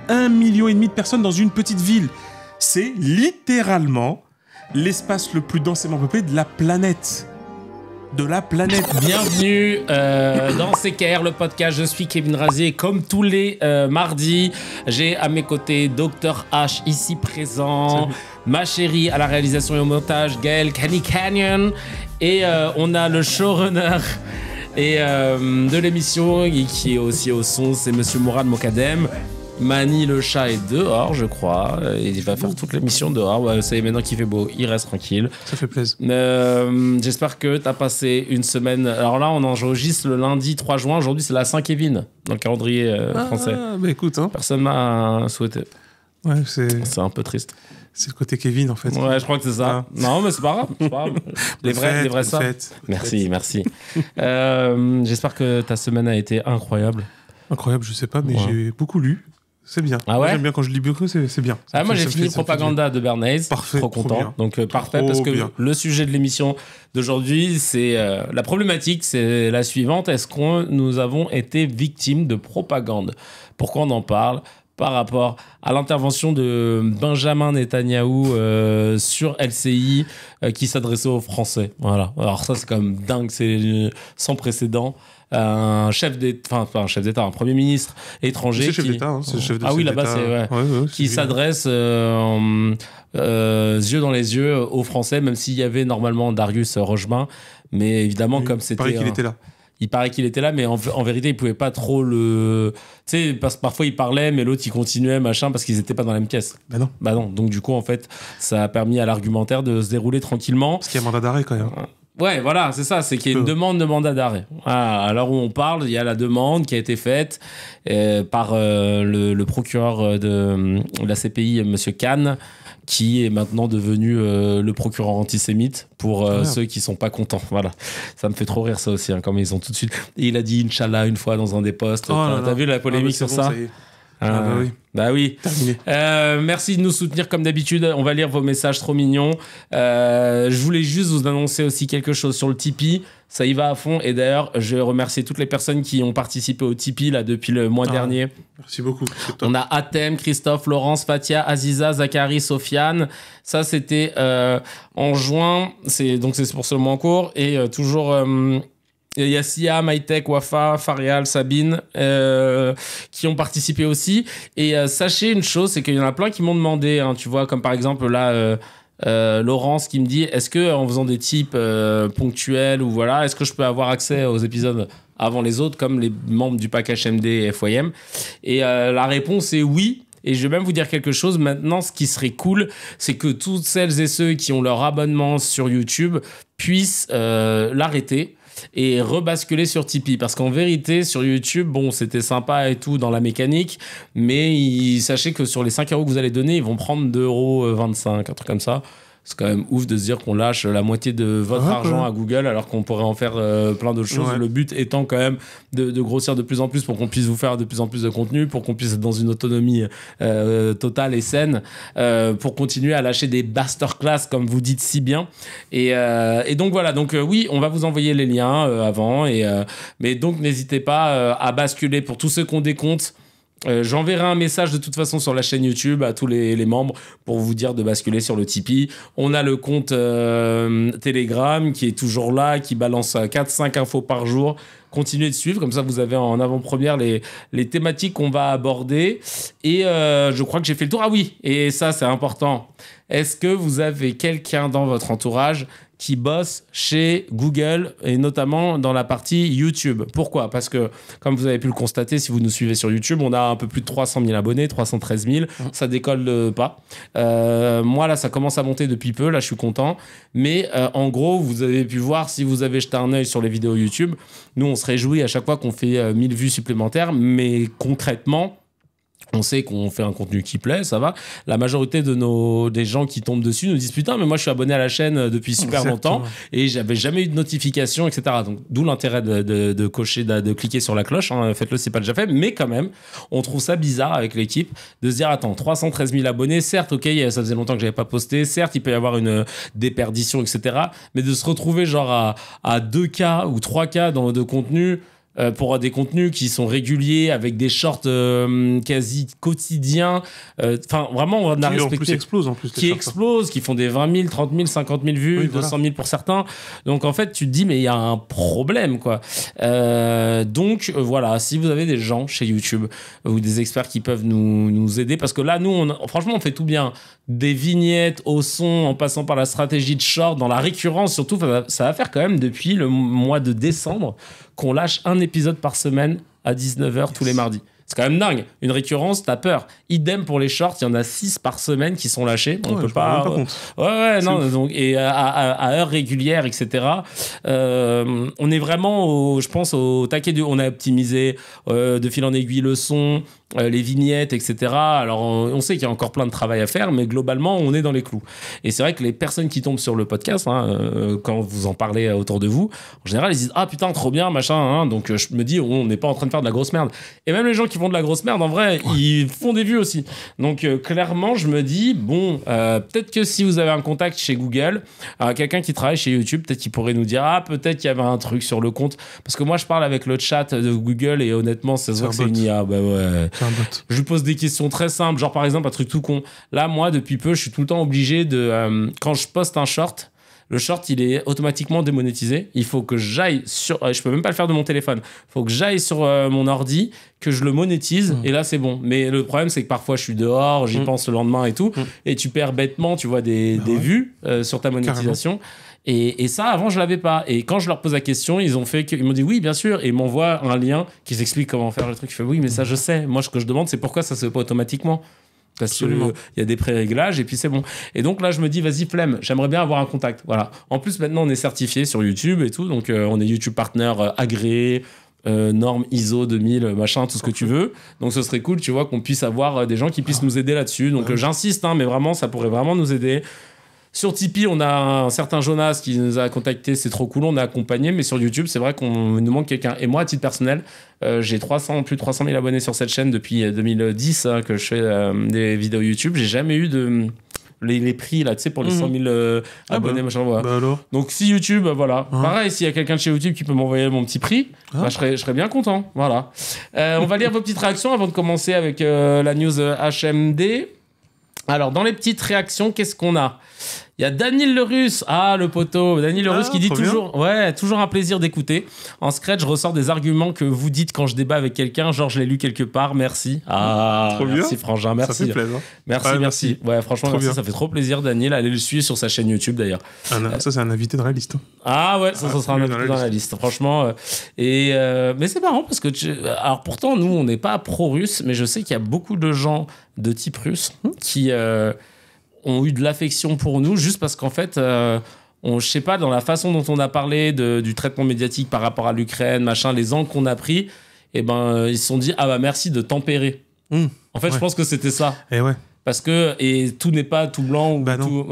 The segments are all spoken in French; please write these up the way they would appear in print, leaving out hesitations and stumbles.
1,5 million de personnes dans une petite ville. C'est littéralement l'espace le plus densément peuplé de la planète. Bienvenue dans CKR, le podcast. Je suis Kevin Razier. Comme tous les mardis, j'ai à mes côtés Dr H ici présent. Salut. Ma chérie à la réalisation et au montage, Gaël Canyon. Et on a le showrunner et de l'émission qui est aussi au son, c'est Monsieur Mourad Mokadem. Mani le chat est dehors, je crois. Il va faire toute l'émission dehors. Ouais, ça y est, maintenant qu'il fait beau, il reste tranquille. Ça fait plaisir. J'espère que tu as passé une semaine. Alors là, on enregistre le lundi 3 juin. Aujourd'hui, c'est la Saint-Kevin dans le calendrier français. Bah écoute, hein. Personne m'a souhaité. Ouais, c'est un peu triste. C'est le côté Kevin, en fait. Ouais, je crois que c'est ça. Non, mais c'est pas grave. Les vrais ça. Merci. J'espère que ta semaine a été incroyable. Incroyable, je sais pas, mais j'ai beaucoup lu. C'est bien. Ah ouais. J'aime bien quand je lis beaucoup, c'est bien. Moi, j'ai fini Propaganda de Bernays. Parfait. Trop content. Donc, parfait, trop parce que bien. le sujet de l'émission d'aujourd'hui, c'est la problématique, c'est la suivante. Est-ce que nous avons été victimes de propagande? Pourquoi on en parle? Par rapport à l'intervention de Benjamin Netanyahou sur LCI qui s'adressait aux Français. Voilà. Alors ça, c'est quand même dingue, c'est sans précédent. Un chef d'État, un premier ministre étranger. C'est chef d'État, hein, c'est le chef de Ah oui, là-bas, c'est qui s'adresse yeux dans les yeux aux Français, même s'il y avait normalement Darius Rochemin. Mais évidemment, comme c'était. Il paraît qu'il était là. Il paraît qu'il était là, mais en vérité, il pouvait pas trop le... Tu sais, parce que parfois, il parlait, mais l'autre, il continuait, machin, parce qu'ils étaient pas dans la même pièce. Bah non. Donc, du coup, en fait, ça a permis à l'argumentaire de se dérouler tranquillement. Parce qu'il y a mandat d'arrêt, quand même. Ouais, voilà, c'est ça, c'est qu'il y a une demande de mandat d'arrêt. À l'heure où on parle, il y a la demande qui a été faite par le procureur de la CPI, Monsieur Kahn, qui est maintenant devenu le procureur antisémite pour ceux qui sont pas contents. Voilà, ça me fait trop rire ça aussi, hein, comme ils ont tout de suite... Et il a dit Inch'Allah une fois dans un des posts. T'as vu la polémique sur ça? Oui. Bah oui. Terminé. Merci de nous soutenir comme d'habitude. On va lire vos messages trop mignons. Je voulais juste vous annoncer aussi quelque chose sur le Tipeee. Ça y va à fond. Et d'ailleurs, je remercie toutes les personnes qui ont participé au Tipeee là, depuis le mois dernier. Merci beaucoup. On a Athème, Christophe, Laurence, Fatia, Aziza, Zachary, Sofiane. Ça, c'était en juin. C'est pour ce mois en cours. Et toujours... Il y a Sia, Mytech, Wafa, Farial, Sabine qui ont participé aussi. Et sachez une chose, c'est qu'il y en a plein qui m'ont demandé, hein, tu vois, comme par exemple là, Laurence qui me dit, est-ce que en faisant des types ponctuels ou voilà, est-ce que je peux avoir accès aux épisodes avant les autres, comme les membres du pack HMD et FYM? Et la réponse est oui. Et je vais même vous dire quelque chose. Maintenant, ce qui serait cool, c'est que toutes celles et ceux qui ont leur abonnement sur YouTube puissent l'arrêter et rebasculer sur Tipeee. Parce qu'en vérité, sur YouTube, bon, c'était sympa et tout dans la mécanique, mais sachez que sur les 5 € que vous allez donner, ils vont prendre 2,25 €, un truc comme ça. C'est quand même ouf de se dire qu'on lâche la moitié de votre argent à Google alors qu'on pourrait en faire plein d'autres choses. Ouais. Le but étant quand même de grossir de plus en plus pour qu'on puisse vous faire de plus en plus de contenu, pour qu'on puisse être dans une autonomie totale et saine, pour continuer à lâcher des masterclass comme vous dites si bien. Et donc voilà, oui, on va vous envoyer les liens avant. Mais donc n'hésitez pas à basculer pour tous ceux qui ont des comptes. J'enverrai un message de toute façon sur la chaîne YouTube à tous les membres pour vous dire de basculer sur le Tipeee. On a le compte Telegram qui est toujours là, qui balance 4-5 infos par jour. Continuez de suivre, comme ça vous avez en avant-première les thématiques qu'on va aborder. Et je crois que j'ai fait le tour. Ah oui, et ça c'est important. Est-ce que vous avez quelqu'un dans votre entourage qui bosse chez Google et notamment dans la partie YouTube? Pourquoi? Parce que, comme vous avez pu le constater, si vous nous suivez sur YouTube, on a un peu plus de 300 000 abonnés, 313 000. Ça décolle pas. Moi, là, ça commence à monter depuis peu. Là, je suis content. Mais en gros, vous avez pu voir, si vous avez jeté un œil sur les vidéos YouTube, nous, on se réjouit à chaque fois qu'on fait 1000 vues supplémentaires. Mais concrètement, on sait qu'on fait un contenu qui plaît, ça va. La majorité des gens qui tombent dessus nous disent putain, mais moi je suis abonné à la chaîne depuis super longtemps et j'avais jamais eu de notification, etc. Donc d'où l'intérêt de cocher, de cliquer sur la cloche. Hein, faites-le, c'est pas déjà fait. Mais quand même, on trouve ça bizarre avec l'équipe de se dire attends, 313 000 abonnés, certes, ok, ça faisait longtemps que j'avais pas posté, certes, il peut y avoir une déperdition, etc. Mais de se retrouver genre à 2K ou 3K de contenu. pour des contenus qui sont réguliers, avec des shorts quasi quotidiens. Enfin, vraiment, on a Qui en respecté... plus explosent, en plus. Qui explosent, qui font des 20 000, 30 000, 50 000 vues, Oui, 200 000 pour certains. Donc, en fait, tu te dis, mais il y a un problème, quoi. Donc, voilà, si vous avez des gens chez YouTube ou des experts qui peuvent nous aider, parce que là, nous, franchement, on fait tout bien. Des vignettes au son, en passant par la stratégie de short, dans la récurrence, surtout, ça va faire quand même depuis le mois de décembre qu'on lâche un épisode par semaine à 19h tous les mardis. C'est quand même dingue. Une récurrence, t'as peur. Idem pour les shorts, il y en a 6 par semaine qui sont lâchés. On peut pas. Ouais, non. Donc, et à heure régulière, etc. On est vraiment, je pense, au taquet on a optimisé de fil en aiguille le son, les vignettes, etc. Alors, on sait qu'il y a encore plein de travail à faire, mais globalement, on est dans les clous. Et c'est vrai que les personnes qui tombent sur le podcast, quand vous en parlez autour de vous, en général, ils disent ah putain, trop bien, machin. Donc, je me dis, on n'est pas en train de faire de la grosse merde. Et même les gens qui font de la grosse merde, en vrai, ils font des vues aussi. Donc, clairement, je me dis, bon, peut-être que si vous avez un contact chez Google, quelqu'un qui travaille chez YouTube, peut-être qu'il pourrait nous dire, peut-être qu'il y avait un truc sur le compte. Parce que moi, je parle avec le chat de Google et honnêtement, ça se voit que c'est une IA. Bah ouais. C'est un bot. Je lui pose des questions très simples, genre par exemple, un truc tout con. Là, moi, depuis peu, je suis tout le temps obligé de... quand je poste un short, le short, il est automatiquement démonétisé. Il faut que j'aille sur... je peux même pas le faire de mon téléphone. Il faut que j'aille sur mon ordi, que je le monétise, et là, c'est bon. Mais le problème, c'est que parfois, je suis dehors, j'y pense le lendemain et tout, et tu perds bêtement, tu vois, des vues sur ta monétisation. Et ça, avant, je l'avais pas. Et quand je leur pose la question, ils m'ont dit oui, bien sûr, et ils m'envoient un lien qui s'explique comment faire le truc. Je fais oui, mais ça, je sais. Moi, ce que je demande, c'est pourquoi ça se fait pas automatiquement. Parce qu'il y a des pré-réglages et puis c'est bon. Et donc là, je me dis, vas-y, flemme, j'aimerais bien avoir un contact. Voilà. En plus, maintenant, on est certifié sur YouTube et tout. Donc, on est YouTube Partner agréé, normes ISO 2000, machin, tout ce que tu veux. Donc, ce serait cool, tu vois, qu'on puisse avoir des gens qui puissent nous aider là-dessus. Donc, j'insiste, mais vraiment, ça pourrait vraiment nous aider. Sur Tipeee, on a un certain Jonas qui nous a contacté, c'est trop cool, on a accompagné, mais sur YouTube, c'est vrai qu'on nous manque quelqu'un. Et moi, à titre personnel, j'ai plus de 300 000 abonnés sur cette chaîne depuis 2010 que je fais des vidéos YouTube. J'ai jamais eu les prix là, tu sais, pour les 100 000 abonnés, machin, voilà. Bah alors. Donc si YouTube, voilà. Pareil, s'il y a quelqu'un de chez YouTube qui peut m'envoyer mon petit prix, je serais bien content. Voilà. On va lire vos petites réactions avant de commencer avec la news HMD. Alors, dans les petites réactions, qu'est-ce qu'on a ? Il y a Daniel le Russe, le poteau. Daniel le Russe qui dit toujours un plaisir d'écouter. En scratch, je ressors des arguments que vous dites quand je débat avec quelqu'un. Genre, je l'ai lu quelque part. Merci. Trop merci bien. Frangin, merci. Ça fait plaisir. Merci. Ouais, franchement, merci. Ça fait trop plaisir, Daniel. Allez le suivre sur sa chaîne YouTube d'ailleurs. Ça, c'est un invité dans la liste. Ça sera un invité dans la liste. Franchement. Mais c'est marrant parce que alors pourtant, nous, on n'est pas pro-russe, mais je sais qu'il y a beaucoup de gens de type russe qui ont eu de l'affection pour nous juste parce qu'en fait, je sais pas, dans la façon dont on a parlé du traitement médiatique par rapport à l'Ukraine, machin, les angles qu'on a pris, ils se sont dit merci de tempérer. En fait, je pense que c'était ça. Et ouais. Parce que tout n'est pas tout blanc ou tout.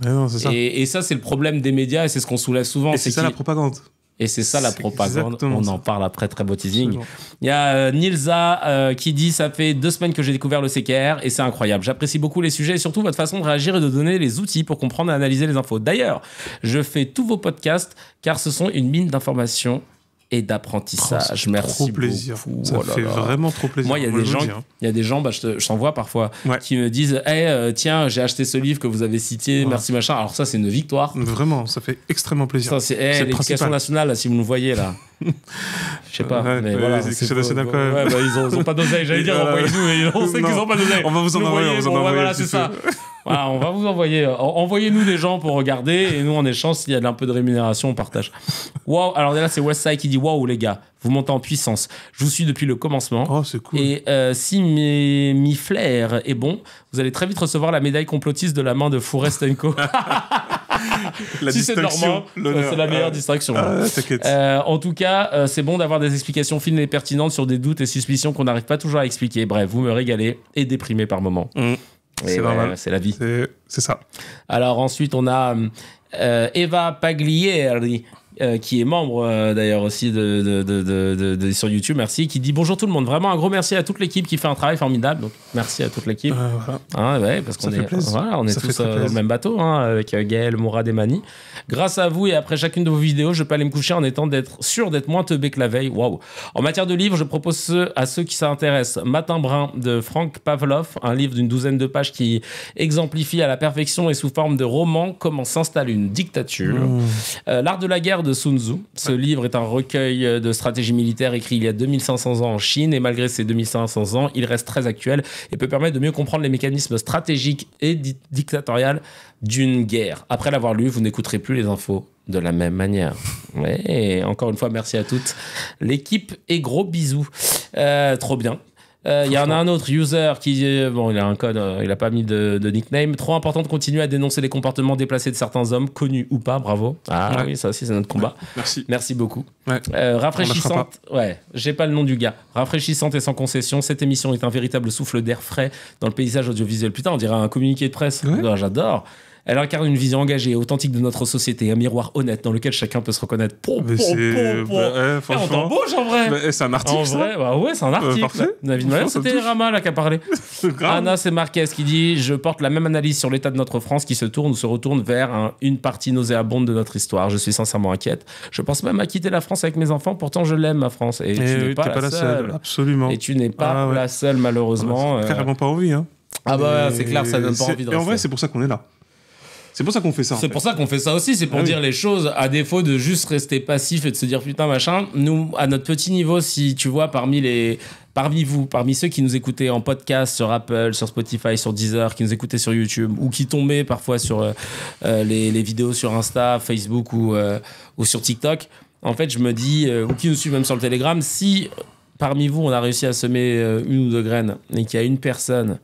Non, c'est ça. Et ça, c'est le problème des médias et c'est ce qu'on soulève souvent. Et c'est ça la propagande. Et c'est ça la propagande. Exactement on en parle après, très beau teasing. Il y a Nilza qui dit ça fait 2 semaines que j'ai découvert le CKR et c'est incroyable. J'apprécie beaucoup les sujets et surtout votre façon de réagir et de donner les outils pour comprendre et analyser les infos. D'ailleurs, je fais tous vos podcasts car ce sont une mine d'informations et d'apprentissage. Merci trop plaisir. beaucoup. Ça fait vraiment trop plaisir. Moi, il y a des gens, je t'en vois parfois, qui me disent tiens, j'ai acheté ce livre que vous avez cité, merci machin. Alors ça, c'est une victoire. Vraiment, ça fait extrêmement plaisir. Ça, c'est l'éducation nationale, là, si vous nous voyez là. Je sais pas, mais voilà. L'éducation nationale, quand même. Ils ont pas d'oseille, j'allais dire, envoyez-nous, mais on sait qu'ils ont pas d'oseille. On va vous en envoyer. Voilà, c'est ça. Voilà, on va vous envoyer. Envoyez-nous des gens pour regarder et nous, en échange, s'il y a un peu de rémunération, on partage. Wow, alors là, c'est Westside qui dit waouh, les gars, vous montez en puissance. Je vous suis depuis le commencement. Oh, c'est cool. Et si mi flair est bon, vous allez très vite recevoir la médaille complotiste de la main de Fourest & Co. Si c'est normand, c'est la meilleure distraction. T'inquiète. En tout cas, c'est bon d'avoir des explications fines et pertinentes sur des doutes et suspicions qu'on n'arrive pas toujours à expliquer. Bref, vous me régalez et déprimez par moments. C'est normal. C'est la vie. C'est ça. Alors ensuite, on a Eva Paglieri qui est membre d'ailleurs aussi sur YouTube, merci, qui dit bonjour tout le monde, vraiment un gros merci à toute l'équipe qui fait un travail formidable, donc merci à toute l'équipe. Voilà. Hein, ouais, parce qu'on est, voilà, on est tous dans le même bateau, hein, avec Gaël, Mourad et Mani. Grâce à vous et après chacune de vos vidéos, je peux aller me coucher en étant sûr d'être moins teubé que la veille. Waouh. En matière de livres, je propose à ceux qui s'intéressent Matin brun de Frank Pavlov, un livre d'une 12aine de pages qui exemplifie à la perfection et sous forme de roman comment s'installe une dictature. L'art de la guerre de Sun Tzu. Ce livre est un recueil de stratégie militaire écrit il y a 2500 ans en Chine et malgré ces 2500 ans, il reste très actuel et peut permettre de mieux comprendre les mécanismes stratégiques et dictatoriaux d'une guerre. Après l'avoir lu, vous n'écouterez plus les infos de la même manière. Ouais, encore une fois, merci à toute l'équipe et gros bisous. Trop bien. Il y en a un autre user qui, bon, il a un code, il a pas mis de nickname. Trop important de continuer à dénoncer les comportements déplacés de certains hommes, connus ou pas. Bravo. Ah oui, ça aussi, c'est notre combat. Merci beaucoup. Rafraîchissante. Ouais, j'ai pas le nom du gars. Rafraîchissante et sans concession. Cette émission est un véritable souffle d'air frais dans le paysage audiovisuel. Putain, on dirait un communiqué de presse. Ouais. J'adore. Elle incarne une vision engagée et authentique de notre société, un miroir honnête dans lequel chacun peut se reconnaître. On t'embauche en vrai. C'est un article. En vrai, bah ouais, c'est un article. David Mallet, c'était Rama là qui a parlé. Anna, c'est Marquez qui dit: je porte la même analyse sur l'état de notre France qui se tourne ou se retourne vers une partie nauséabonde de notre histoire. Je suis sincèrement inquiète. Je pense même à quitter la France avec mes enfants. Pourtant, je l'aime, ma France. Et tu n'es pas la seule. Absolument. Et tu n'es pas la seule, malheureusement. Carrément pas envie. Hein. Ah bah, c'est clair, ça donne pas envie de rester. Et en vrai, c'est pour ça qu'on est là. C'est pour ça qu'on fait ça. C'est pour ça qu'on fait ça aussi, c'est pour dire les choses, à défaut de juste rester passif et de se dire putain machin. Nous, à notre petit niveau, si tu vois, parmi ceux qui nous écoutaient en podcast sur Apple, sur Spotify, sur Deezer, qui nous écoutaient sur YouTube, ou qui tombaient parfois sur les vidéos sur Insta, Facebook ou sur TikTok, en fait, je me dis, ou qui nous suivent même sur le Telegram, si parmi vous, on a réussi à semer une ou deux graines et qu'il y a une personne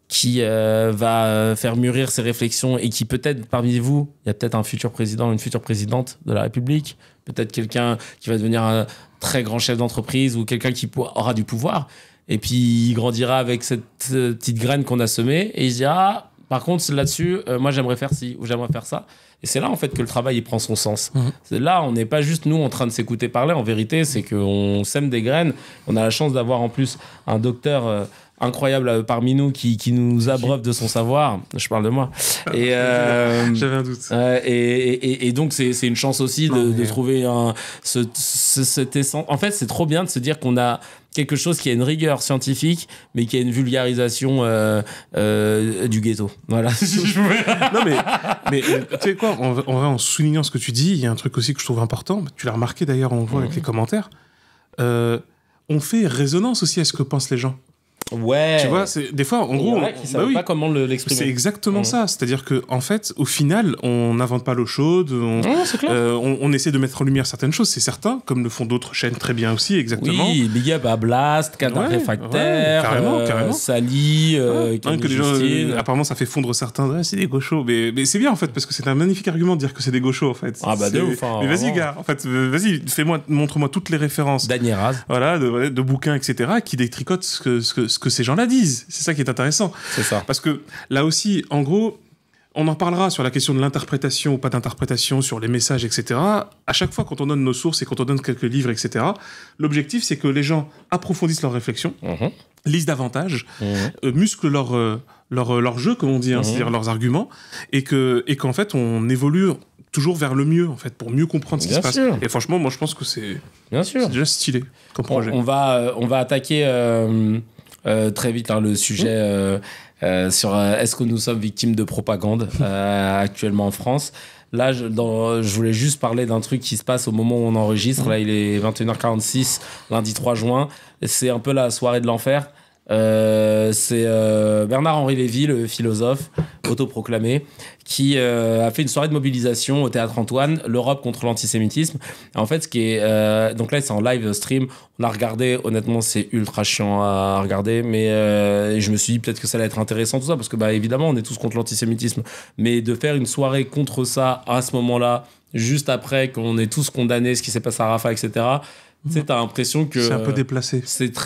qui va faire mûrir ses réflexions et qui peut-être parmi vous, il y a peut-être un futur président, une future présidente de la République, peut-être quelqu'un qui va devenir un très grand chef d'entreprise ou quelqu'un qui aura du pouvoir et puis il grandira avec cette petite graine qu'on a semée et il se dira par contre là-dessus, moi j'aimerais faire ci ou j'aimerais faire ça. Et c'est là en fait que le travail il prend son sens. C'est là, on n'est pas juste nous en train de s'écouter parler, en vérité c'est qu'on sème des graines. On a la chance d'avoir en plus un docteur incroyable parmi nous qui nous abreuve de son savoir. Je parle de moi. Et j'avais un doute. Et donc c'est une chance aussi de trouver cet essence. En fait, c'est trop bien de se dire qu'on a quelque chose qui a une rigueur scientifique, mais qui a une vulgarisation du ghetto. Voilà. Non mais tu sais quoi, en soulignant ce que tu dis, il y a un truc aussi que je trouve important. Tu l'as remarqué d'ailleurs, on voit avec les commentaires. On fait résonance aussi à ce que pensent les gens. Ouais. Tu vois, des fois, en gros, qui savent pas comment l'exprimer. C'est exactement ça. C'est-à-dire que, en fait, au final, on n'invente pas l'eau chaude. On essaie de mettre en lumière certaines choses, c'est certain, comme le font d'autres chaînes très bien aussi, exactement. Oui, big up à Blast, Canard Réfractaire, carrément. Sally, que les gens, apparemment, ça fait fondre certains. C'est des gauchos, mais c'est bien en fait, parce que c'est un magnifique argument de dire que c'est des gauchos en fait. Ah bah de ouf. Mais vas-y, gars, en fait, vas-y, montre-moi toutes les références. Daniel Raz. Voilà, de bouquins, etc., qui détricotent ce que ces gens-là disent. C'est ça qui est intéressant. C'est ça. Parce que là aussi, en gros, on en parlera sur la question de l'interprétation ou pas d'interprétation, sur les messages, etc. À chaque fois, quand on donne nos sources et quand on donne quelques livres, etc., l'objectif, c'est que les gens approfondissent leurs réflexions, lisent davantage, musclent leur jeu, comme on dit, c'est-à-dire leurs arguments, et qu'en fait, on évolue toujours vers le mieux, en fait, pour mieux comprendre ce qui se passe. Et franchement, moi, je pense que c'est déjà stylé comme projet. On va attaquer très vite le sujet sur est-ce que nous sommes victimes de propagande actuellement en France. Là, je voulais juste parler d'un truc qui se passe au moment où on enregistre. Là, il est 21h46, lundi 3 juin. C'est un peu la soirée de l'enfer. C'est Bernard-Henri Lévy, le philosophe autoproclamé, qui a fait une soirée de mobilisation au Théâtre Antoine, l'Europe contre l'antisémitisme. En fait, ce qui est donc là, c'est en live stream. On a regardé. Honnêtement, c'est ultra chiant à regarder, mais je me suis dit peut-être que ça allait être intéressant tout ça, parce que évidemment, on est tous contre l'antisémitisme, mais de faire une soirée contre ça à ce moment-là, juste après qu'on ait tous condamné ce qui s'est passé à Rafah, etc. Tu sais, t'as l'impression que... C'est un peu déplacé.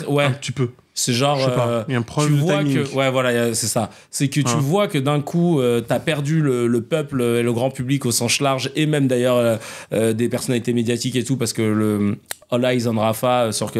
Ouais. Un petit peu. C'est genre... Je sais pas, il y a un problème tu de vois timing. que... Ouais, voilà, c'est ça. C'est que tu vois que d'un coup, t'as perdu le peuple et le grand public au sens large, et même d'ailleurs des personnalités médiatiques et tout, parce que le All Eyes on Rafa sur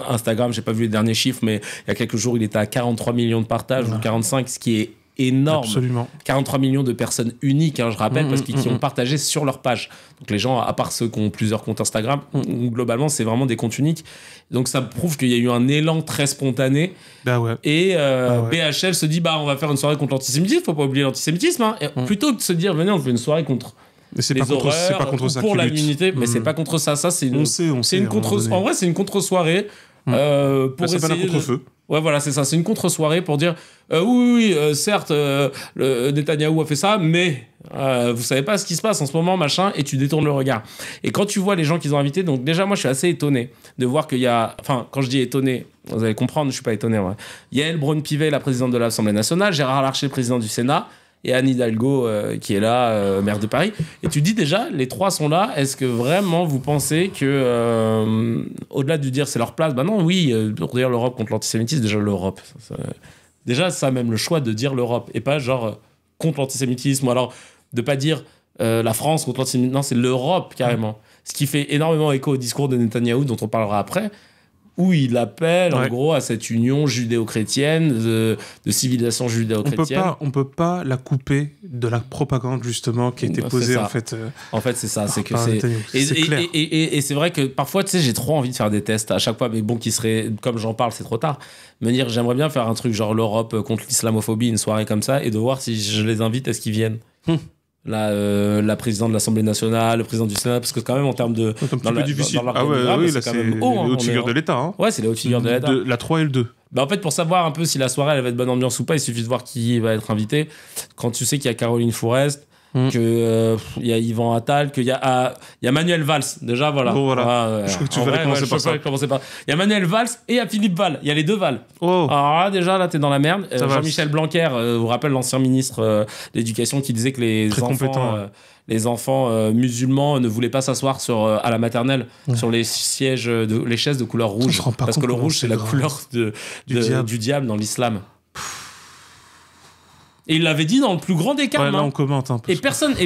Instagram, j'ai pas vu les derniers chiffres, mais il y a quelques jours, il était à 43 millions de partages, ou 45, ce qui est énorme. Absolument. 43 millions de personnes uniques, hein, je rappelle, parce qu'ils ont partagé sur leur page. Donc les gens, à part ceux qui ont plusieurs comptes Instagram, globalement, c'est vraiment des comptes uniques. Donc ça prouve qu'il y a eu un élan très spontané. Bah ouais. Et BHL se dit, on va faire une soirée contre l'antisémitisme, faut pas oublier l'antisémitisme. Hein. Et plutôt que de se dire, venez, on fait une soirée contre... Mais c'est les pas contre, horreurs, c'est pas contre ça pour qu'ils la luttent. l'unité, mais c'est pas contre ça. Ça, c'est une, on sait, c'est une contre. En vrai, c'est une contre-soirée pour ça s'appelle un essayer contre-feu. Ouais, voilà, c'est ça. C'est une contre-soirée pour dire oui, certes, le Netanyahou a fait ça, mais vous savez pas ce qui se passe en ce moment, machin, et tu détournes le regard. Et quand tu vois les gens qu'ils ont invités, donc déjà, moi, je suis assez étonné de voir qu'il y a. Enfin, quand je dis étonné, vous allez comprendre, je suis pas étonné. Ouais. Yael Braun-Pivet, la présidente de l'Assemblée nationale, Gérard Larcher, président du Sénat, et Anne Hidalgo qui est là, maire de Paris. Et tu dis déjà, les trois sont là. Est-ce que vraiment vous pensez que, au-delà de dire c'est leur place, non, oui, pour dire l'Europe contre l'antisémitisme, déjà l'Europe. Déjà, ça même, le choix de dire l'Europe, et pas genre contre l'antisémitisme, ou alors de pas dire la France contre l'antisémitisme. Non, c'est l'Europe carrément. Ce qui fait énormément écho au discours de Netanyahou, dont on parlera après, où il appelle en gros à cette union judéo-chrétienne, de civilisation judéo-chrétienne. On peut pas la couper de la propagande justement qui a été posée en fait. En fait, c'est ça, c'est que c'est clair. Et c'est vrai que parfois, tu sais, j'ai trop envie de faire des tests à chaque fois, mais bon, qui serait, comme j'en parle, c'est trop tard. Me dire, j'aimerais bien faire un truc genre l'Europe contre l'islamophobie, une soirée comme ça, et de voir si je les invite, est-ce qu'ils viennent. La présidente de l'Assemblée nationale, le président du Sénat, parce que quand même en termes de... C'est un petit peu difficile. Oui, là c'est les hautes figures de l'État. Hein. Ouais, c'est les hautes figures de l'État. La 3 et le 2. En fait, pour savoir un peu si la soirée elle va être bonne ambiance ou pas, il suffit de voir qui va être invité. Quand tu sais qu'il y a Caroline Fourest, qu'il y a Yvan Attal, qu'il y a Manuel Valls. Déjà, voilà. Bon, voilà. Je crois que tu vas commencer par ça. Il y a Manuel Valls et il y a Philippe Val. Il y a les deux Val. Oh. Alors là, déjà, là, t'es dans la merde. Jean-Michel Blanquer, vous rappelle l'ancien ministre de l'Éducation qui disait que les enfants musulmans ne voulaient pas s'asseoir à la maternelle sur les sièges, les chaises de couleur rouge. Parce que le rouge, c'est la couleur du diable dans l'islam. Et il l'avait dit dans le plus grand des cas. Ouais, là, on commente un peu. Et personne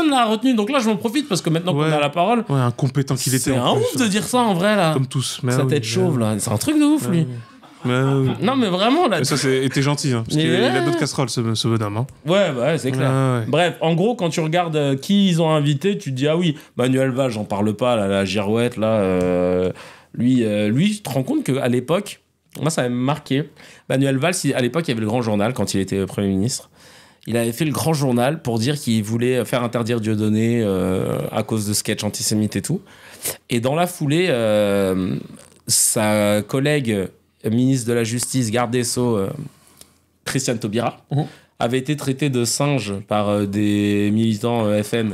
l'a retenu. Donc là, je m'en profite parce que maintenant qu'on a la parole. Ouais, incompétent qu'il était. C'est un ouf de dire ça en vrai, là. Comme tous. Sa tête chauve, là. C'est un truc de ouf, lui. Non, mais vraiment, là. Mais ça, était gentil, hein, parce qu'il a d'autres casseroles, ce bonhomme. Hein. Ouais, c'est clair. Bref, en gros, quand tu regardes qui ils ont invité, tu te dis, ah oui, Manuel Valls, j'en parle pas, là, la girouette, là. Lui, tu te rends compte qu'à l'époque, moi, ça m'a marqué. Manuel Valls, à l'époque, il y avait le Grand Journal quand il était Premier ministre. Il avait fait le Grand Journal pour dire qu'il voulait faire interdire Dieudonné à cause de sketchs antisémites et tout. Et dans la foulée, sa collègue ministre de la Justice, garde des Sceaux, Christiane Taubira, avait été traitée de singe par des militants FN.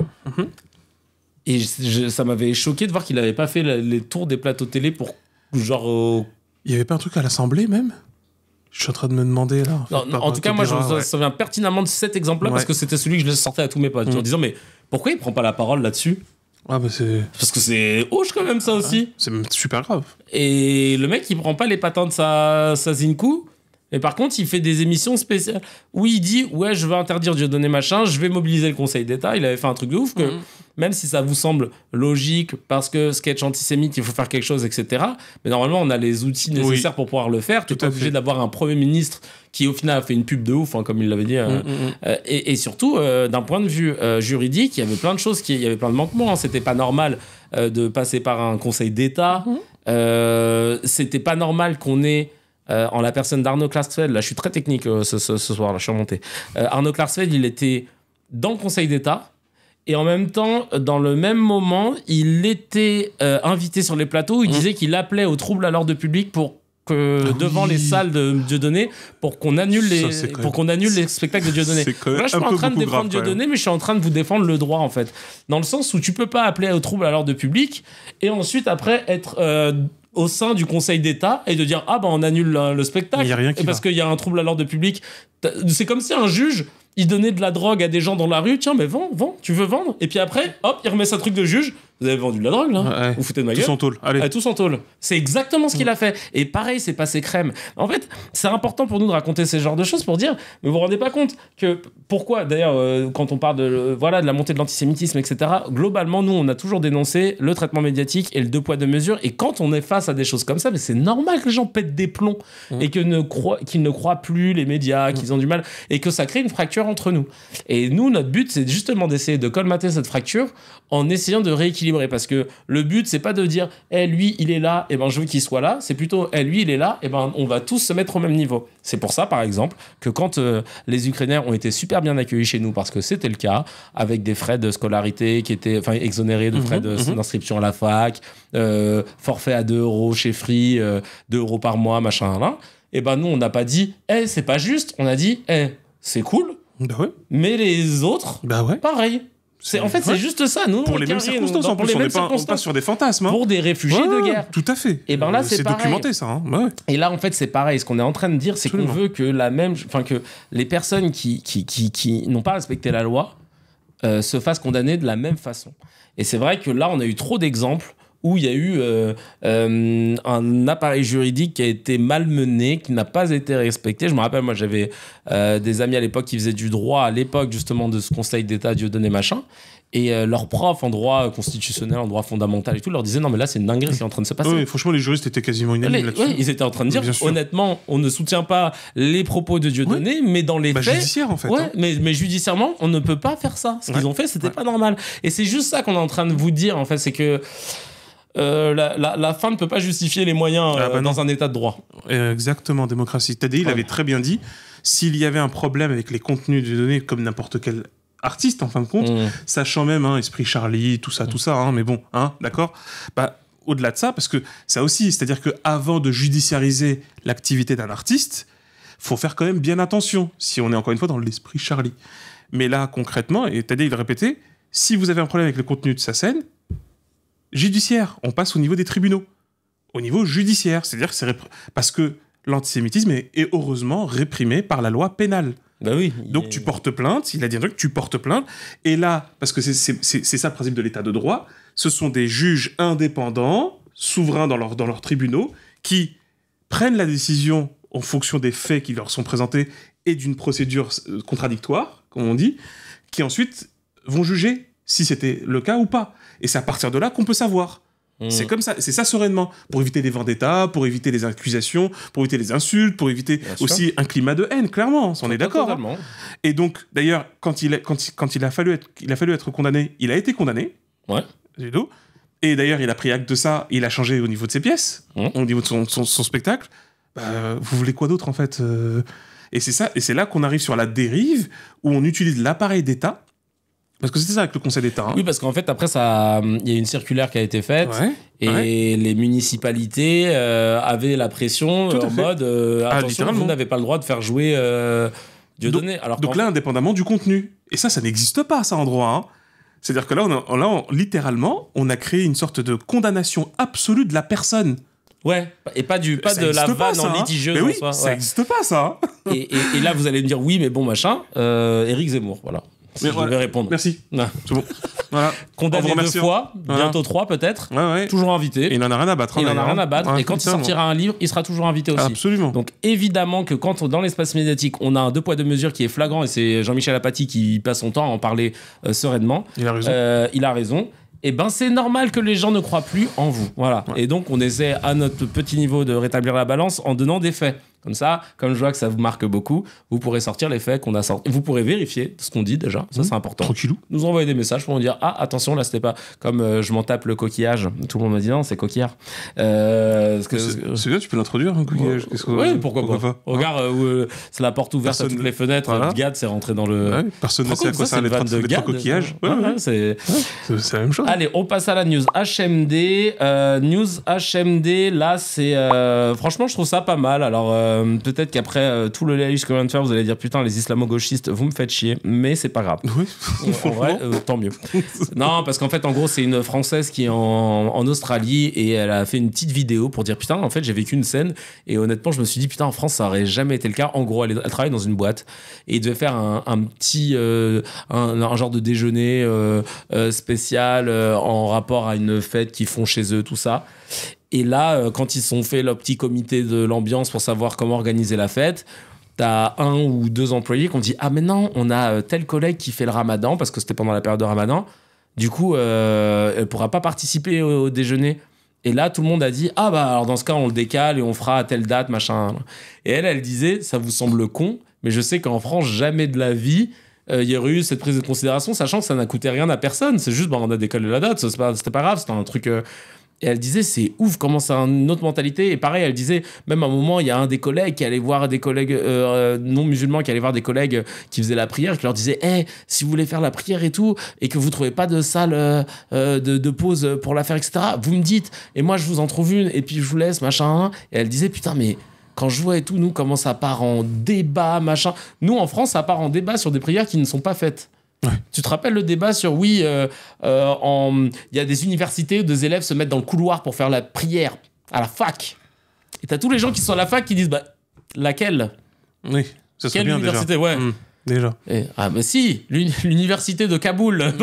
Et ça m'avait choqué de voir qu'il n'avait pas fait les tours des plateaux télé pour genre... Il n'y avait pas un truc à l'Assemblée même ? Je suis en train de me demander là. En tout cas, moi, je me souviens pertinemment de cet exemple-là parce que c'était celui que je sortais à tous mes potes en disant, mais pourquoi il prend pas la parole là-dessus ? Parce que c'est hoche quand même, ça aussi. C'est super grave. Et le mec, il prend pas les patins de sa Zinku, mais par contre, il fait des émissions spéciales où il dit, ouais, je vais interdire Dieudonné machin, je vais mobiliser le Conseil d'État. Il avait fait un truc de ouf que... Même si ça vous semble logique, parce que sketch antisémite, il faut faire quelque chose, etc. Mais normalement, on a les outils nécessaires pour pouvoir le faire. Tu n'es pas obligé d'avoir un Premier ministre qui, au final, a fait une pub de ouf, comme il l'avait dit. Et surtout, d'un point de vue juridique, il y avait plein de choses, il y avait plein de manquements. Hein. C'était pas normal de passer par un Conseil d'État. C'était pas normal qu'on ait... en la personne d'Arnaud Klarsfeld, là je suis très technique ce soir, là je suis remonté. Arnaud Klarsfeld, il était dans le Conseil d'État. Et en même temps, dans le même moment, il était invité sur les plateaux où il disait qu'il appelait au trouble à l'ordre public pour que devant les salles de Dieudonné pour qu'on annule les spectacles de Dieudonné. Là, je suis pas en train de défendre Dieudonné, mais je suis en train de vous défendre le droit en fait, dans le sens où tu peux pas appeler au trouble à l'ordre public et ensuite après être au sein du Conseil d'État et de dire on annule le spectacle parce qu'il y a un trouble à l'ordre public. C'est comme si un juge il donnait de la drogue à des gens dans la rue, tiens mais vends, tu veux vendre, et puis après hop il remet sa truc de juge, vous avez vendu de la drogue, là. Ouais. Vous foutez de ma gueule. Tous en tôle. Allez. Ah, tous en tôle. C'est exactement ce qu'il a fait. Et pareil, c'est passé crème. En fait, c'est important pour nous de raconter ces genres de choses pour dire, mais vous vous rendez pas compte que pourquoi, d'ailleurs, quand on parle de la montée de l'antisémitisme, etc., globalement, nous, on a toujours dénoncé le traitement médiatique et le 2 poids 2 mesures. Et quand on est face à des choses comme ça, mais c'est normal que les gens pètent des plombs et qu'ils ne croient plus les médias, qu'ils ont du mal et que ça crée une fracture entre nous. Et nous, notre but, c'est justement d'essayer de colmater cette fracture en essayant de rééquilibrer. Parce que le but, c'est pas de dire lui, il est là, et ben je veux qu'il soit là. C'est plutôt lui, il est là, et ben on va tous se mettre au même niveau. C'est pour ça, par exemple, que quand les Ukrainiens ont été super bien accueillis chez nous, parce que c'était le cas, avec des frais de scolarité qui étaient exonérés de frais d'inscription à la fac, forfait à 2 € chez Free, 2 € par mois, machin, là. Et ben nous, on n'a pas dit c'est pas juste. On a dit c'est cool, Bah ouais. mais les autres, pareil. En fait, c'est juste ça. Nous, pour les mêmes circonstances, en plus, on n'est pas sur des fantasmes. Pour des réfugiés de guerre. Tout à fait. Et ben là, c'est pareil. documenté, ça. Hein. Ouais. Et là, en fait, c'est pareil. Ce qu'on est en train de dire, c'est qu'on veut que que les personnes qui n'ont pas respecté la loi se fassent condamner de la même façon. Et c'est vrai que là, on a eu trop d'exemples où il y a eu un appareil juridique qui a été malmené, qui n'a pas été respecté. Je me rappelle, moi, j'avais des amis à l'époque qui faisaient du droit, à l'époque, justement, de ce Conseil d'État Dieudonné machin. Et leur prof en droit constitutionnel, en droit fondamental et tout, leur disait non, mais là, c'est une dinguerie qui est en train de se passer. Oui, franchement, les juristes étaient quasiment unanimes là-dessus. Oui, ils étaient en train de dire, honnêtement, on ne soutient pas les propos de Dieudonné, mais dans les faits. Judiciaire, en fait. Ouais, mais judiciairement, on ne peut pas faire ça. Ce qu'ils ont fait, c'était pas normal. Et c'est juste ça qu'on est en train de vous dire, en fait, c'est que. La fin ne peut pas justifier les moyens dans un état de droit. Exactement, démocratie. Tadei, il avait très bien dit, s'il y avait un problème avec les contenus de données, comme n'importe quel artiste, en fin de compte, sachant même, Esprit Charlie, tout ça, mais bon, d'accord, au-delà de ça, parce que ça aussi, c'est-à-dire qu'avant de judiciariser l'activité d'un artiste, faut faire quand même bien attention, si on est encore une fois dans l'Esprit Charlie. Mais là, concrètement, et Tadei, il le répétait, si vous avez un problème avec le contenu de sa scène, judiciaire, on passe au niveau des tribunaux, au niveau judiciaire, c'est-à-dire que parce que l'antisémitisme est heureusement réprimé par la loi pénale. Bah oui. Donc tu portes plainte, il a dit un truc, tu portes plainte, et là, parce que c'est ça le principe de l'état de droit, ce sont des juges indépendants, souverains dans leurs tribunaux, qui prennent la décision en fonction des faits qui leur sont présentés et d'une procédure contradictoire, comme on dit, qui ensuite vont juger si c'était le cas ou pas. Et c'est à partir de là qu'on peut savoir. C'est comme ça, c'est ça sereinement, pour éviter les vendettas, pour éviter les accusations, pour éviter les insultes, pour éviter aussi un climat de haine, clairement, on est d'accord. Hein. Et donc, d'ailleurs, quand il a fallu être condamné, il a été condamné. Ouais. Et d'ailleurs, il a pris acte de ça, il a changé au niveau de ses pièces, au niveau de son spectacle. Vous voulez quoi d'autre, en fait Et c'est ça, et c'est là qu'on arrive sur la dérive, où on utilise l'appareil d'État. Parce que c'était ça avec le Conseil d'État. Hein. Oui, parce qu'en fait, après, il y a une circulaire qui a été faite et les municipalités avaient la pression en mode attention, vous n'avez pas le droit de faire jouer Dieudonné. Donc là, indépendamment du contenu. Et ça n'existe pas, ça, en droit. Hein. C'est-à-dire que là, littéralement, on a créé une sorte de condamnation absolue de la personne. Ouais, et pas de la vanne en litigieuse. Mais oui, en soi. Ça n'existe pas, ça. Hein. et là, vous allez me dire, oui, mais bon, machin, Éric Zemmour, voilà. Si je devais répondre. Merci. C'est bon. Voilà. Condamné 2 fois, bientôt 3 peut-être. Toujours invité. Et il en a rien à battre. Il en a rien à battre. Et quand il sortira un livre, il sera toujours invité aussi. Absolument. Donc évidemment que quand dans l'espace médiatique, on a un 2 poids 2 mesures qui est flagrant, et c'est Jean-Michel Apathy qui passe son temps à en parler sereinement. Il a raison. Et ben c'est normal que les gens ne croient plus en vous. Voilà. Ouais. Et donc on essaie à notre petit niveau de rétablir la balance en donnant des faits. Comme ça, comme je vois que ça vous marque beaucoup, vous pourrez sortir les faits qu'on a sortis. Vous pourrez vérifier ce qu'on dit déjà, ça c'est important. Tranquillou. Nous envoyer des messages pour nous dire attention, là c'était pas comme je m'en tape le coquillage. Tout le monde me dit non, c'est coquillard. C'est bien, tu peux l'introduire un coquillage. Oui, pourquoi pas. Regarde, c'est la porte ouverte à toutes les fenêtres. Voilà. Gad c'est rentré dans le. Ouais, personne ne sait à quoi ça allait être coquillage. C'est la même chose. Allez, on passe à la news HMD. News HMD, là c'est franchement je trouve ça pas mal. Alors peut-être qu'après tout le laïus que je viens de faire, vous allez dire putain, les islamo-gauchistes, vous me faites chier, mais c'est pas grave. Oui. En vrai, tant mieux. Non, parce qu'en fait, en gros, c'est une Française qui est en Australie et elle a fait une petite vidéo pour dire putain, en fait, j'ai vécu une scène et honnêtement, je me suis dit putain, en France, ça aurait jamais été le cas. En gros, elle travaille dans une boîte et il devait faire un petit un genre de déjeuner spécial en rapport à une fête qu'ils font chez eux, tout ça. Et là, quand ils ont fait leur petit comité de l'ambiance pour savoir comment organiser la fête, t'as 1 ou 2 employés qui ont dit « Ah, mais non, on a tel collègue qui fait le ramadan, parce que c'était pendant la période de ramadan. Du coup, elle pourra pas participer au déjeuner. » Et là, tout le monde a dit « Ah, bah, alors dans ce cas, on le décale et on fera à telle date, machin. » Et elle disait « Ça vous semble con, mais je sais qu'en France, jamais de la vie, il y aurait eu cette prise de considération, sachant que ça n'a coûté rien à personne. C'est juste, bah, on a décalé la date, c'était pas grave, c'était un truc... Et elle disait, c'est ouf, comment c'est une autre mentalité. Et pareil, elle disait, même à un moment, il y a un des collègues qui allait voir des collègues non musulmans, qui allait voir des collègues qui faisaient la prière, qui leur disait, hey, si vous voulez faire la prière et tout, et que vous trouvez pas de salle de pause pour la faire, etc., vous me dites, et moi, je vous en trouve une, et puis je vous laisse, machin. Et elle disait, putain, mais quand je vois et tout, nous, comment ça part en débat, machin. Nous, en France, ça part en débat sur des prières qui ne sont pas faites. Ouais. Tu te rappelles le débat sur il y a des universités où des élèves se mettent dans le couloir pour faire la prière à la fac. Et t'as tous les gens qui sont à la fac qui disent bah laquelle ? Oui, ça serait bien université, déjà. Ouais. Déjà. Ah mais si, l'université de Kaboul.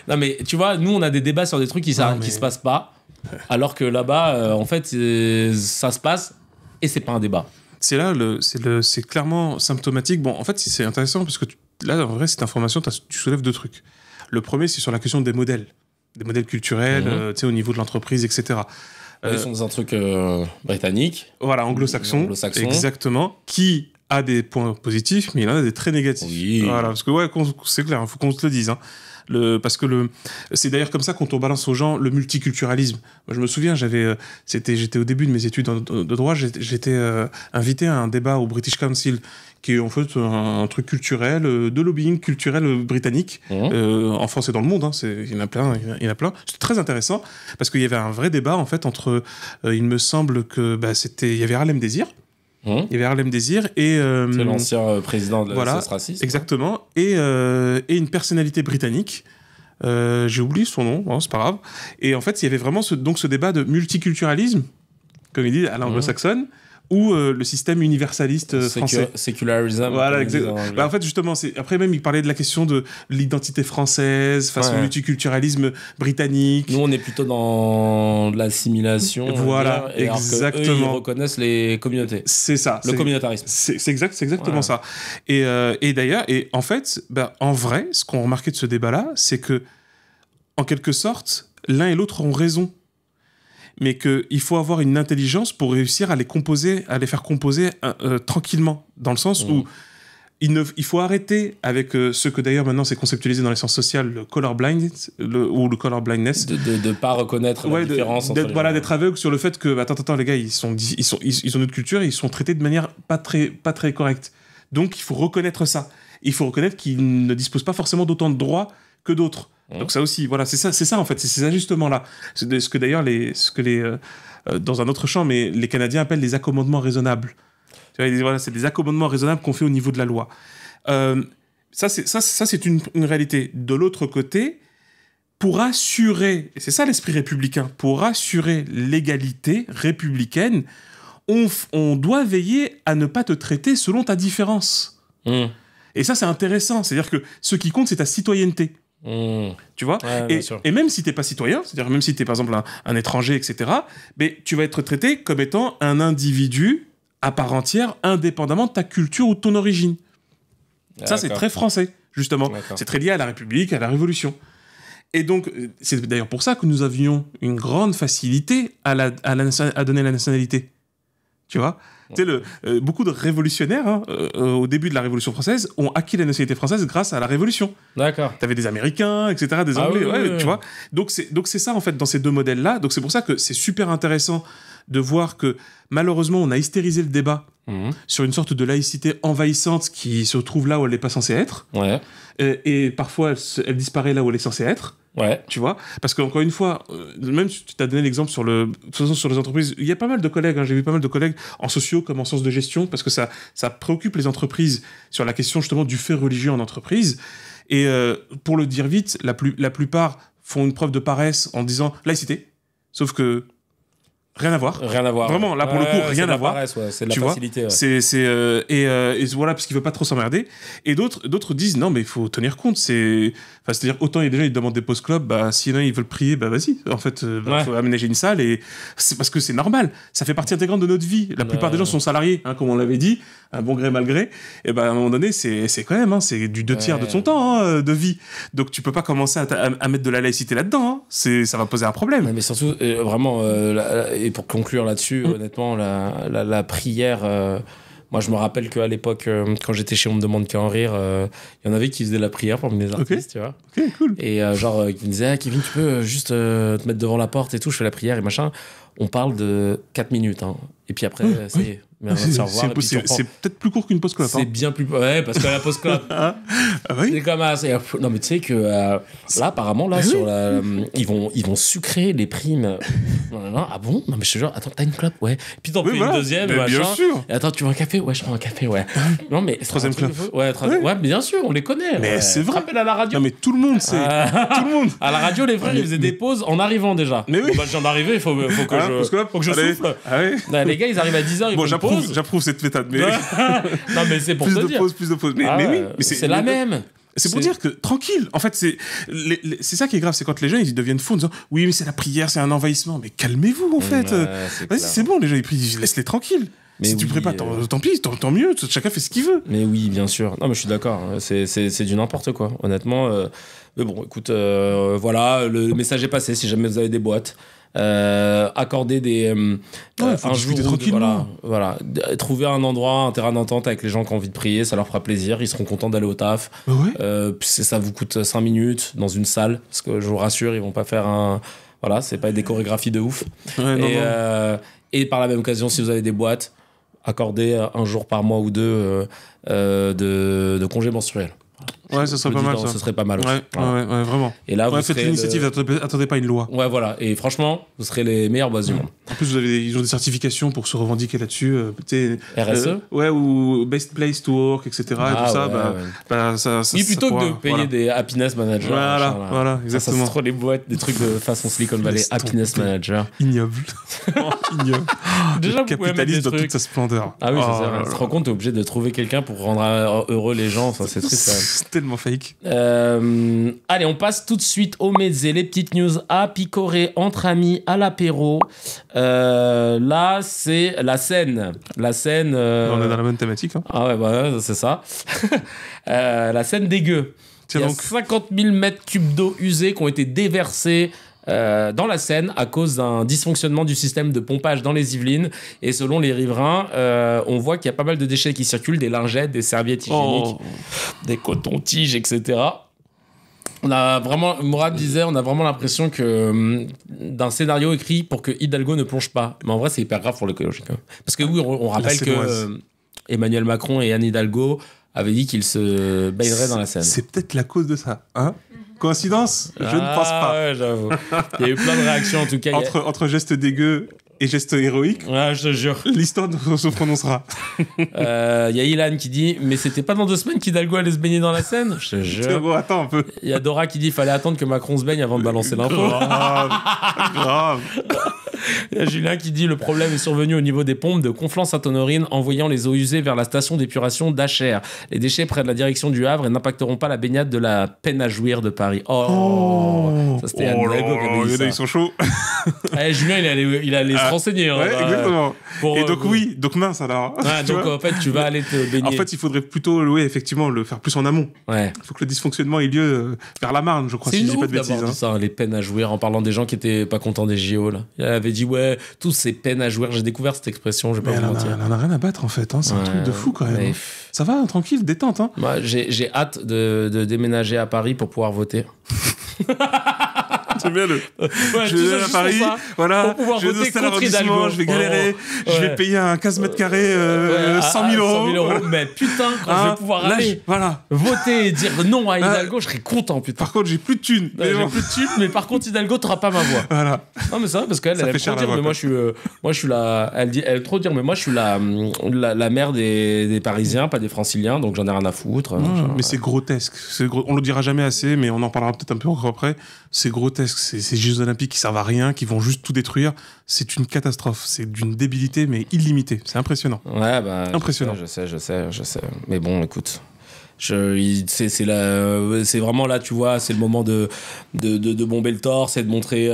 non mais tu vois, nous on a des débats sur des trucs qui se passent pas, alors que là-bas en fait ça se passe et c'est pas un débat. C'est là c'est clairement symptomatique. Bon, en fait, c'est intéressant parce que là, en vrai, cette information, tu soulèves 2 trucs. Le premier, c'est sur la question des modèles culturels, tu sais, au niveau de l'entreprise, etc. Ils sont dans un truc britannique. Voilà, anglo-saxon. Exactement. Qui a des points positifs, mais il en a des très négatifs. Oui. Voilà, parce que c'est clair, il faut qu'on se le dise. Hein. C'est d'ailleurs comme ça quand on balance aux gens le multiculturalisme. Moi, je me souviens, j'étais au début de mes études de droit, j'étais invité à un débat au British Council, qui est en fait un truc culturel, de lobbying culturel britannique, en France et dans le monde. Hein, il y en a plein. C'était très intéressant parce qu'il y avait un vrai débat en fait entre, il me semble que il y avait Harlem Désir. Il y avait Harlem Désir et... c'est l'ancien président de la SS raciste. Exactement. Et une personnalité britannique. J'ai oublié son nom, bon, c'est pas grave. Et en fait, il y avait vraiment ce débat de multiculturalisme, comme il dit à l'anglo-saxonne, ou le système universaliste français. Sécularisme. Voilà, exactement. En fait, justement, après même, il parlait de la question de l'identité française face au multiculturalisme britannique. Nous, on est plutôt dans l'assimilation. Voilà, exactement. Eux, ils reconnaissent les communautés. C'est ça. Le communautarisme. C'est exactement ça. Et d'ailleurs, en fait, en vrai, ce qu'on remarquait de ce débat-là, c'est que, en quelque sorte, l'un et l'autre ont raison. Mais qu'il faut avoir une intelligence pour réussir à les faire composer tranquillement, dans le sens où il faut arrêter avec ce que d'ailleurs maintenant c'est conceptualisé dans les sciences sociales, le colorblind, ou le colorblindness. De pas reconnaître la différence entre d'être aveugle sur le fait que, attends, les gars, ils ont notre culture et ils sont traités de manière pas très correcte. Donc il faut reconnaître ça. Il faut reconnaître qu'ils ne disposent pas forcément d'autant de droits que d'autres. Donc ça aussi, voilà, c'est ça en fait, c'est ces ajustements-là. C'est ce que d'ailleurs dans un autre champ, mais les Canadiens appellent les accommodements raisonnables. Tu vois, voilà, c'est des accommodements raisonnables qu'on fait au niveau de la loi. Ça c'est une réalité. De l'autre côté, pour assurer, et c'est ça l'esprit républicain, pour assurer l'égalité républicaine, on doit veiller à ne pas te traiter selon ta différence. Et ça, c'est intéressant. C'est-à-dire que ce qui compte, c'est ta citoyenneté. Tu vois, et même si t'es pas citoyen, c'est-à-dire même si t'es par exemple un étranger, etc., mais tu vas être traité comme étant un individu à part entière, indépendamment de ta culture ou de ton origine. Ça, c'est très français, justement. C'est très lié à la République, à la Révolution. Et donc, c'est d'ailleurs pour ça que nous avions une grande facilité à donner la nationalité. Tu vois, tu sais, beaucoup de révolutionnaires, au début de la Révolution française, ont acquis la nationalité française grâce à la Révolution. D'accord. T'avais des Américains, etc., des Anglais, oui. Tu vois. Donc c'est ça, en fait, dans ces 2 modèles-là. Donc c'est pour ça que c'est super intéressant de voir que, malheureusement, on a hystérisé le débat sur une sorte de laïcité envahissante qui se trouve là où elle n'est pas censée être. Ouais. Et parfois, elle disparaît là où elle est censée être. Ouais. Tu vois, parce qu'encore une fois, même si tu t'as donné l'exemple de toute façon, sur les entreprises, il y a pas mal de collègues, hein, j'ai vu pas mal de collègues en sociaux comme en sciences de gestion, parce que ça préoccupe les entreprises sur la question justement du fait religieux en entreprise. Et pour le dire vite, la plupart font une preuve de paresse en disant laïcité, sauf que rien à voir. Rien à voir. Vraiment, là, pour le coup, rien à voir. C'est de la facilité. Et voilà, parce qu'il veut pas trop s'emmerder. Et d'autres disent, non, mais il faut tenir compte. C'est-à-dire, autant déjà, ils demandent des post clubs, bah, sinon ils veulent prier, bah, vas-y. En fait, faut aménager une salle et c'est parce que c'est normal. Ça fait partie intégrante de notre vie. La plupart des gens sont salariés, hein, comme on l'avait dit, un bon gré, mal gré. Et ben, à un moment donné, c'est quand même, hein, c'est du 2/3 de ton temps, hein, de vie. Donc, tu peux pas commencer à mettre de la laïcité là-dedans, hein. Ça va poser un problème. Ouais, mais surtout, vraiment, et pour conclure là-dessus, honnêtement, la prière, moi je me rappelle qu'à l'époque, quand j'étais chez On me demande qu'à en rire, il y en avait qui faisaient la prière parmi les artistes, tu vois. Ok, cool. Et qui me disaient, Kevin, tu peux juste te mettre devant la porte et tout, je fais la prière et machin. On parle de 4 minutes, hein. Et puis après, c'est peut-être plus court qu'une pause clope. C'est bien plus... Ouais, parce que la pause clope, c'est comme... Non, mais tu sais que là, apparemment, là, ils vont sucrer les primes. Ah bon? Non, mais je te jure, attends, t'as une clope? Ouais. Puis t'en fais une deuxième, machin. Bien sûr. Et attends, tu veux un café? Ouais, je prends un café, ouais. Non, mais... Troisième clope. Ouais, bien sûr, on les connaît. Mais c'est vrai. Rappelle à la radio. Non, mais tout le monde sait. Tout le monde. À la radio, les frères, ils faisaient des pauses en arrivant déjà. Mais oui. Bon, bah, j'en arrivais, il faut que je souffle. Ah ouais. Non, les gars, ils arrivent à 10h, ils font une pause. J'approuve cette méthode. Mais... non, mais c'est pour te dire. Plus de pauses. Mais oui. Mais c'est la même. C'est pour dire que, tranquille, en fait, c'est ça qui est grave, c'est quand les gens, ils deviennent fous en disant, oui, mais c'est la prière, c'est un envahissement. Mais calmez-vous, en fait. Vas-y, c'est bon, les gens, ils prient, laisse-les tranquilles. Mais si tu pries pas, tant pis, tant mieux, chacun fait ce qu'il veut. Mais oui, bien sûr. Non, mais je suis d'accord, c'est du n'importe quoi, honnêtement. Mais bon, écoute, voilà, le message est passé, si jamais vous avez des boîtes. Accorder un jour tranquillement. Voilà, trouver un endroit, un terrain d'entente avec les gens qui ont envie de prier, ça leur fera plaisir, ils seront contents d'aller au taf. Ça vous coûte 5 minutes dans une salle, parce que je vous rassure, ils vont pas faire voilà, c'est pas des chorégraphies de ouf. Et par la même occasion, si vous avez des boîtes, accordez un jour par mois ou deux de congé menstruel. Ouais, ça serait pas mal, ça. Ce serait pas mal aussi. Ouais, vraiment. Et là, vous faites l'initiative, attendez pas une loi. Ouais, voilà. Et franchement, vous serez les meilleurs boss du monde. En plus, ils ont des certifications pour se revendiquer là-dessus. RSE ou Best Place to Work, etc. Et tout ça, ça. Oui, plutôt que de payer des Happiness Managers. Voilà, exactement. Ça, c'est trop les boîtes, des trucs de façon Silicon Valley. Happiness Manager. Ignoble. Ignoble. Déjà, le capitalisme dans toute sa splendeur. Ah oui, tu te rends compte, t'es obligé de trouver quelqu'un pour rendre heureux les gens. Enfin, c'est triste. C'est tellement fake. Allez, on passe tout de suite au mezzé, les petites news à picorer entre amis à l'apéro. Là, c'est la scène. La scène. On est dans la même thématique. Hein. Ah ouais, c'est ça. La scène dégueu. Il y a 50 000 mètres cubes d'eau usée qui ont été déversés dans la Seine à cause d'un dysfonctionnement du système de pompage dans les Yvelines. Et selon les riverains, on voit qu'il y a pas mal de déchets qui circulent, des lingettes, des serviettes hygiéniques, des cotons-tiges, etc. Mourad disait, on a vraiment l'impression d'un scénario écrit pour que Hidalgo ne plonge pas. Mais en vrai, c'est hyper grave pour l'écologie. Parce que oui, on rappelle que Emmanuel Macron et Anne Hidalgo avaient dit qu'ils se baigneraient dans la Seine. C'est peut-être la cause de ça, hein? Coïncidence? Je ne pense pas. Ouais, j'avoue. Il y a eu plein de réactions, en tout cas. Entre gestes dégueux et gestes héroïques, ouais, je te jure, l'histoire se prononcera. Il y a Ilan qui dit, mais c'était pas dans 2 semaines qu'Hidalgo allait se baigner dans la Seine? Je te jure. Bon, attends un peu. Il y a Dora qui dit, fallait attendre que Macron se baigne avant de balancer l'info. Grave. Il y a Julien qui dit, le problème est survenu au niveau des pompes de Conflans-Sainte-Honorine, envoyant les eaux usées vers la station d'épuration d'Achères. Les déchets prennent la direction du Havre et n'impacteront pas la baignade de la Peine à jouir de Paris. Ça c'était Anne Hidalgo qui avait dit ça. Ils sont chauds. Julien, il allait se renseigner. Ouais, exactement. Et donc mince alors. Donc en fait, tu vas aller te baigner. En fait, il faudrait plutôt, effectivement, le faire plus en amont. Ouais. Il faut que le dysfonctionnement ait lieu vers la Marne, je crois, si je dis dis pas de bêtises. Dit ça, les peines à jouir, en parlant des gens qui étaient pas contents des JO. Là. Il avait dit, ouais, tous ces peines à jouir. J'ai découvert cette expression, je vais pas vous mentir. Elle en a rien à battre, en fait. Hein. C'est un truc de fou, quand même. Mais... Ça va, tranquille, détente. Hein. Moi, j'ai hâte de déménager à Paris pour pouvoir voter. Je vais le. Ouais, Je tout ça vais à juste Paris, pour ça, voilà. pour pouvoir Je vais voter dans tel contre Hidalgo. arrondissement, je vais galérer, je vais Ouais. payer un 15 mètres carrés 100 000 euros. 100 000 euros. Voilà. Mais putain, quand je Hein, vais pouvoir là, aller voilà. voter et dire non à Hidalgo, je serais content, putain. Par contre, j'ai plus de thunes. Ouais, Mais j'ai bon. plus de thunes, mais par contre, Hidalgo, t'auras pas ma voix. Voilà. Non, mais c'est vrai, parce qu'elle, Ça elle fait aime cher trop la dire, voix, mais quoi. moi, je suis la. Elle aime trop dire, mais moi, je suis la mère des Parisiens, pas des Franciliens, donc j'en ai rien à foutre. Mais c'est grotesque. On le dira jamais assez, mais on en parlera peut-être un peu encore après. C'est grotesque. Ces Jeux Olympiques qui servent à rien, qui vont juste tout détruire. C'est une catastrophe. C'est d'une débilité, mais illimitée. C'est impressionnant. Ouais, bah. Impressionnant. Je sais. Mais bon, écoute. C'est vraiment là, tu vois, c'est le moment de bomber le torse, c'est de montrer.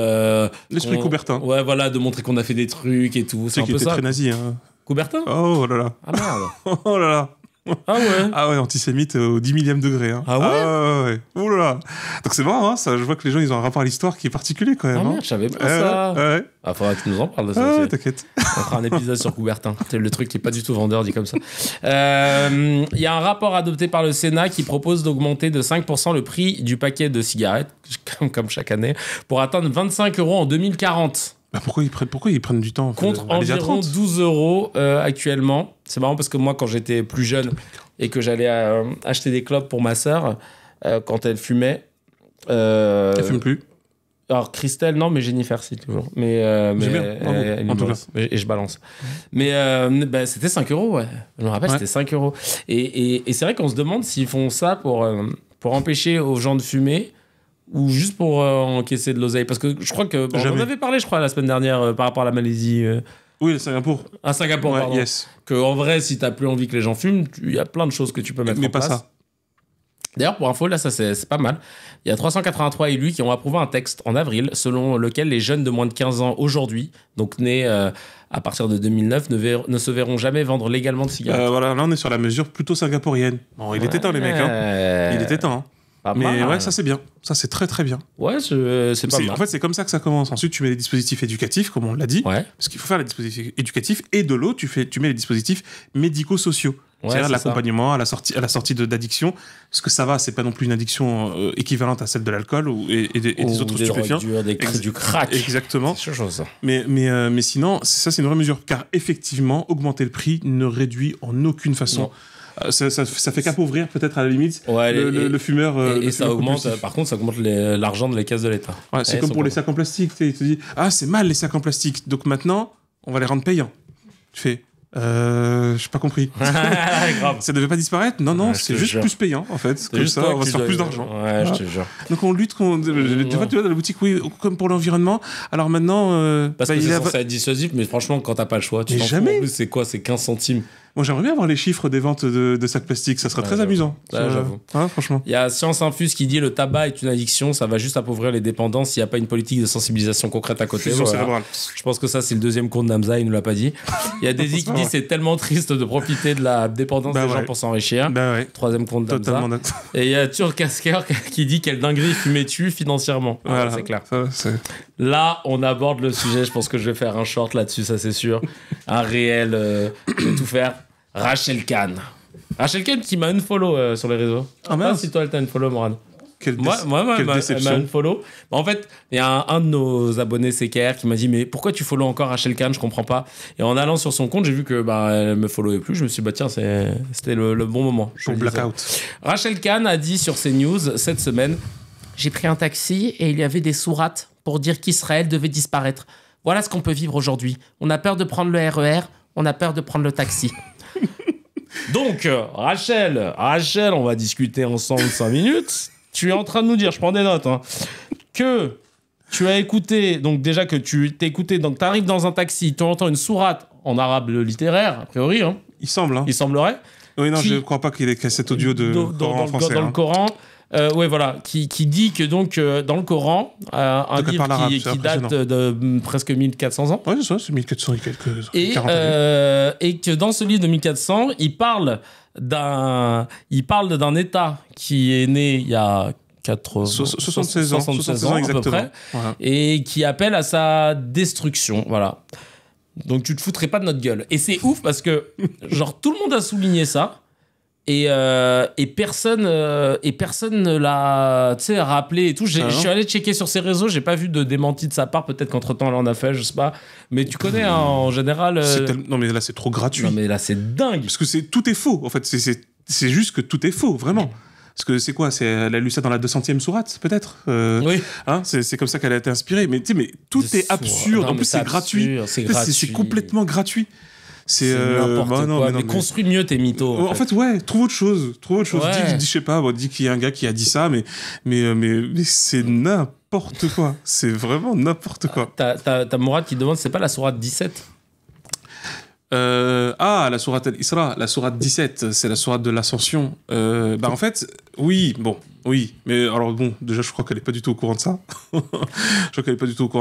L'esprit Coubertin. Ouais, voilà, de montrer qu'on a fait des trucs et tout. Tu C'est sais un qu'il peu était ça. très nazi. Hein. Coubertin? Oh là là. Ah merde. Oh là là. Ah ouais. Ah ouais, antisémite au 10 millième degré. Hein. Ah ouais ouais. Oh là là. Donc c'est marrant, hein, ça, je vois que les gens ils ont un rapport à l'histoire qui est particulier quand même. Ah hein. merde, je savais pas ça. Ouais. Ah, faudra que tu nous en parles de ça Ah, aussi. t'inquiète. On fera un épisode sur Coubertin. C'est le truc qui est pas du tout vendeur, dit comme ça. Il y a un rapport adopté par le Sénat qui propose d'augmenter de 5% le prix du paquet de cigarettes, comme chaque année, pour atteindre 25 € en 2040. Bah pourquoi ils prennent du temps Contre allez-y à environ 30. 12 € actuellement. C'est marrant parce que moi, quand j'étais plus jeune et que j'allais acheter des clopes pour ma sœur, quand elle fumait... Elle fume plus. Alors Christelle, non, mais Jennifer, si, toujours. Mais J'aime bien, bravo, elle en tout balance. Et je balance. Mais bah, c'était 5 €, ouais. Je me rappelle, Ouais. c'était 5 €. Et c'est vrai qu'on se demande s'ils font ça pour empêcher aux gens de fumer ou juste pour encaisser de l'oseille. Parce que je crois que... Bon, on en Jamais. avait parlé, je crois, la semaine dernière par rapport à la Malaisie. Oui, c'est Singapour. À Singapour, Ouais, pardon. yes. Que en vrai, si t'as plus envie que les gens fument, il y a plein de choses que tu peux mettre Mais en pas place. ça. D'ailleurs, pour info, là, ça c'est pas mal. Il y a 383 élus qui ont approuvé un texte en avril selon lequel les jeunes de moins de 15 ans aujourd'hui, donc nés à partir de 2009, ne se verront jamais vendre légalement de cigarettes. Voilà, là on est sur la mesure plutôt singapourienne. Bon, il était temps les mecs. Hein. Il était temps. Hein. Pas Mais mal. ouais, ça c'est bien. Ça c'est très très bien. Ouais, c'est pas mal. En fait, c'est comme ça que ça commence. Ensuite, tu mets les dispositifs éducatifs, comme on l'a dit. Ouais. Parce qu'il faut faire les dispositifs éducatifs. Et de l'autre, tu mets les dispositifs médico-sociaux. Ouais, C'est-à-dire c'est l'accompagnement à la sortie d'addiction. Parce que ça va, c'est pas non plus une addiction équivalente à celle de l'alcool et des autres des stupéfiants. drogues dures, du crack. Exactement. C'est chose, ça. Mais sinon, ça c'est une vraie mesure. Car effectivement, augmenter le prix ne réduit en aucune façon. Ça fait qu'appauvrir peut-être à la limite Ouais, le fumeur. Et le ça fumeur augmente, compulsif. par contre, ça augmente l'argent de les caisses de l'État. Ouais, c'est Ouais, comme ils pour sont les pas- sacs en plastique. Il te dit ah c'est mal les sacs en plastique. Donc maintenant on va les rendre payants. Tu fais j'ai pas compris. Grave. Ça devait pas disparaître. Non, Ouais, je c'est te juste jure. plus payant en fait. C'est Comme juste ça, toi on va que se faire tu plus dois- d'argent. Ouais, Voilà. je te jure. Donc on lutte contre. Des fois tu vas dans la boutique, oui, comme pour l'environnement. Alors maintenant, Parce bah, que il c'est est à- censé être dissuasif, mais franchement, quand t'as pas le choix, tu Mais t'en fous. jamais. En plus, c'est quoi? C'est 15 centimes. Moi j'aimerais bien avoir les chiffres des ventes de sacs plastiques. Ça serait Ouais, très j'avoue. amusant. Ouais, Ça- j'avoue. hein, franchement. Il y a Science Infuse qui dit le tabac est une addiction, ça va juste appauvrir les dépendants s'il n'y a pas une politique de sensibilisation concrète à côté. Fusion Voilà. cérébrale. Je pense que ça, c'est le deuxième compte d'Amza, il nous l'a pas dit. Il y a Daisy qui dit c'est tellement triste de profiter de la dépendance Bah des gens ouais. pour s'enrichir. Bah ouais. Troisième compte Totalement d'Amza. d'accord. Et il y a Turcasker qui dit quelle dinguerie fumer tue financièrement. Ah, Voilà, c'est clair. ça, c'est- Là, on aborde le sujet. Je pense que je vais faire un short là-dessus, ça c'est sûr. Un réel, je vais tout faire. Rachel Kahn. Rachel Kahn qui m'a unfollow sur les réseaux. Ah, mince. Si toi, elle t'a unfollow, Morane. Quelle Moi, quelle elle m'a déception. unfollow. Bah, en fait, il y a un de nos abonnés CKR qui m'a dit mais pourquoi tu follow encore Rachel Kahn? Je comprends pas. Et en allant sur son compte, j'ai vu que elle me followait plus. Je me suis dit bah tiens, c'était le bon moment. Je Pour le disais. blackout. Rachel Kahn a dit sur CNews cette semaine j'ai pris un taxi et il y avait des sourates pour dire qu'Israël devait disparaître. Voilà ce qu'on peut vivre aujourd'hui. On a peur de prendre le RER, on a peur de prendre le taxi. Donc, Rachel, on va discuter ensemble 5 minutes. Tu es en train de nous dire, je prends des notes, hein, que tu as écouté, donc déjà que tu t'es écouté, donc tu arrives dans un taxi, tu entends une sourate en arabe littéraire, a priori, hein, Il semble, hein. il semblerait, Oui, non, Qui- je crois pas qu'il ait cet audio de dans, Coran en le- français. dans le hein. Coran. Ouais, voilà, qui dit que donc dans le Coran, un Donc, elle livre parle arabe, qui c'est date de presque 1400 ans, Ouais, c'est ça, c'est 1400 et quelques. et 40 années. que dans ce livre de 1400, il parle d'un État qui est né il y a 76 ans, 76 ans à peu exactement. près, Voilà. et qui appelle à sa destruction, voilà. Donc tu te foutrais pas de notre gueule. Et c'est ouf parce que genre tout le monde a souligné ça, Et personne ne l'a, tu sais, rappelé et tout. Je suis allé checker sur ses réseaux, j'ai pas vu de démenti de sa part. Peut-être qu'entre-temps, elle en a fait, je sais pas. Mais tu connais, hein, en général... Non, mais là, c'est trop gratuit. Non, mais là, c'est dingue. Parce que tout est faux, en fait. C'est juste que tout est faux, vraiment. Parce que c'est quoi? Elle a lu ça dans la 200e sourate, peut-être Oui. Hein, c'est comme ça qu'elle a été inspirée. Mais tu sais, tout est absurde. En plus, c'est gratuit. C'est complètement gratuit. C'est n'importe quoi. Mais construis mieux tes mythos. En fait, ouais, trouve autre chose. Ouais. Dis, je sais pas, dis qu'il y a un gars qui a dit ça, mais c'est n'importe quoi. C'est vraiment n'importe quoi. T'as Mourad qui demande, c'est pas la sourate 17? La sourate Al-Isra, la sourate 17, c'est la sourate de l'ascension. En fait, oui, mais alors bon, déjà je crois qu'elle est pas du tout au courant de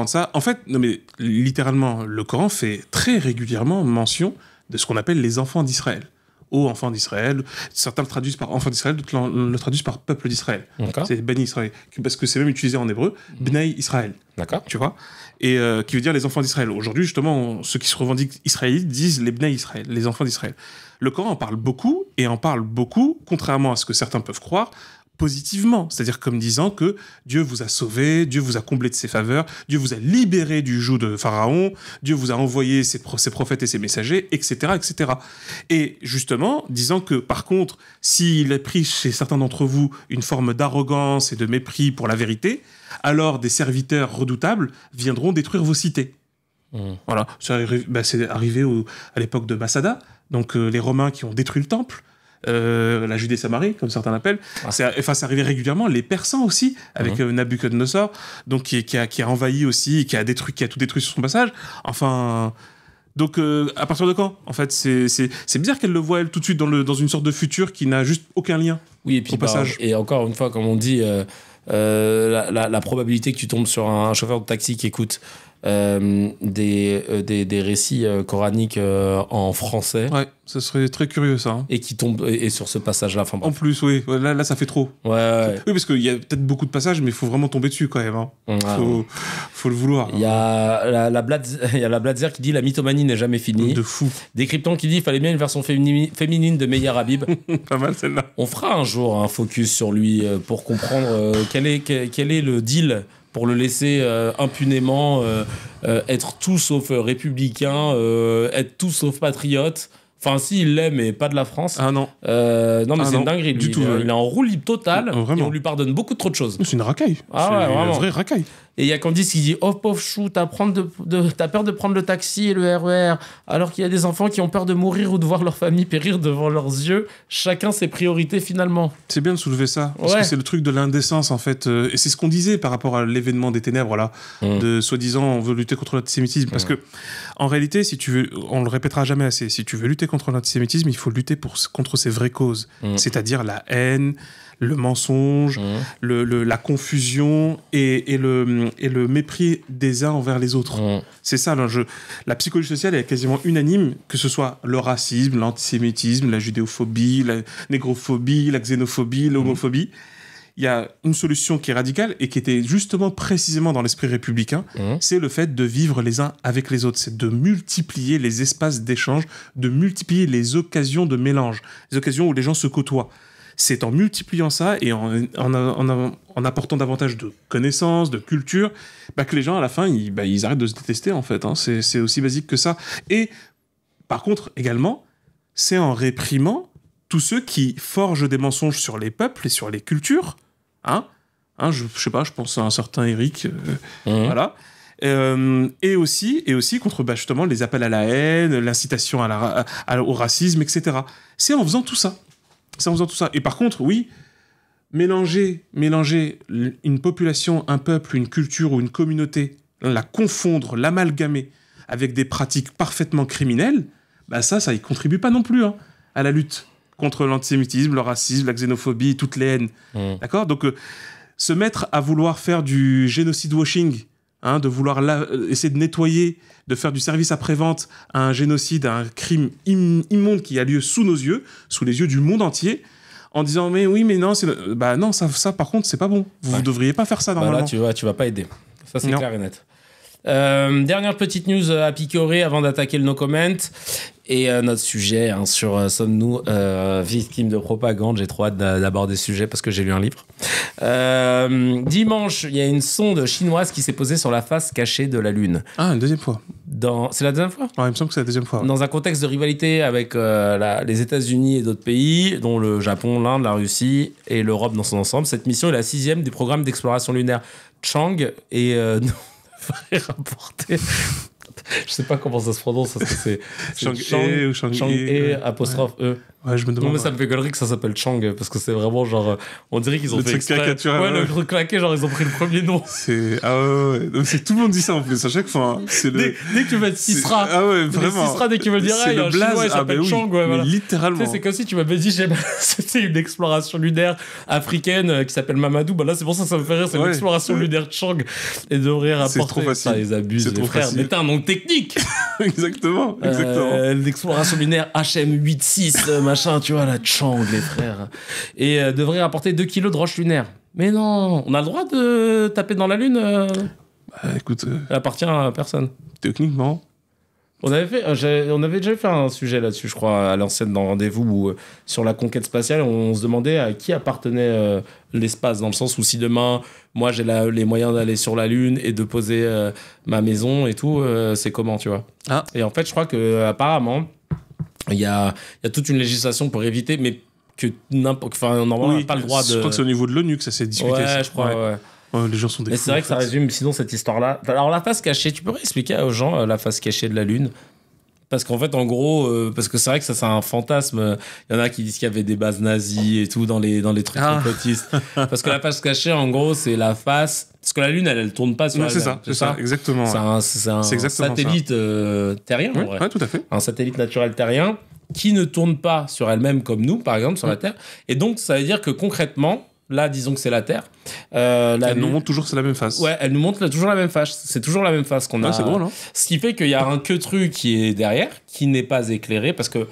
ça. En fait, non mais littéralement, le Coran fait très régulièrement mention de ce qu'on appelle les enfants d'Israël. Ô enfants d'Israël, certains le traduisent par enfants d'Israël, d'autres le traduisent par peuple d'Israël. D'accord. C'est Bani Israël, parce que c'est même utilisé en hébreu, Bnei Israël. D'accord. Tu vois, et qui veut dire les enfants d'Israël. Aujourd'hui, justement, ceux qui se revendiquent israélites disent les Bnei Israël, les enfants d'Israël. Le Coran en parle beaucoup, contrairement à ce que certains peuvent croire, positivement, c'est-à-dire comme disant que Dieu vous a sauvé, Dieu vous a comblé de ses faveurs, Dieu vous a libéré du joug de Pharaon, Dieu vous a envoyé ses prophètes et ses messagers, etc., etc. Et justement, disant que par contre, s'il est pris chez certains d'entre vous une forme d'arrogance et de mépris pour la vérité, alors des serviteurs redoutables viendront détruire vos cités. Voilà, c'est arrivé à l'époque de Masada, donc les Romains qui ont détruit le temple. La Judée-Samarie, comme certains l'appellent. C'est arrivé régulièrement. Les Persans aussi, avec Nabuchodonosor, donc qui a envahi aussi, qui a tout détruit sur son passage. Enfin, donc à partir de quand? En fait, c'est bizarre qu'elle le voit elle tout de suite dans une sorte de futur qui n'a juste aucun lien. Oui, et puis au passage. Et encore une fois, comme on dit, la probabilité que tu tombes sur un chauffeur de taxi qui écoute des récits coraniques en français. Ouais, ça serait très curieux ça. Hein. Et qui tombe et sur ce passage-là. Enfin, en plus, oui, là ça fait trop. Ouais. Oui, parce qu'il y a peut-être beaucoup de passages, mais il faut vraiment tomber dessus quand même. Hein. Faut le vouloir. Il y a la Bladzer qui dit la mythomanie n'est jamais finie. De fou. Décryptant qui dit il fallait bien une version féminine de Meyer Habib. Pas mal celle-là. On fera un jour un focus sur lui pour comprendre quel est le deal pour le laisser impunément être tout sauf républicain, être tout sauf patriote. Enfin, si, il l'est, mais pas de la France. Ah non. Non, mais c'est une dinguerie. Du tout, il est en roue libre totale et on lui pardonne beaucoup trop de choses. C'est une racaille. Ah ouais, vraiment. Une vraie racaille. Et il y a Candice qui dit « Oh, pauvre chou, t'as peur de prendre le taxi et le RER, alors qu'il y a des enfants qui ont peur de mourir ou de voir leur famille périr devant leurs yeux. Chacun ses priorités, finalement. » C'est bien de soulever ça, parce que c'est le truc de l'indécence, en fait. Et c'est ce qu'on disait par rapport à l'événement des ténèbres, là, de soi-disant, on veut lutter contre l'antisémitisme. Parce que, en réalité, si tu veux, on le répétera jamais assez, si tu veux lutter contre l'antisémitisme, il faut lutter contre ses vraies causes. C'est-à-dire la haine, le mensonge, la confusion et le mépris des uns envers les autres. C'est ça l'enjeu. La psychologie sociale est quasiment unanime, que ce soit le racisme, l'antisémitisme, la judéophobie, la négrophobie, la xénophobie, l'homophobie. Il y a une solution qui est radicale et qui était justement précisément dans l'esprit républicain, c'est le fait de vivre les uns avec les autres. C'est de multiplier les espaces d'échange, de multiplier les occasions de mélange, les occasions où les gens se côtoient. C'est en multipliant ça et en apportant davantage de connaissances, de culture, que les gens, à la fin, ils arrêtent de se détester, en fait. Hein. C'est aussi basique que ça. Et, par contre, également, c'est en réprimant tous ceux qui forgent des mensonges sur les peuples et sur les cultures. Je sais pas, je pense à un certain Eric. Voilà. Et aussi contre justement les appels à la haine, l'incitation au racisme, etc. C'est en faisant tout ça. Et par contre, oui, mélanger une population, un peuple, une culture ou une communauté, la confondre, l'amalgamer avec des pratiques parfaitement criminelles, ça y contribue pas non plus à la lutte contre l'antisémitisme, le racisme, la xénophobie, toutes les haines. D'accord ? Donc, se mettre à vouloir faire du génocide washing, de vouloir essayer de nettoyer, de faire du service après-vente à un génocide, à un crime immonde qui a lieu sous nos yeux, sous les yeux du monde entier, en disant mais oui, mais non, non, ça par contre, c'est pas bon. Vous ne devriez pas faire ça normalement. Là, tu vas pas aider. Ça, c'est clair et net. Dernière petite news à picorer avant d'attaquer le no comment. Et notre sujet sur sommes-nous victimes de propagande, j'ai trop hâte d'aborder ce sujet parce que j'ai lu un livre. Dimanche, il y a une sonde chinoise qui s'est posée sur la face cachée de la Lune. Ah, une deuxième fois. C'est la deuxième fois ? Ouais, il me semble que c'est la deuxième fois. Dans un contexte de rivalité avec les États-Unis et d'autres pays, dont le Japon, l'Inde, la Russie et l'Europe dans son ensemble, cette mission est la 6e du programme d'exploration lunaire Chang et devrait rapporter... Je sais pas comment ça se prononce, parce que c'est Chang-E ou Chang-E apostrophe E. Ouais, je me demande. Non, mais ça me fait gaulerie que ça s'appelle Chang, parce que c'est vraiment genre. On dirait qu'ils ont le fait truc exprès. caricatural. Ouais, le truc claqué, genre ils ont pris le premier nom. Ah ouais. Donc, tout le monde dit ça en plus, à chaque fois. Hein. Dès que tu vas être Sisra. Ah ouais, vraiment. Sisra, dès que tu veux le dire, il y a un chinois, il s'appelle Chang, ouais, voilà. Littéralement. Tu sais, c'est comme si tu m'avais dit, c'était une exploration lunaire africaine qui s'appelle Mamadou. Bah là, c'est pour ça que ça me fait rire, c'est l'exploration lunaire Chang. Et devrait rapporter. C'est trop facile. Ça, ils abusent, les frères. Mais t'as un nom technique. Exactement. L'exploration lunaire HM86, machin, tu vois, la Chang, les frères. Et devrait rapporter 2 kilos de roches lunaires. Mais non, on a le droit de taper dans la Lune écoute. Elle appartient à personne. Techniquement. On avait déjà fait un sujet là-dessus, je crois, à l'ancienne dans Rendez-vous, où, sur la conquête spatiale, on se demandait à qui appartenait l'espace, dans le sens où si demain, moi j'ai les moyens d'aller sur la Lune et de poser ma maison et tout, c'est comment, tu vois. Ah. Et en fait, je crois qu'apparemment, il y a toute une législation pour éviter, mais que normalement, on n'a pas le droit de... Je crois que c'est au niveau de l'ONU que ça s'est discuté. Ouais, je crois, ouais. Ouais, les gens sont des Mais fous, c'est vrai en que ça fait. résume sinon cette histoire-là. Alors la face cachée, tu pourrais expliquer aux gens la face cachée de la Lune? Parce qu'en fait, en gros, parce que c'est vrai que ça c'est un fantasme. Il y en a qui disent qu'il y avait des bases nazies et tout dans les trucs complotistes. Parce que la face cachée, en gros, c'est la face... Parce que la Lune, elle tourne pas sur Non, elle-même. c'est ça, exactement. C'est un exactement satellite terrien, en vrai. Ouais, tout à fait. Un satellite naturel terrien qui ne tourne pas sur elle-même comme nous, par exemple, sur la Terre. Et donc, ça veut dire que concrètement... Là, disons que c'est la Terre. Elle nous montre toujours que c'est la même face. Ouais, elle nous montre toujours la même face. C'est toujours la même face qu'on a. C'est drôle, hein. Ce qui fait qu'il y a un queutru qui est derrière, qui n'est pas éclairé, parce que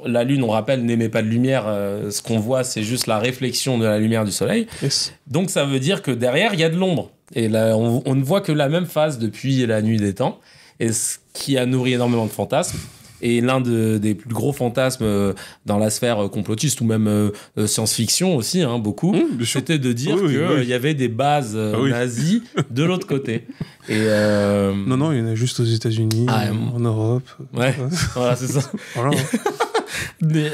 la Lune, on rappelle, n'émet pas de lumière. Ce qu'on voit, c'est juste la réflexion de la lumière du Soleil. Yes. Donc, ça veut dire que derrière, il y a de l'ombre. Et là, on ne voit que la même face depuis la nuit des temps. Et ce qui a nourri énormément de fantasmes. Et l'un des plus gros fantasmes dans la sphère complotiste ou même science-fiction aussi, hein, beaucoup, c'était de dire qu'il y avait des bases nazies de l'autre côté. Et Non, il y en a juste aux États-Unis, en Europe. Ouais, voilà, c'est ça. Voilà.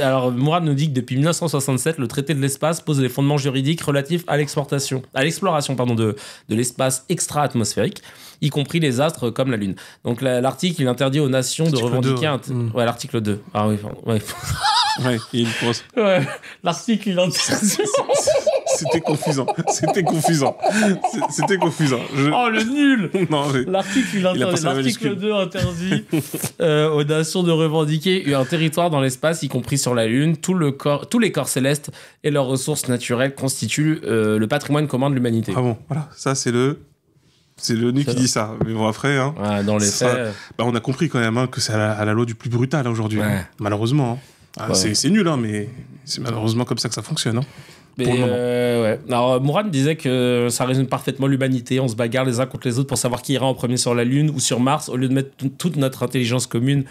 Alors, Mourad nous dit que depuis 1967, le traité de l'espace pose les fondements juridiques relatifs à l'exploration de l'espace extra-atmosphérique, y compris les astres comme la Lune. Donc l'article, il interdit aux nations de revendiquer... Ouais, l'article 2. Ah oui, ouais. Ouais, il est grosse. Ouais, l'article, il interdit... C'était confusant. Oh, le nul. Non, mais... L'article 2 interdit aux nations de revendiquer un territoire dans l'espace, y compris sur la Lune. Tous les corps célestes et leurs ressources naturelles constituent le patrimoine commun de l'humanité. Ah bon, voilà. Ça, c'est l'ONU qui dit ça. Mais bon, après... Hein, dans les faits... on a compris quand même que c'est à la loi du plus brutal aujourd'hui. Ouais. Hein, malheureusement. Hein. C'est nul, hein, mais c'est malheureusement comme ça que ça fonctionne. Hein. Pour le moment. Ouais. Alors, Mourad disait que ça résume parfaitement l'humanité. On se bagarre les uns contre les autres pour savoir qui ira en premier sur la Lune ou sur Mars, au lieu de mettre toute notre intelligence commune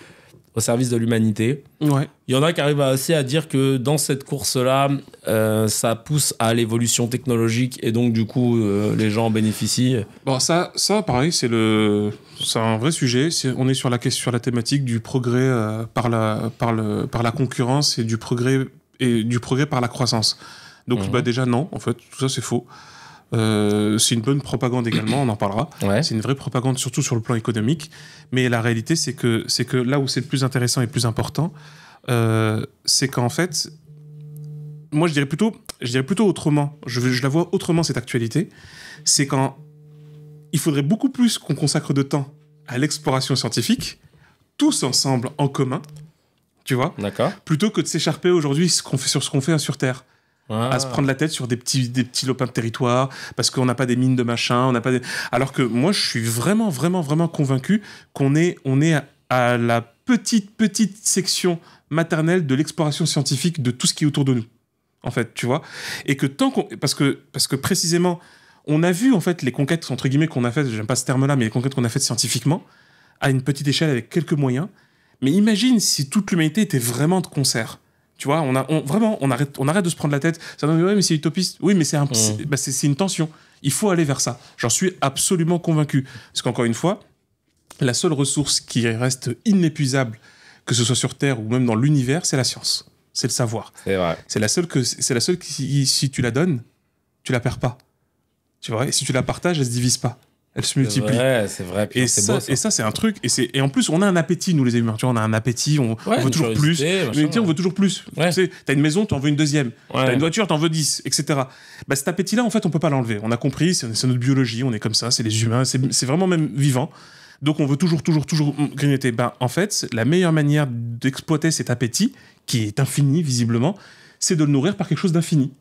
au service de l'humanité. Ouais. Il y en a qui arrivent assez à dire que dans cette course-là, ça pousse à l'évolution technologique et donc, du coup, les gens en bénéficient. Bon, ça pareil, c'est un vrai sujet. On est sur la thématique du progrès par la concurrence et du progrès par la croissance. Donc, déjà, non, en fait, tout ça, c'est faux. C'est une bonne propagande également, on en parlera. Ouais. C'est une vraie propagande, surtout sur le plan économique. Mais la réalité, c'est que là où c'est le plus intéressant et le plus important, c'est qu'en fait, moi, je dirais plutôt autrement. Je la vois autrement, cette actualité. C'est quand il faudrait beaucoup plus qu'on consacre de temps à l'exploration scientifique, tous ensemble, en commun, tu vois, D'accord. plutôt que de s'écharper aujourd'hui sur ce qu'on fait sur Terre. À se prendre la tête sur des petits lopins de territoire parce qu'on n'a pas des mines de machin, alors que moi je suis vraiment convaincu qu'on est à la petite section maternelle de l'exploration scientifique de tout ce qui est autour de nous, en fait, tu vois, et que parce que précisément on a vu en fait les conquêtes entre guillemets qu'on a faites, j'aime pas ce terme-là, mais les conquêtes qu'on a faites scientifiquement à une petite échelle avec quelques moyens, Mais imagine si toute l'humanité était vraiment de concert. Tu vois, vraiment, on arrête de se prendre la tête. Ça va, ouais, mais c'est utopiste. Oui, mais c'est une tension. Il faut aller vers ça. J'en suis absolument convaincu. Parce qu'encore une fois, la seule ressource qui reste inépuisable, que ce soit sur Terre ou même dans l'univers, c'est la science. C'est le savoir. C'est vrai. C'est la seule qui, si tu la donnes, tu la perds pas. Tu vois, et si tu la partages, elle se divise pas. Elle se multiplie. C'est vrai. Et ça, c'est un truc. Et en plus, on a un appétit, nous les humains. Tu vois, on a un appétit, on veut toujours plus. Mais on veut toujours plus. Ouais. Tu sais, t'as une maison, t'en veux une deuxième. Ouais. T'as une voiture, t'en veux 10, etc. Bah, cet appétit-là, en fait, on peut pas l'enlever. On a compris, c'est notre biologie, on est comme ça, c'est les humains, c'est vraiment même vivant. Donc, on veut toujours grignoter. Ben, en fait, la meilleure manière d'exploiter cet appétit, qui est infini, visiblement, c'est de le nourrir par quelque chose d'infini.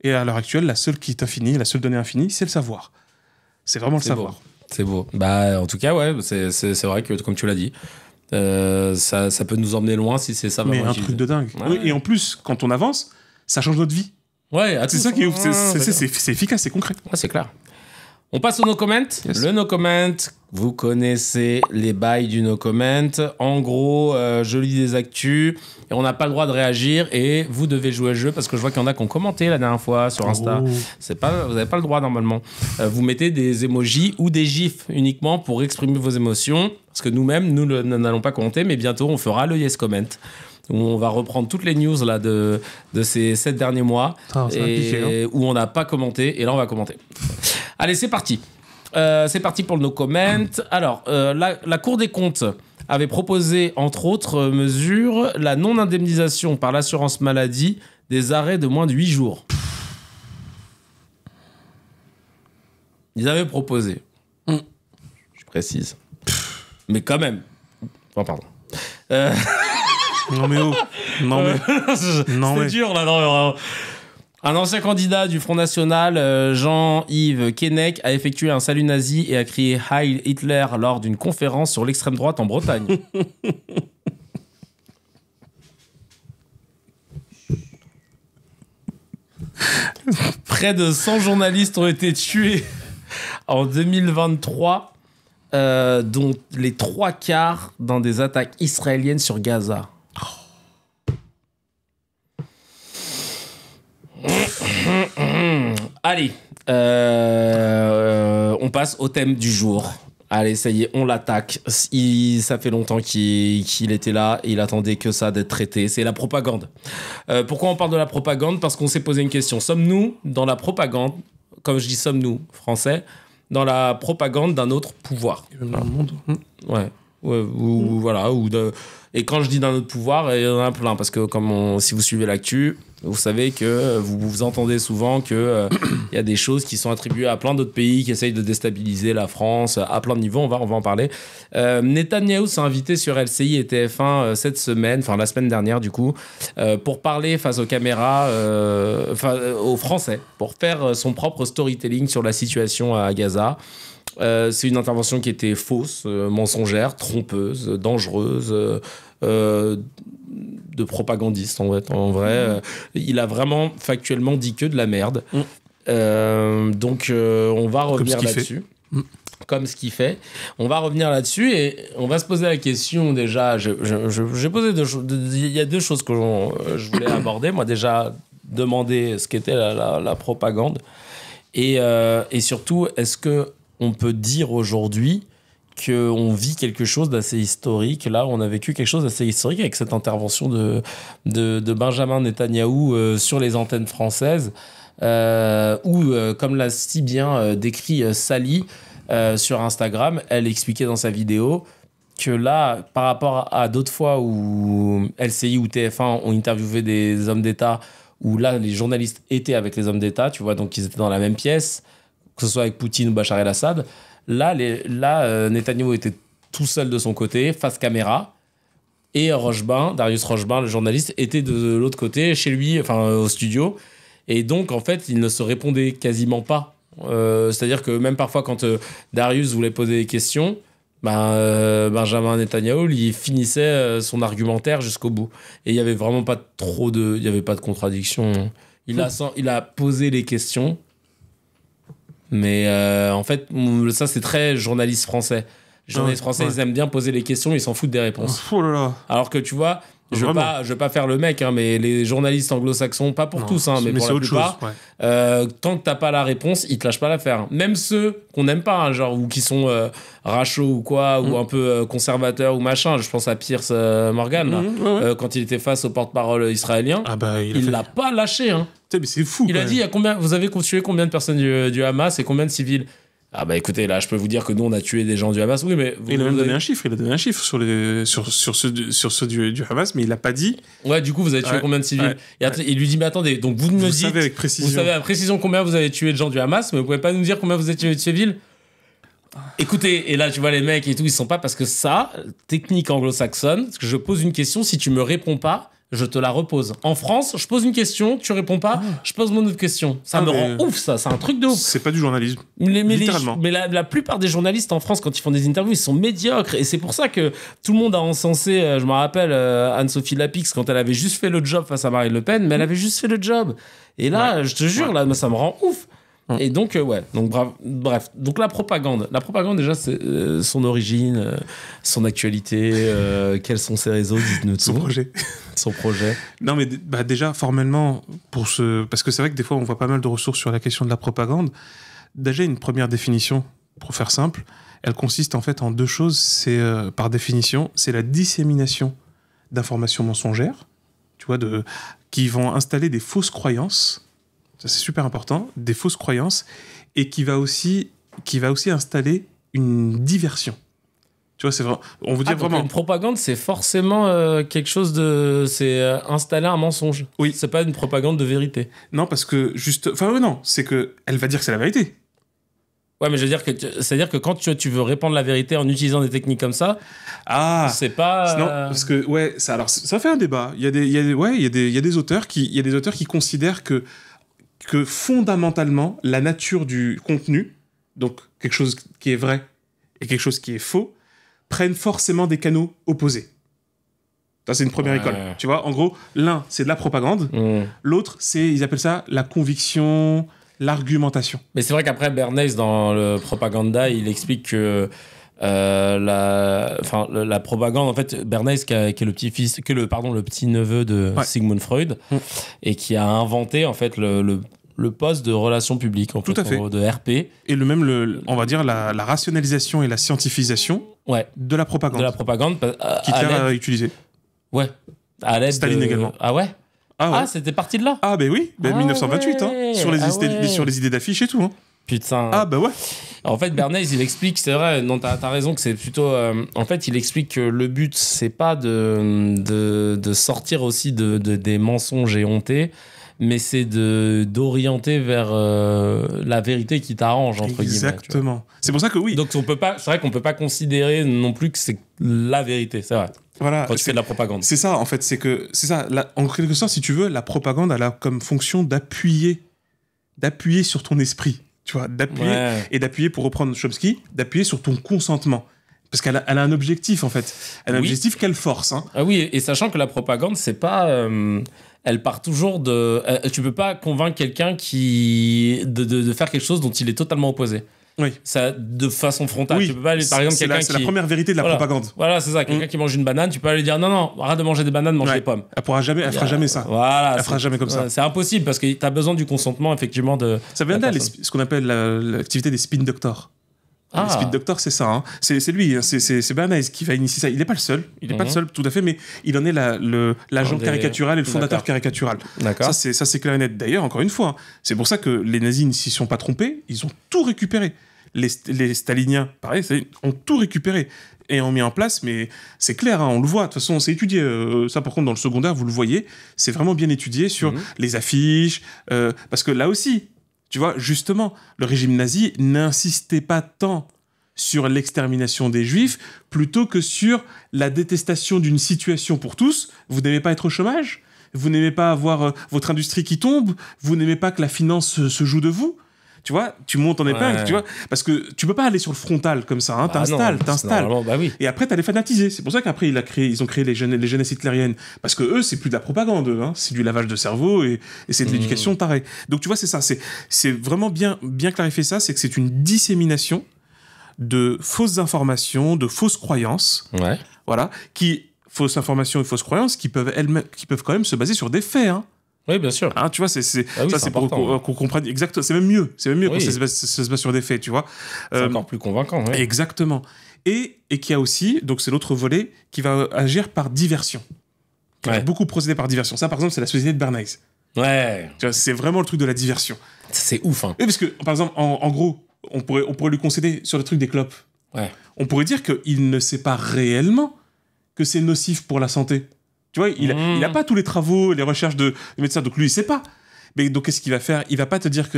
Et à l'heure actuelle, la seule qui est infinie, la seule donnée infinie, c'est le savoir. C'est vraiment le savoir. C'est beau. Bah, en tout cas, ouais, c'est vrai que, comme tu l'as dit, ça peut nous emmener loin si c'est ça. Mais un truc de dingue. Ouais. Et en plus, quand on avance, ça change notre vie. Ouais, c'est ça qui est ouf. C'est efficace, c'est concret. Ouais, c'est clair. On passe au no comment. Yes. Le no comment, vous connaissez les bails du no comment. En gros, je lis des actus et on n'a pas le droit de réagir et vous devez jouer le jeu parce que je vois qu'il y en a qui ont commenté la dernière fois sur Insta. Vous n'avez pas le droit normalement. Vous mettez des emojis ou des gifs uniquement pour exprimer vos émotions parce que nous-mêmes, nous n'allons pas commenter, mais bientôt on fera le yes comment. Où on va reprendre toutes les news là, de ces 7 derniers mois où on n'a pas commenté et là on va commenter. Allez, c'est parti. C'est parti pour le no comment. Alors, la Cour des comptes avait proposé, entre autres mesures, la non-indemnisation par l'assurance maladie des arrêts de moins de 8 jours. Ils avaient proposé. Je précise. Mais quand même. Oh, pardon. Non mais oh. C'est dur là. Non. Un ancien candidat du Front National, Jean-Yves Keinec, a effectué un salut nazi et a crié Heil Hitler lors d'une conférence sur l'extrême droite en Bretagne. Près de 100 journalistes ont été tués en 2023, dont les 3 quarts dans des attaques israéliennes sur Gaza. Allez, on passe au thème du jour. Allez, ça y est, on l'attaque. Ça fait longtemps qu'il était là et il attendait que ça d'être traité. C'est la propagande. Pourquoi on parle de la propagande ? Parce qu'on s'est posé une question. Sommes-nous dans la propagande, comme je dis sommes-nous, français, dans la propagande d'un autre pouvoir ? Dans le monde. Ouais. Voilà. Et quand je dis d'un autre pouvoir, il y en a plein. Parce que si vous suivez l'actu, vous savez que vous entendez souvent qu'il y a des choses qui sont attribuées à plein d'autres pays qui essayent de déstabiliser la France à plein de niveaux. On va en parler. Netanyahou s'est invité sur LCI et TF1 cette semaine, enfin la semaine dernière du coup, pour parler face aux caméras, aux Français, pour faire son propre storytelling sur la situation à Gaza. C'est une intervention qui était fausse, mensongère, trompeuse, dangereuse, de propagandiste en vrai. Il a vraiment factuellement dit que de la merde. Donc on va revenir là-dessus. Comme ce qu'il fait. On va revenir là-dessus et on va se poser la question déjà. J'ai posé il y a 2 choses que je voulais aborder. Moi déjà, demander ce qu'était la propagande et surtout, est-ce qu'on peut dire aujourd'hui qu'on vit quelque chose d'assez historique. Là, on a vécu quelque chose d'assez historique avec cette intervention de Benjamin Netanyahou sur les antennes françaises, où, comme l'a si bien décrit Sally sur Instagram, elle expliquait dans sa vidéo que là, par rapport à d'autres fois où LCI ou TF1 ont interviewé des hommes d'État, où là, les journalistes étaient avec les hommes d'État, tu vois, donc ils étaient dans la même pièce, que ce soit avec Poutine ou Bachar el-Assad. Là, Netanyahou était tout seul de son côté, face caméra, et Darius Rochebin, le journaliste, était de l'autre côté, chez lui, enfin au studio. Et donc, en fait, il ne se répondait quasiment pas. C'est-à-dire que même parfois, quand Darius voulait poser des questions, Benjamin Netanyahou, il finissait son argumentaire jusqu'au bout. Et il n'y avait vraiment pas il n'y avait pas de contradiction. Il a posé les questions. Mais en fait, ça, c'est très journaliste français. Les journalistes français, ils aiment bien poser les questions, ils s'en foutent des réponses. Oh là là. Alors que tu vois, je veux pas faire le mec, hein, mais les journalistes anglo-saxons, pas pour tous, hein, mais pour la plupart, tant que t'as pas la réponse, ils te lâchent pas l'affaire. Même ceux qu'on n'aime pas, hein, genre, ou qui sont rachauds ou quoi, ou un peu conservateurs ou machin. Je pense à Piers Morgan, là, quand il était face au porte-parole israélien. Ah bah, il l'a pas lâché. Hein. Mais c'est fou. Il a dit, vous avez tué combien de personnes du Hamas et combien de civils? Ah bah écoutez, là, je peux vous dire que nous, on a tué des gens du Hamas. Oui, mais... Il a même donné un chiffre. Il a donné un chiffre sur ceux du Hamas, mais il l'a pas dit. Ouais, du coup, vous avez tué combien de civils? Et il lui dit, mais attendez, donc vous me dites... Savez avec précision. Vous savez à précision combien vous avez tué de gens du Hamas, mais vous pouvez pas nous dire combien vous avez tué de civils? Écoutez, et là, tu vois, les mecs et tout, ils sont pas... Parce que ça, technique anglo-saxonne, parce que je pose une question, si tu me réponds pas, je te la repose. En France, je pose une question, tu réponds pas, je pose mon autre question. Ça me rend ouf, ça. C'est un truc de ouf. C'est pas du journalisme. Littéralement. Mais la plupart des journalistes en France, quand ils font des interviews, ils sont médiocres. Et c'est pour ça que tout le monde a encensé, je me rappelle, Anne-Sophie Lapix, quand elle avait juste fait le job face à Marine Le Pen, mais elle avait juste fait le job. Et là, je te jure, là, ça me rend ouf. Et donc, bref. Donc, la propagande, déjà, c'est son origine, son actualité, quels sont ses réseaux, dites-nous tout. Son projet. Non, mais déjà, formellement, parce que c'est vrai que des fois, on voit pas mal de ressources sur la question de la propagande. Déjà, une première définition, pour faire simple, elle consiste en fait en deux choses. C'est, par définition, c'est la dissémination d'informations mensongères, tu vois, qui vont installer des fausses croyances. Ça, c'est super important, des fausses croyances, et qui va aussi installer une diversion. Tu vois, c'est vrai. On vous dit vraiment. Une propagande, c'est forcément quelque chose de. C'est installer un mensonge. Oui. C'est pas une propagande de vérité. Non, parce que juste. Enfin, non, c'est que elle va dire que c'est la vérité. Ouais, mais je veux dire que c'est-à-dire que quand tu veux répandre la vérité en utilisant des techniques comme ça, c'est pas. Non, parce que ça fait un débat. Il y a des auteurs qui considèrent que fondamentalement, la nature du contenu, donc quelque chose qui est vrai et quelque chose qui est faux, prennent forcément des canaux opposés. Ça, c'est une première école. Tu vois, en gros, l'un, c'est de la propagande. L'autre, ils appellent ça la conviction, l'argumentation. Mais c'est vrai qu'après, Bernays, dans le Propaganda, il explique que la propagande, en fait, Bernays qui est le petit neveu de Sigmund Freud et qui a inventé en fait le poste de relations publiques, tout à fait, de RP, et on va dire la rationalisation et la scientifisation de la propagande. Hitler a utilisé. Ouais. À l'aide Staline également. Ah ouais. C'était parti de là. Ah ben oui, 1928 sur les idées d'affiches et tout. Hein. Putain. Ah bah ouais. En fait, Bernays, il explique, c'est vrai, non, t'as raison que c'est plutôt... en fait, il explique que le but, c'est pas de sortir aussi des mensonges éhontés, mais c'est d'orienter vers la vérité qui t'arrange, entre guillemets. Exactement. C'est pour ça que oui. Donc, c'est vrai qu'on peut pas considérer non plus que c'est la vérité, c'est vrai. Voilà, quand tu fais de la propagande. C'est ça, en fait, en quelque sorte, si tu veux, la propagande, elle a comme fonction d'appuyer sur ton esprit, tu vois, d'appuyer, pour reprendre Chomsky, d'appuyer sur ton consentement. Parce qu'elle a un objectif, en fait. Elle a un objectif qu'elle force. Hein. Ah oui, et sachant que la propagande, c'est pas... elle part toujours de... tu peux pas convaincre quelqu'un de faire quelque chose dont il est totalement opposé. Oui. Ça, de façon frontale. Oui. Tu peux pas aller, par exemple, c'est la première vérité de la propagande. Voilà, c'est ça. Quelqu'un qui mange une banane, tu peux aller lui dire non, arrête de manger des bananes, mange des pommes. Elle fera jamais ça. Voilà. Elle fera jamais comme ça. C'est impossible parce que t'as besoin du consentement, effectivement, de. Ça vient là, ce qu'on appelle l'activité des spin doctors. Le speed doctor, c'est ça. Hein. C'est lui, hein. c'est Bernays qui va initier ça. Il n'est pas le seul. Il n'est pas le seul, tout à fait, mais il en est l'agent caricatural et le fondateur caricatural. D'accord. Ça, c'est clair et net. D'ailleurs, encore une fois, hein, c'est pour ça que les nazis ne s'y sont pas trompés. Ils ont tout récupéré. Les staliniens, pareil, ont tout récupéré et ont mis en place, mais c'est clair, hein, on le voit. De toute façon, c'est étudié. Ça, par contre, dans le secondaire, vous le voyez, c'est vraiment bien étudié sur les affiches. Parce que là aussi, tu vois, justement, le régime nazi n'insistait pas tant sur l'extermination des juifs plutôt que sur la détestation d'une situation pour tous. Vous n'aimez pas être au chômage ? Vous n'aimez pas avoir votre industrie qui tombe ? Vous n'aimez pas que la finance se joue de vous ? Tu vois, tu montes en épingle, tu vois, parce que tu peux pas aller sur le frontal comme ça, hein, t'installes. Bah oui. Et après, t'as les fanatisés. C'est pour ça qu'après, ils ont créé les jeunesses hitlériennes. Parce que eux, c'est plus de la propagande, hein. C'est du lavage de cerveau et c'est de l'éducation tarée. Donc, tu vois, c'est ça. C'est vraiment bien clarifier ça, c'est que c'est une dissémination de fausses informations, de fausses croyances, Ouais. voilà, fausses informations et fausses croyances qui peuvent quand même se baser sur des faits, hein. Oui, bien sûr. Hein, tu vois, ça c'est c'est pour important, qu'on comprenne exactement. C'est même mieux Oui. quand ça se base sur des faits, tu vois. C'est encore plus convaincant. Ouais. Exactement. Et qu'il y a aussi, donc c'est l'autre volet, qui va agir par diversion. Qui va beaucoup procéder par diversion. Ça, par exemple, c'est la société de Bernays. Ouais. Tu vois, c'est vraiment le truc de la diversion. C'est ouf, hein. Oui, parce que, par exemple, en gros, on pourrait lui concéder sur le truc des clopes. Ouais. On pourrait dire qu'il ne sait pas réellement que c'est nocif pour la santé. Tu vois, il a pas tous les travaux, les recherches de médecins, donc lui, il sait pas. Mais donc, qu'est-ce qu'il va faire ? Il va pas te dire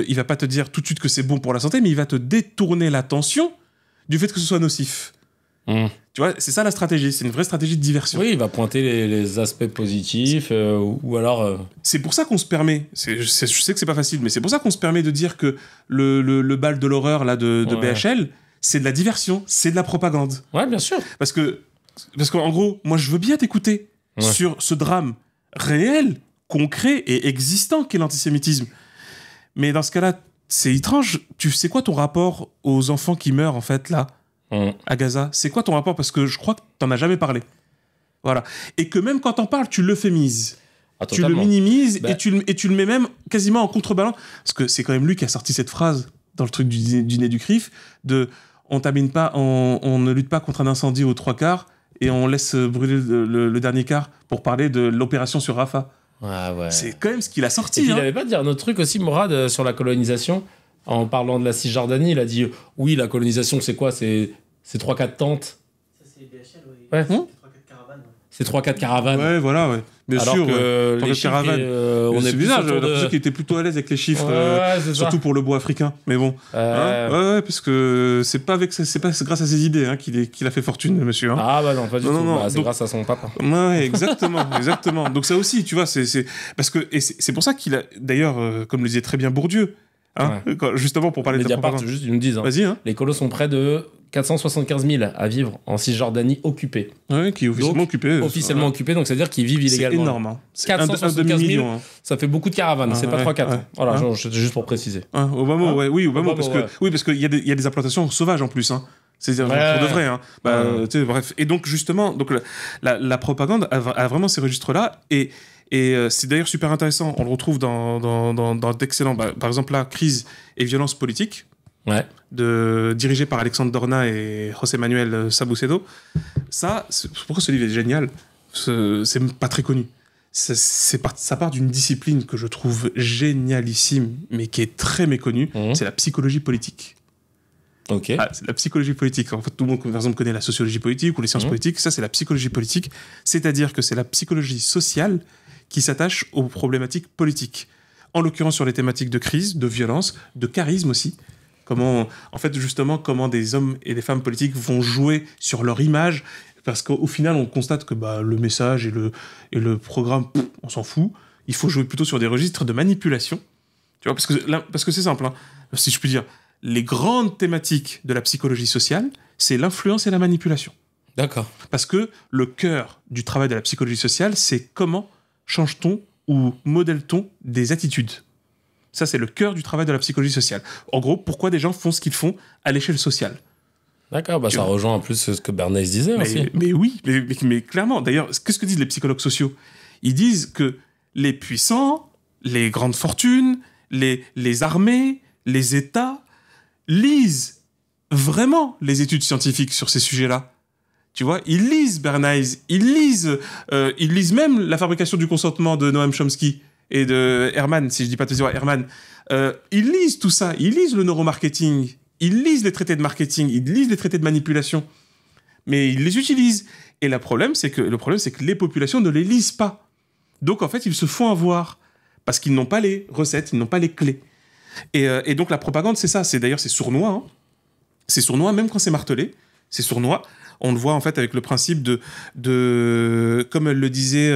tout de suite que c'est bon pour la santé, mais il va te détourner l'attention du fait que ce soit nocif. Tu vois, c'est ça la stratégie, c'est une vraie stratégie de diversion. Oui, il va pointer les aspects positifs, ou alors... C'est pour ça qu'on se permet, je sais que c'est pas facile, mais c'est pour ça qu'on se permet de dire que le bal de l'horreur là, de BHL, c'est de la diversion, c'est de la propagande. Ouais, bien sûr. Parce qu'en gros, moi je veux bien t'écouter sur ce drame réel, concret et existant qu'est l'antisémitisme. Mais dans ce cas-là, c'est étrange. Tu sais quoi ton rapport aux enfants qui meurent en fait là à Gaza ? C'est quoi ton rapport ? Parce que je crois que t'en as jamais parlé. Voilà. Et que même quand t'en parles, tu l'euphémises. Tu le minimises et tu le mets même quasiment en contrebalance. Parce que c'est quand même lui qui a sorti cette phrase dans le truc du nez du CRIF de on ne lutte pas contre un incendie aux 3/4 et on laisse brûler le dernier quart pour parler de l'opération sur Rafah. Ouais. C'est quand même ce qu'il a sorti. Et puis, il avait pas dit un autre truc aussi, Morad, sur la colonisation. En parlant de la Cisjordanie, il a dit oui, la colonisation, c'est quoi ? C'est 3-4 tentes. Ça, c'est BHL, oui. Ouais. 3-4 caravanes. C'est 3-4 caravanes. Ouais, voilà, ouais. Bien alors sûr. que les chiffres, caravanes. on est c'est bizarre, j'ai plus l'impression qu'il était plutôt à l'aise avec les chiffres, c'est surtout ça. pour le bois africain. Mais bon. Ouais, parce que c'est pas grâce à ses idées qu'il a fait fortune, monsieur. Hein. Ah bah non, pas du tout. Non, c'est grâce à son papa. Ouais, exactement. Donc ça aussi, tu vois, c'est parce que et c'est pour ça qu'il a d'ailleurs, comme le disait très bien Bourdieu, hein, justement pour parler de la propagande. Juste, ils nous disent. Hein, vas-y. Hein. Les colos sont près de 475 000 à vivre en Cisjordanie occupée. Ouais, qui est officiellement occupé. Officiellement occupé, donc c'est-à-dire qu'ils vivent illégalement. C'est énorme. Hein. 475 000, hein. Ça fait beaucoup de caravanes, c'est pas 3-4. Ouais. Voilà, c'était juste pour préciser. Obama, parce qu'il y a des implantations sauvages en plus. Hein. C'est pour de vrai. Hein. Bref. Et donc, justement, la propagande a vraiment ces registres-là. Et c'est d'ailleurs super intéressant. On le retrouve dans d'excellents... par exemple, là, Crise et violence politique. Ouais. Dirigé par Alexandre Dorna et José Manuel Sabucedo. Pourquoi ce livre est génial ? C'est pas très connu. Ça part d'une discipline que je trouve génialissime, mais qui est très méconnue. C'est la psychologie politique. Ok. C'est la psychologie politique. En fait, tout le monde, par exemple, connaît la sociologie politique ou les sciences politiques. Ça, c'est la psychologie politique. C'est-à-dire que c'est la psychologie sociale qui s'attache aux problématiques politiques. En l'occurrence, sur les thématiques de crise, de violence, de charisme aussi. Comment des hommes et des femmes politiques vont jouer sur leur image, parce qu'au final, on constate que le message et le programme, on s'en fout. Il faut jouer plutôt sur des registres de manipulation. Tu vois, parce que c'est simple, hein, si je puis dire. Les grandes thématiques de la psychologie sociale, c'est l'influence et la manipulation. D'accord. Parce que le cœur du travail de la psychologie sociale, c'est comment change-t-on ou modèle-t-on des attitudes. Ça, c'est le cœur du travail de la psychologie sociale. En gros, pourquoi des gens font ce qu'ils font à l'échelle sociale. D'accord, ça rejoint en plus ce que Bernays disait aussi. Mais oui, mais clairement. D'ailleurs, qu'est-ce que disent les psychologues sociaux ? Ils disent que les puissants, les grandes fortunes, les armées, les États lisent vraiment les études scientifiques sur ces sujets-là. Tu vois, ils lisent Bernays, ils lisent même la fabrication du consentement de Noam Chomsky et de Herman, si je dis pas de Herman. Ils lisent tout ça, ils lisent le neuromarketing, ils lisent les traités de marketing, ils lisent les traités de manipulation, mais ils les utilisent. Et le problème, c'est que les populations ne les lisent pas. Donc, en fait, ils se font avoir parce qu'ils n'ont pas les recettes, ils n'ont pas les clés. Et donc, la propagande, c'est ça. D'ailleurs, c'est sournois. Hein. C'est sournois, même quand c'est martelé. C'est sournois. On le voit, en fait, avec le principe de comme elle le disait,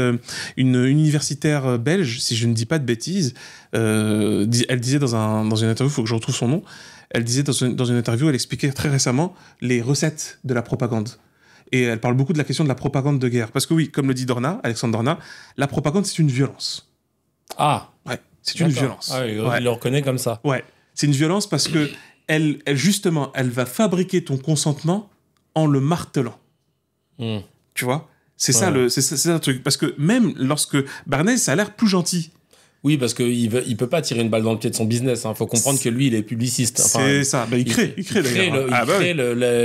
une universitaire belge, si je ne dis pas de bêtises, elle disait dans une interview, il faut que je retrouve son nom, elle disait dans une interview, elle expliquait très récemment les recettes de la propagande. Et elle parle beaucoup de la question de la propagande de guerre. Parce que oui, comme le dit Alexandre Dorna, la propagande, c'est une violence. Ah. Ouais, c'est une violence. Ah, il le reconnaît comme ça. Ouais, c'est une violence parce que justement, elle va fabriquer ton consentement en le martelant. Tu vois? C'est ça le truc. Parce que même lorsque Barney, ça a l'air plus gentil. Oui, parce qu'il peut pas tirer une balle dans le pied de son business. Faut comprendre que lui, il est publiciste. C'est ça. Il crée d'ailleurs.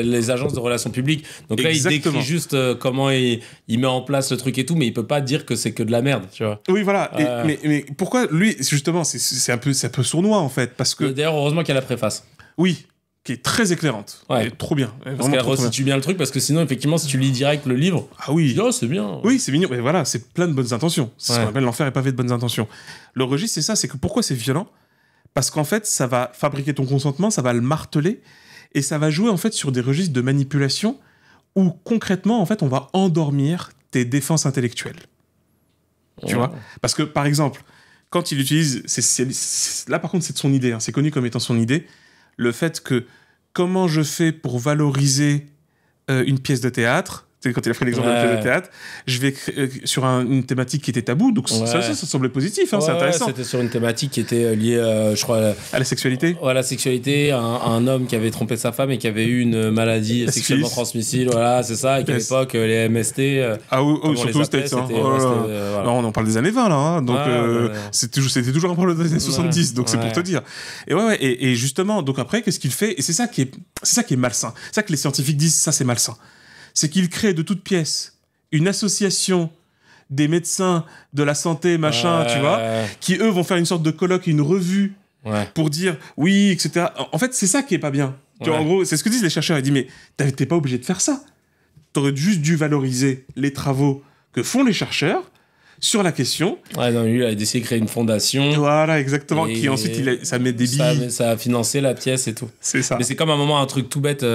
Les agences de relations publiques. Donc là, il décrit juste comment il met en place le truc et tout, mais il peut pas dire que c'est que de la merde, tu vois. Oui, voilà. Mais pourquoi lui, justement, c'est un peu sournois en fait, parce que. D'ailleurs, heureusement qu'il y a la préface. Oui. Qui est très éclairante. Ouais. Trop bien. Parce qu'elle resitue bien le truc, parce que sinon, effectivement, si tu lis direct le livre, oui. tu dis, oh, c'est bien. Oui, c'est mignon. Mais voilà, c'est plein de bonnes intentions. C'est ce qu'on appelle l'enfer est pavé de bonnes intentions. Le registre, c'est ça. C'est que pourquoi c'est violent? Parce qu'en fait, ça va fabriquer ton consentement, ça va le marteler, et ça va jouer en fait sur des registres de manipulation où concrètement, en fait, on va endormir tes défenses intellectuelles. Tu vois? Parce que, par exemple, quand il utilise... là, par contre, c'est de son idée. C'est connu comme étant son idée. Le fait que comment je fais pour valoriser une pièce de théâtre, quand il a pris l'exemple de la pièce de théâtre, je vais sur une thématique qui était taboue, donc ça semblait positif, c'est intéressant. C'était sur une thématique qui était liée, je crois, à la sexualité. À la sexualité, un homme qui avait trompé sa femme et qui avait eu une maladie sexuellement transmissible, voilà, c'est ça, et qu'à l'époque, les MST... surtout aux States. Non, on en parle des années 20, là, donc c'était toujours un problème des années 70, donc c'est pour te dire. Et justement, donc après, qu'est-ce qu'il fait? Et c'est ça qui est malsain. C'est ça que les scientifiques disent, ça c'est malsain. C'est qu'il crée de toutes pièces une association des médecins de la santé, machin, tu vois, qui, eux, vont faire une sorte de colloque, une revue, pour dire oui, etc. En fait, c'est ça qui est pas bien. Tu vois, en gros, c'est ce que disent les chercheurs. Ils disent, mais t'es pas obligé de faire ça. T'aurais juste dû valoriser les travaux que font les chercheurs sur la question. Non, lui, il a décidé de créer une fondation. Voilà, exactement. Qui ensuite, ça met des billes. Ça a financé la pièce et tout. C'est ça. Mais c'est comme un truc tout bête...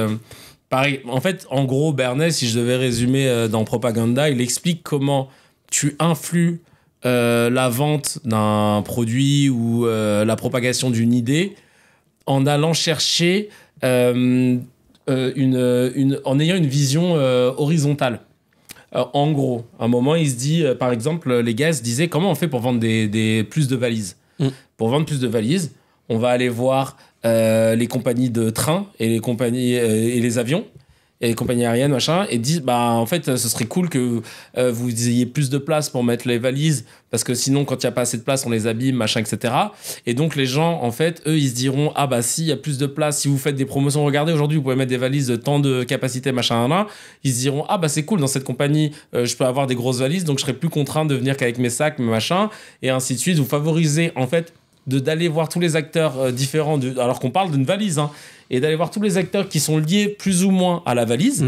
Pareil, en fait, en gros, Bernays, si je devais résumer dans Propaganda, il explique comment tu influes la vente d'un produit ou la propagation d'une idée en allant chercher en ayant une vision horizontale. En gros, à un moment, il se dit, par exemple, les gars se disaient comment on fait pour vendre plus de valises. Pour vendre plus de valises, on va aller voir les compagnies de train et les compagnies et les avions et les compagnies aériennes, machin, et disent, en fait, ce serait cool que vous ayez plus de place pour mettre les valises, parce que sinon, quand il n'y a pas assez de place, on les abîme, machin, etc. Et donc, les gens, en fait, eux, ils se diront, si, il y a plus de place, si vous faites des promotions, regardez, aujourd'hui, vous pouvez mettre des valises de tant de capacité, machin, là. Ils se diront, c'est cool, dans cette compagnie, je peux avoir des grosses valises, donc je serai plus contraint de venir qu'avec mes sacs, mes machins, et ainsi de suite. Vous favorisez, en fait, d'aller voir tous les acteurs différents, alors qu'on parle d'une valise, et d'aller voir tous les acteurs qui sont liés plus ou moins à la valise,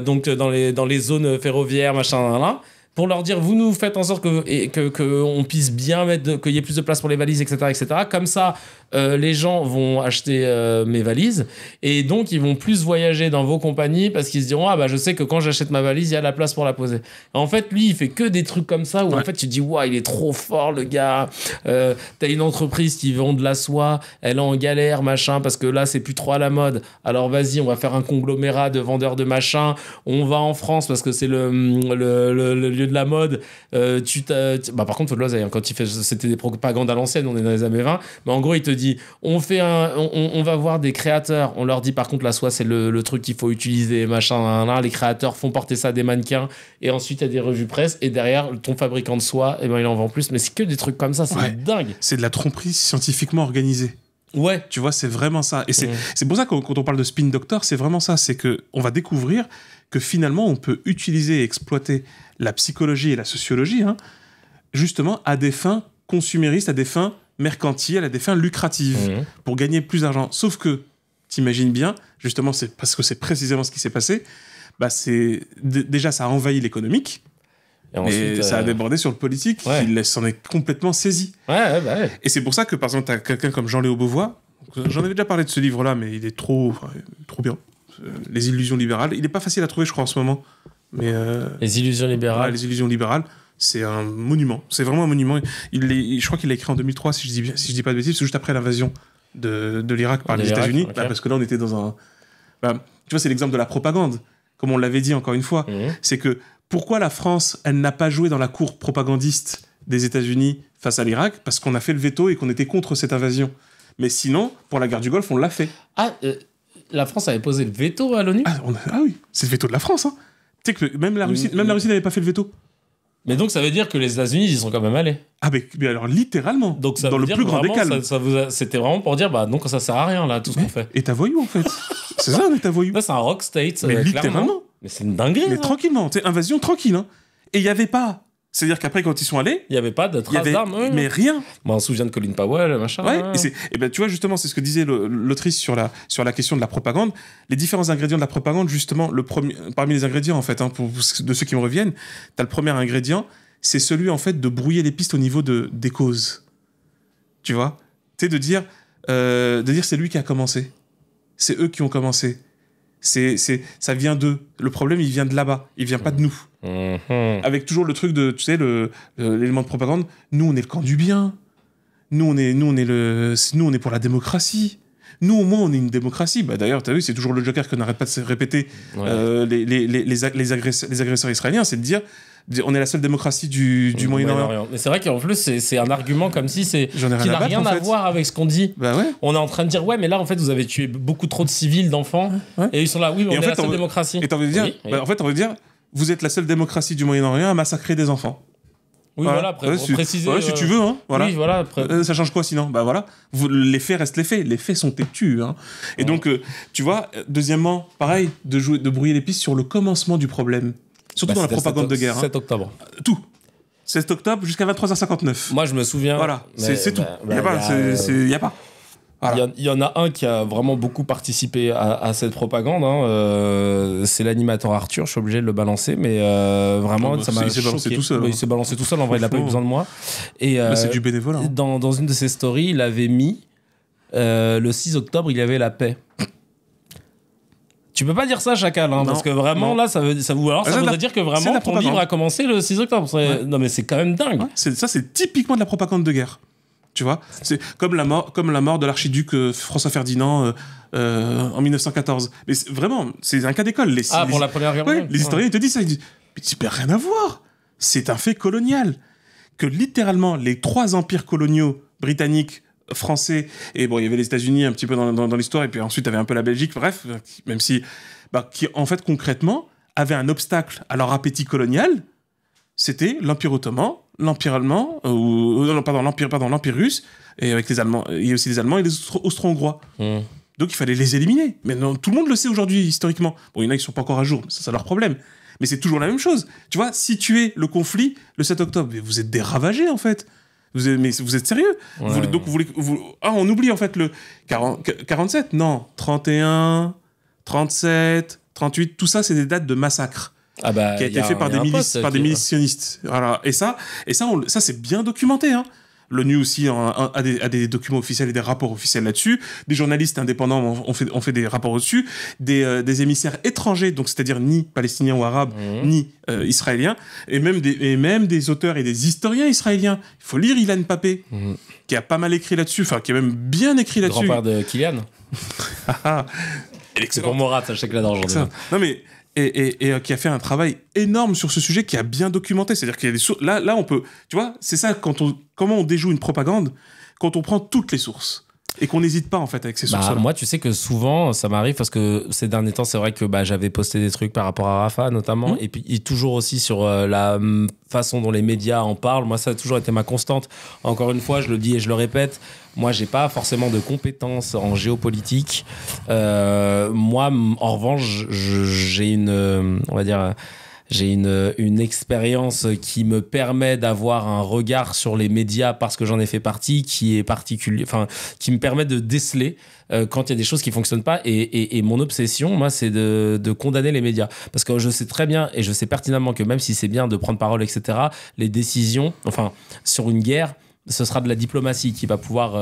donc dans les zones ferroviaires, machin, là, pour leur dire, vous nous faites en sorte que on puisse bien mettre, qu'il y ait plus de place pour les valises, etc., etc. Comme ça, les gens vont acheter mes valises, et donc ils vont plus voyager dans vos compagnies, parce qu'ils se diront, je sais que quand j'achète ma valise, il y a la place pour la poser. En fait, lui, il fait que des trucs comme ça, où en fait, tu te dis, il est trop fort, le gars. T'as une entreprise qui vend de la soie, elle est en galère, machin, parce que là, c'est plus trop à la mode. Alors vas-y, on va faire un conglomérat de vendeurs de machin. On va en France, parce que c'est le lieu de la mode. Par contre, faut de l'oseille, quand il fait, c'était des propagandes à l'ancienne, on est dans les années 20, mais en gros, il te dit, on va voir des créateurs, on leur dit par contre la soie c'est le truc qu'il faut utiliser, machin, les créateurs font porter ça à des mannequins, et ensuite il y a des revues presse, et derrière ton fabricant de soie, il en vend plus, mais c'est que des trucs comme ça, c'est dingue. C'est de la tromperie scientifiquement organisée. Ouais. Tu vois, c'est vraiment ça. Et c'est pour ça que quand on parle de spin doctor, c'est vraiment ça, c'est que on va découvrir que finalement on peut utiliser et exploiter la psychologie et la sociologie, justement à des fins consuméristes, à des fins mercantiles, à des fins lucratives, pour gagner plus d'argent. Sauf que, t'imagines bien, justement, c'est parce que c'est précisément ce qui s'est passé, déjà ça a envahi l'économique, et ensuite, ça a débordé sur le politique, qui s'en est complètement saisi. Et c'est pour ça que, par exemple, t'as quelqu'un comme Jean-Léo Beauvois, j'en avais déjà parlé de ce livre-là, mais il est trop bien. Les illusions libérales. Il n'est pas facile à trouver, je crois, en ce moment. Mais, les illusions libérales. Les illusions libérales. C'est un monument. C'est vraiment un monument. Je crois qu'il l'a écrit en 2003, si je dis pas de bêtises, c'est juste après l'invasion de l'Irak par les États-Unis. Okay. Parce que là, on était dans un... tu vois, c'est l'exemple de la propagande. Comme on l'avait dit encore une fois. C'est que pourquoi la France, elle n'a pas joué dans la cour propagandiste des États-Unis face à l'Irak? Parce qu'on a fait le veto et qu'on était contre cette invasion. Mais sinon, pour la guerre du Golfe, on l'a fait. Ah, la France avait posé le veto à l'ONU. Ah oui, c'est le veto de la France. Hein. Tu sais que même la Russie n'avait pas fait le veto. Mais donc ça veut dire que les États-Unis ils y sont quand même allés. Ah mais alors littéralement. Donc ça dans veut le dire plus que grand des vraiment, calmes. c'était vraiment pour dire bah donc ça sert à rien là tout ce qu'on fait. État voyou en fait. C'est ça un état voyou. Là c'est un rock state. Mais clairement. littéralement. Mais c'est une dinguerie. Mais ça. tranquillement, tu sais, invasion tranquille. Hein. Et il y avait pas. C'est-à-dire qu'après quand ils sont allés, Il y avait pas de il y traces avait d'armes. mais rien. Bon, on se souvient de Colin Powell machin. Ouais. Et ben tu vois justement c'est ce que disait l'autrice sur la question de la propagande. Les différents ingrédients de la propagande justement le premier parmi les ingrédients en fait de ceux qui me reviennent, t'as le premier ingrédient. C'est celui, en fait, de brouiller les pistes au niveau des causes. Tu vois ? Tu sais, de dire c'est lui qui a commencé. C'est eux qui ont commencé. Ça vient d'eux. Le problème, il vient de là-bas. Il vient pas de nous. Avec toujours le truc de, tu sais, l'élément de propagande. Nous, on est le camp du bien. Nous, on est pour la démocratie. Nous, au moins, on est une démocratie. Bah, d'ailleurs, t'as vu, c'est toujours le Joker qu'on n'arrête pas de se répéter. Ouais. Les agresseurs israéliens, c'est de dire on est la seule démocratie du Moyen-Orient. Mais c'est vrai qu'en plus, c'est un argument comme si qui n'a rien à fait. voir avec ce qu'on dit. Bah ouais. On est en train de dire, ouais, mais là, en fait, vous avez tué beaucoup trop de civils, d'enfants, et ils sont là, oui, mais on est la seule démocratie. Et t'as envie de dire, en fait, on veut dire, vous êtes la seule démocratie du Moyen-Orient à massacrer des enfants. Oui, voilà, pour préciser. Ouais, si tu veux, hein. Voilà. Oui, voilà. Ça change quoi sinon ? Bah voilà. Les faits restent les faits. Les faits sont têtus. Hein. Et donc, tu vois, deuxièmement, pareil, de brouiller les pistes sur le commencement du problème. Surtout dans la propagande de guerre. 7 octobre. Tout. 7 octobre jusqu'à 23h59. Moi, je me souviens. Voilà, c'est tout. Il n'y a pas. Voilà. Il y en a un qui a vraiment beaucoup participé à cette propagande. Hein. C'est l'animateur Arthur. Je suis obligé de le balancer, mais vraiment, ça m'a choqué. Il s'est balancé tout seul. Il s'est balancé tout seul. En vrai, il n'a pas eu besoin de moi. Et c'est du bénévolat. Hein. Dans une de ses stories, il avait mis le 6 octobre, il y avait la paix. Tu peux pas dire ça, Chacal, hein, parce que vraiment, là, ça voudrait dire que vraiment ton livre a commencé le 6 octobre. Ouais. Non, mais c'est quand même dingue. Ouais, c'est typiquement de la propagande de guerre. Tu vois, c'est comme la mort de l'archiduc François Ferdinand en 1914. Mais vraiment, c'est un cas d'école. Pour la Première Guerre mondiale. Les historiens ils te disent ça, ils disent mais tu peux rien à voir. C'est un fait colonial que littéralement les 3 empires coloniaux britanniques, français et bon, il y avait les États-Unis un petit peu dans l'histoire et puis ensuite il y avait un peu la Belgique. Bref, même si qui en fait concrètement avaient un obstacle à leur appétit colonial. C'était l'Empire ottoman, l'Empire allemand, l'Empire russe, et avec les Allemands, et aussi les Allemands et les Austro-Hongrois. Donc il fallait les éliminer. Mais non, tout le monde le sait aujourd'hui, historiquement. Bon, il y en a qui sont pas encore à jour, mais ça c'est leur problème. Mais c'est toujours la même chose. Tu vois, situer le conflit le 7 octobre, mais vous êtes des ravagés en fait. Vous êtes sérieux ? Ouais. On oublie en fait le 47, non, 31, 37, 38, tout ça c'est des dates de massacre. Qui a été fait par des milicionnistes. Voilà. Et ça c'est bien documenté. Hein. L'ONU aussi a des documents officiels et des rapports officiels là-dessus. Des journalistes indépendants ont fait des rapports dessus. Des émissaires étrangers, donc c'est-à-dire ni palestiniens ou arabes, ni israéliens, et même des auteurs et des historiens israéliens. Il faut lire Ilan Pappé, qui a pas mal écrit là-dessus, enfin qui a même bien écrit là-dessus. Grand-père de Kylian. C'est pour Morat, je sais que là dans Non mais et qui a fait un travail énorme sur ce sujet, qui a bien documenté. C'est-à-dire qu'il y a des sources. Là, on peut. Tu vois, c'est ça comment on déjoue une propagande quand on prend toutes les sources et qu'on n'hésite pas en fait avec ces sources-là. Moi, tu sais que souvent, ça m'arrive parce que ces derniers temps, c'est vrai que j'avais posté des trucs par rapport à Rafah notamment, et puis toujours aussi sur la façon dont les médias en parlent. Moi, ça a toujours été ma constante. Encore une fois, je le dis et je le répète. Moi, j'ai pas forcément de compétences en géopolitique. Moi, en revanche, j'ai une expérience qui me permet d'avoir un regard sur les médias parce que j'en ai fait partie, qui est particulier, enfin, qui me permet de déceler quand il y a des choses qui fonctionnent pas. Et mon obsession, moi, c'est de condamner les médias. Parce que je sais très bien et je sais pertinemment que même si c'est bien de prendre parole, etc., les décisions, enfin, sur une guerre, ce sera de la diplomatie qui va pouvoir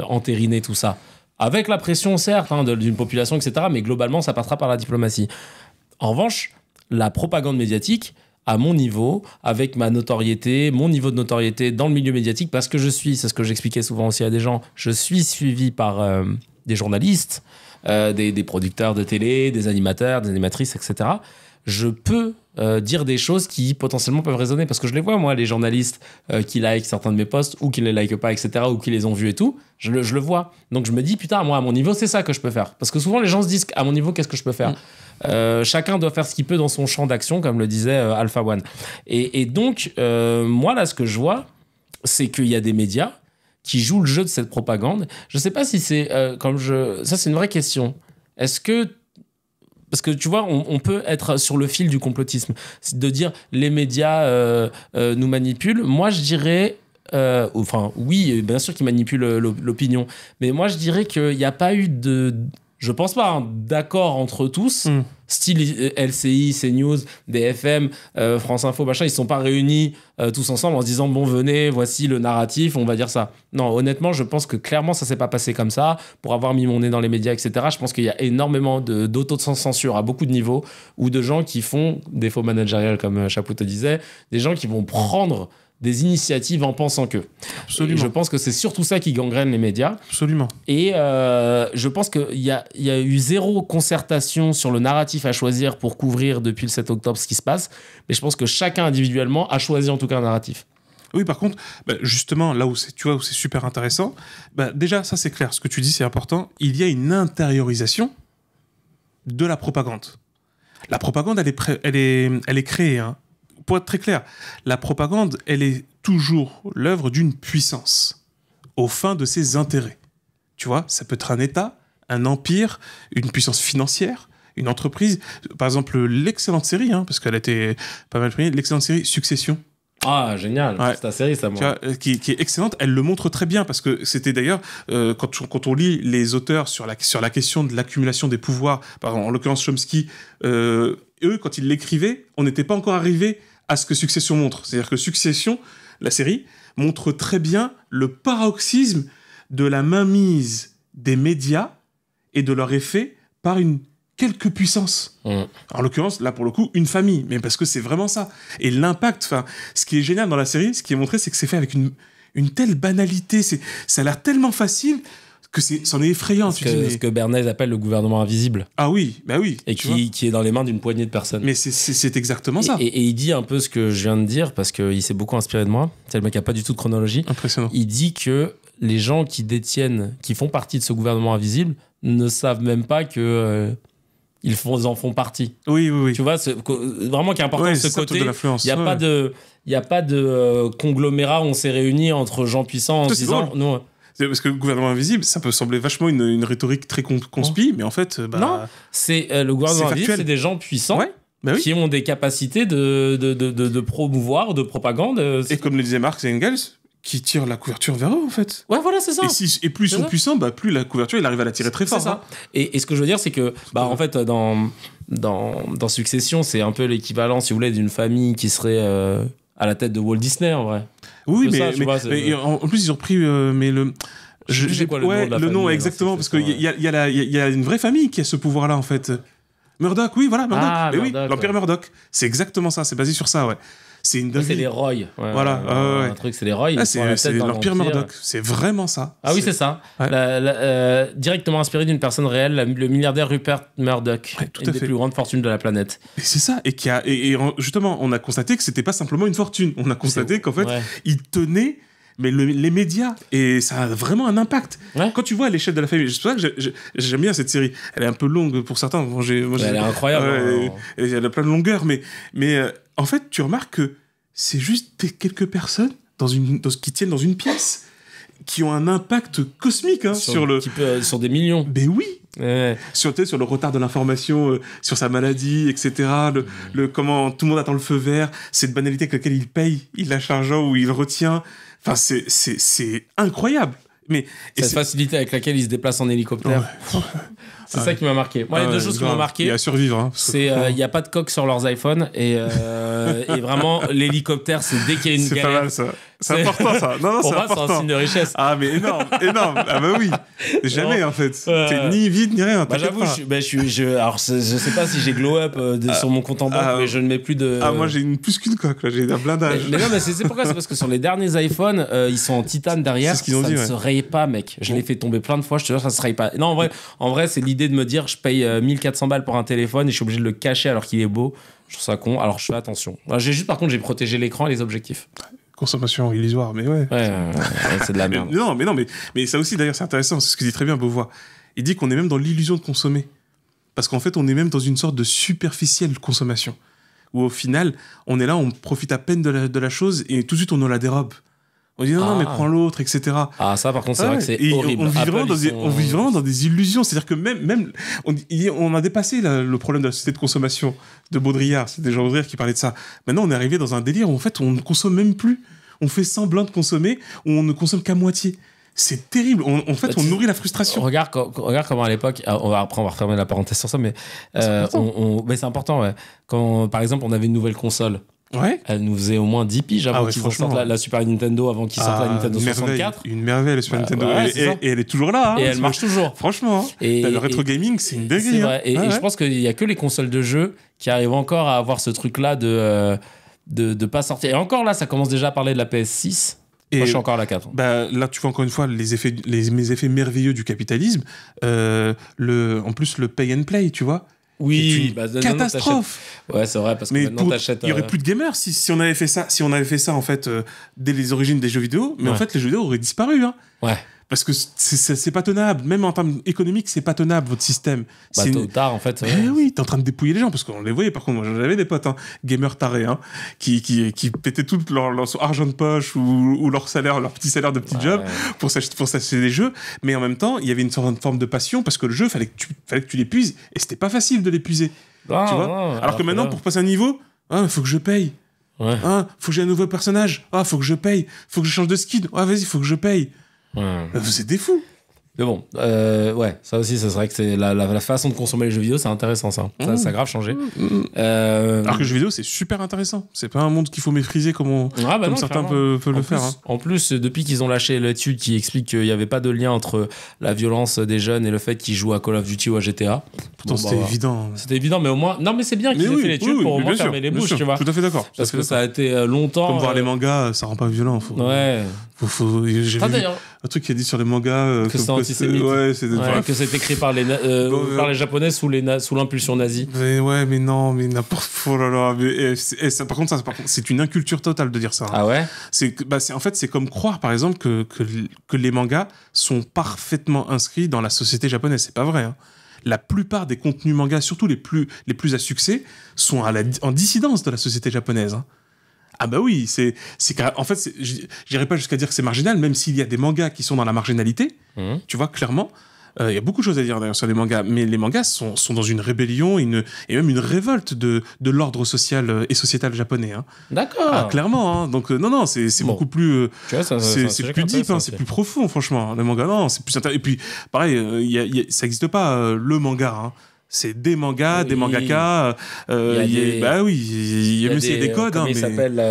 entériner tout ça. Avec la pression, certes, d'une population, etc., mais globalement, ça passera par la diplomatie. En revanche, la propagande médiatique, à mon niveau, avec ma notoriété, mon niveau de notoriété dans le milieu médiatique, parce que c'est ce que j'expliquais souvent aussi à des gens, je suis suivi par des journalistes, des producteurs de télé, des animateurs, des animatrices, etc. je peux dire des choses qui potentiellement peuvent résonner. Parce que je les vois, moi, les journalistes qui likent certains de mes posts ou qui ne les likent pas, etc., ou qui les ont vus et tout, je le vois. Donc je me dis, putain, moi, à mon niveau, c'est ça que je peux faire. Parce que souvent, les gens se disent, à mon niveau, qu'est-ce que je peux faire ? Chacun doit faire ce qu'il peut dans son champ d'action, comme le disait Alpha One. Et donc, moi, là, ce que je vois, c'est qu'il y a des médias qui jouent le jeu de cette propagande. Je ne sais pas si c'est ça, c'est une vraie question. Est-ce que... Parce que tu vois, on peut être sur le fil du complotisme. C'est de dire les médias nous manipulent. Moi, je dirais... oui, bien sûr qu'ils manipulent l'opinion. Mais moi, je dirais qu'il n'y a pas eu de... Je pense pas, d'accord entre tous. Style LCI, CNews, BFM, France Info, machin, ils se sont pas réunis tous ensemble en se disant bon, venez, voici le narratif, on va dire ça. Non, honnêtement, je pense que clairement ça s'est pas passé comme ça. Pour avoir mis mon nez dans les médias, etc., je pense qu'il y a énormément d'autocensure à beaucoup de niveaux, ou de gens qui font des faux managériales, comme Chapeau te disait, des gens qui vont prendre des initiatives en pensant que. Absolument. Et je pense que c'est surtout ça qui gangrène les médias. Absolument. Et je pense qu'il y a eu zéro concertation sur le narratif à choisir pour couvrir depuis le 7 octobre ce qui se passe. Mais je pense que chacun individuellement a choisi en tout cas un narratif. Oui, par contre, justement, là où c'est super intéressant, déjà, ça c'est clair, ce que tu dis c'est important, il y a une intériorisation de la propagande. La propagande, elle est créée, hein. Pour être très clair, la propagande, elle est toujours l'œuvre d'une puissance, aux fins de ses intérêts. Tu vois, ça peut être un État, un empire, une puissance financière, une entreprise. Par exemple, l'excellente série, hein, parce qu'elle a été pas mal première, l'excellente série Succession. Ah, génial, Ouais. c'est ta série, ça, moi. Tu vois, qui est excellente, elle le montre très bien, parce que c'était d'ailleurs, quand on lit les auteurs sur la question de l'accumulation des pouvoirs, par exemple, en l'occurrence Chomsky, eux, quand ils l'écrivaient, on n'était pas encore arrivé à ce que Succession montre. C'est-à-dire que Succession, la série, montre très bien le paroxysme de la mainmise des médias et de leur effet par quelque puissance. En l'occurrence, là, pour le coup, une famille. Mais parce que c'est vraiment ça. Et l'impact, ce qui est génial dans la série, ce qui est montré, c'est que c'est fait avec une telle banalité. Ça a l'air tellement facile que c'en est effrayant. Ce que Bernays appelle le gouvernement invisible. Ah oui, oui. Et qui est dans les mains d'une poignée de personnes. Mais c'est exactement ça. Et il dit un peu ce que je viens de dire, parce qu'il s'est beaucoup inspiré de moi. C'est le mec qui n'a pas du tout de chronologie. Impressionnant. Il dit que les gens qui font partie de ce gouvernement invisible, ne savent même pas que... ils en font partie. Oui. Tu vois, vraiment qui est important de ce côté. De l'influence. Il n'y a pas de conglomérat où on s'est réunis entre gens puissants en se disant... Non, c'est parce que le gouvernement invisible, ça peut sembler vachement une rhétorique très conspi, mais en fait... non, c'est le gouvernement invisible, c'est des gens puissants qui ont des capacités de promouvoir, de propagande. Et comme le disait Marx et Engels, qui tirent la couverture vers eux, en fait. Ouais, voilà, c'est ça. Et plus ils sont puissants, plus la couverture, il arrive à la tirer très fort. C'est ça. Et ce que je veux dire, c'est que, en fait, dans Succession, c'est un peu l'équivalent, si vous voulez, d'une famille qui serait à la tête de Walt Disney, en vrai. Oui, mais en plus, ils ont repris... j'ai quoi le nom de la famille, nom exactement, parce qu'il y a une vraie famille qui a ce pouvoir-là, en fait. Murdoch, oui, voilà, Murdoch. Ah, mais Murdoch, oui, l'Empire Murdoch. C'est exactement ça, c'est basé sur ça, ouais. C'est une dinguerie. C'est les Roy. Voilà. Un truc, c'est les Roy. C'est l'Empire Murdoch. C'est vraiment ça. Ah oui, c'est ça. Ouais. Directement inspiré d'une personne réelle, le milliardaire Rupert Murdoch. Une des plus grandes fortunes de la planète. Et c'est ça. Et justement, on a constaté que c'était pas simplement une fortune. On a constaté qu'en fait, il tenait... Mais les médias, et ça a vraiment un impact. Ouais. Quand tu vois à l'échelle de la famille, c'est pour ça que j'aime bien cette série. Elle est un peu longue pour certains. Elle est incroyable. Elle a plein de longueurs, mais en fait, tu remarques que c'est juste quelques personnes qui tiennent dans une pièce, qui ont un impact cosmique sur des millions. Ben oui. Sur le retard de l'information, sur sa maladie, etc. Comment tout le monde attend le feu vert, cette banalité avec laquelle il paye, il lâche l'argent ou il retient. Enfin, c'est incroyable. Mais cette facilité avec laquelle il se déplace en hélicoptère. Ouais. C'est ça qui m'a marqué. Moi, les deux choses qui m'ont marqué, il y a à survivre. Hein, c'est il n'y a pas de coque sur leurs iPhones et vraiment l'hélicoptère, c'est dès qu'il y a une galère. C'est pas mal ça. C'est important, ça. Non, Pour c'est moi, c'est important. un signe de richesse. Ah, mais énorme, énorme. Ah, bah oui. Jamais, en fait. T'es ni vide, ni rien. Bah, j'avoue, alors, je sais pas si j'ai glow up sur mon compte en banque, mais je ne mets plus de. Ah, moi, j'ai plus qu'une coque, là. J'ai un blindage. Mais non, mais c'est pourquoi? C'est parce que sur les derniers iPhones, ils sont en titane derrière. C'est ce qu'ils ont ça dit, ne ouais. se raye pas, mec. Je l'ai fait tomber plein de fois, je te jure, ça se raye pas. Non, en vrai, c'est l'idée de me dire, je paye 1400 balles pour un téléphone et je suis obligé de le cacher alors qu'il est beau. Je trouve ça con, alors je fais attention. Alors, par contre, j'ai protégé l'écran et les objectifs. Consommation illusoire, mais ouais. Ouais, c'est de la merde. Mais ça aussi, d'ailleurs, c'est intéressant. C'est ce que dit très bien Beauvoir. Il dit qu'on est même dans l'illusion de consommer. Parce qu'en fait, on est même dans une sorte de superficielle consommation. Où au final, on est là, on profite à peine de la chose et tout de suite, on nous la dérobe. On dit non, mais prends l'autre, etc. Ah, ça, par contre, c'est vrai que c'est et horrible. On vit vraiment dans des illusions. C'est-à-dire que même on a dépassé le problème de la société de consommation de Baudrillard. C'était Jean Baudrillard qui parlait de ça. Maintenant, on est arrivé dans un délire où en fait, on ne consomme même plus. On fait semblant de consommer, où on ne consomme qu'à moitié. C'est terrible. En fait, on nourrit la frustration. Regarde comment à l'époque, on va refermer la parenthèse sur ça, mais mais c'est important. Ouais. Quand, par exemple, on avait une nouvelle console. Ouais. Elle nous faisait au moins 10 piges avant qu'ils sortent la Super Nintendo, avant qu'ils sortent la Nintendo 64. Une merveille, la Super Nintendo. Ouais, et elle est toujours là. Hein, et elle marche toujours. Franchement. Hein. Et le rétro gaming, c'est une dinguerie. C'est vrai. Et je pense qu'il n'y a que les consoles de jeux qui arrivent encore à avoir ce truc-là de pas sortir. Et encore là, ça commence déjà à parler de la PS6. Moi, je suis encore à la 4. Bah, là, tu vois encore une fois mes effets merveilleux du capitalisme. En plus, le pay and play, tu vois. Oui, catastrophe. Ouais, c'est vrai, parce que maintenant t'achètes. Il y aurait plus de gamers si on avait fait ça. Si on avait fait ça en fait dès les origines des jeux vidéo, mais en fait les jeux vidéo auraient disparu. Hein. Ouais. Parce que c'est pas tenable. Même en termes économiques, c'est pas tenable votre système. Bah, tôt ou tard, en fait. Eh oui, t'es en train de dépouiller les gens parce qu'on les voyait. Par contre, moi j'avais des potes, gamers tarés, qui pétaient tout leur argent de poche ou leur salaire, leur petit salaire de petit job pour s'acheter des jeux. Mais en même temps, il y avait une forme de passion parce que le jeu, fallait que tu l'épuises et c'était pas facile de l'épuiser. Tu vois. Alors que maintenant, pour passer un niveau, faut que je paye. Ouais. Faut que j'ai un nouveau personnage. Faut que je paye. Faut que je change de skin. Vas-y, faut que je paye. Ouais. Vous êtes des fous. Mais bon, ouais, ça aussi, ça serait que c'est la façon de consommer les jeux vidéo, c'est intéressant ça. Ça a grave changé. Alors que le jeu vidéo, c'est super intéressant. C'est pas un monde qu'il faut mépriser comme certains peuvent le faire. En plus, depuis qu'ils ont lâché l'étude qui explique qu'il n'y avait pas de lien entre la violence des jeunes et le fait qu'ils jouent à Call of Duty ou à GTA. Pourtant, c'était évident. C'était évident, mais au moins. Non, mais c'est bien qu'ils aient fait l'étude pour au moins fermer les bouches, tu vois. Tout à fait d'accord. Parce que ça a été longtemps. Comme voir les mangas, ça rend pas violent. Ouais. J'ai vu un truc qu'il a dit sur les mangas. Que c'est antisémite. Que c'est écrit par les Japonais sous l'impulsion nazie. Mais non, mais n'importe. Oh là là. Par contre, c'est une inculture totale de dire ça. Ah ouais. En fait, c'est comme croire, par exemple, que les mangas sont parfaitement inscrits dans la société japonaise. C'est pas vrai. La plupart des contenus mangas, surtout les plus à succès, sont en dissidence de la société japonaise. Ah bah oui, en fait, j'irais pas jusqu'à dire que c'est marginal, même s'il y a des mangas qui sont dans la marginalité, tu vois, clairement. Il y a beaucoup de choses à dire d'ailleurs sur les mangas, mais les mangas sont dans une rébellion et même une révolte de l'ordre social et sociétal japonais. D'accord. Ah, clairement. Donc non, c'est beaucoup plus. Tu vois, c'est plus deep, c'est plus profond, franchement. Les mangas, non, c'est plus intéressant. Et puis, pareil, ça n'existe pas le manga. C'est des mangas, des mangaka. Même s'il y a des codes. Comment ils s'appellent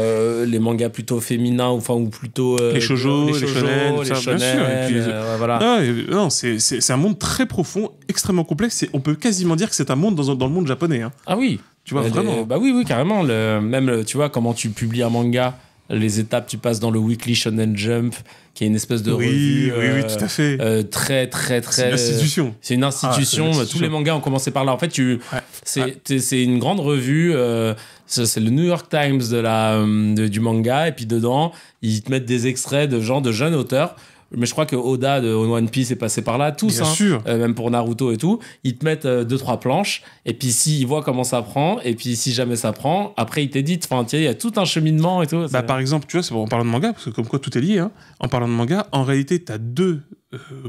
les mangas plutôt féminins ou plutôt. Les shoujo, les shonen, bien sûr. Et puis, voilà. Non, c'est un monde très profond, extrêmement complexe. On peut quasiment dire que c'est un monde dans le monde japonais. Ah oui. Tu vois, vraiment. Oui, carrément. Même, tu vois, comment tu publies un manga, les étapes, tu passes dans le Weekly Shonen Jump, qui est une espèce de revue. Oui, tout à fait. Très, très, très. C'est une institution. C'est une institution. Tous les mangas ont commencé par là. En fait, c'est une grande revue. C'est le New York Times du manga. Et puis dedans, ils te mettent des extraits de jeunes auteurs. Mais je crois que Oda de One Piece est passé par là, tous. Bien sûr. Même pour Naruto et tout. Ils te mettent 2-3 planches. Et puis, s'ils voient comment ça prend, et puis si jamais ça prend, après, ils t'éditent. Enfin, il y a tout un cheminement et tout. Par exemple, tu vois, c'est en parlant de manga, parce que comme quoi tout est lié, en parlant de manga, en réalité, tu as deux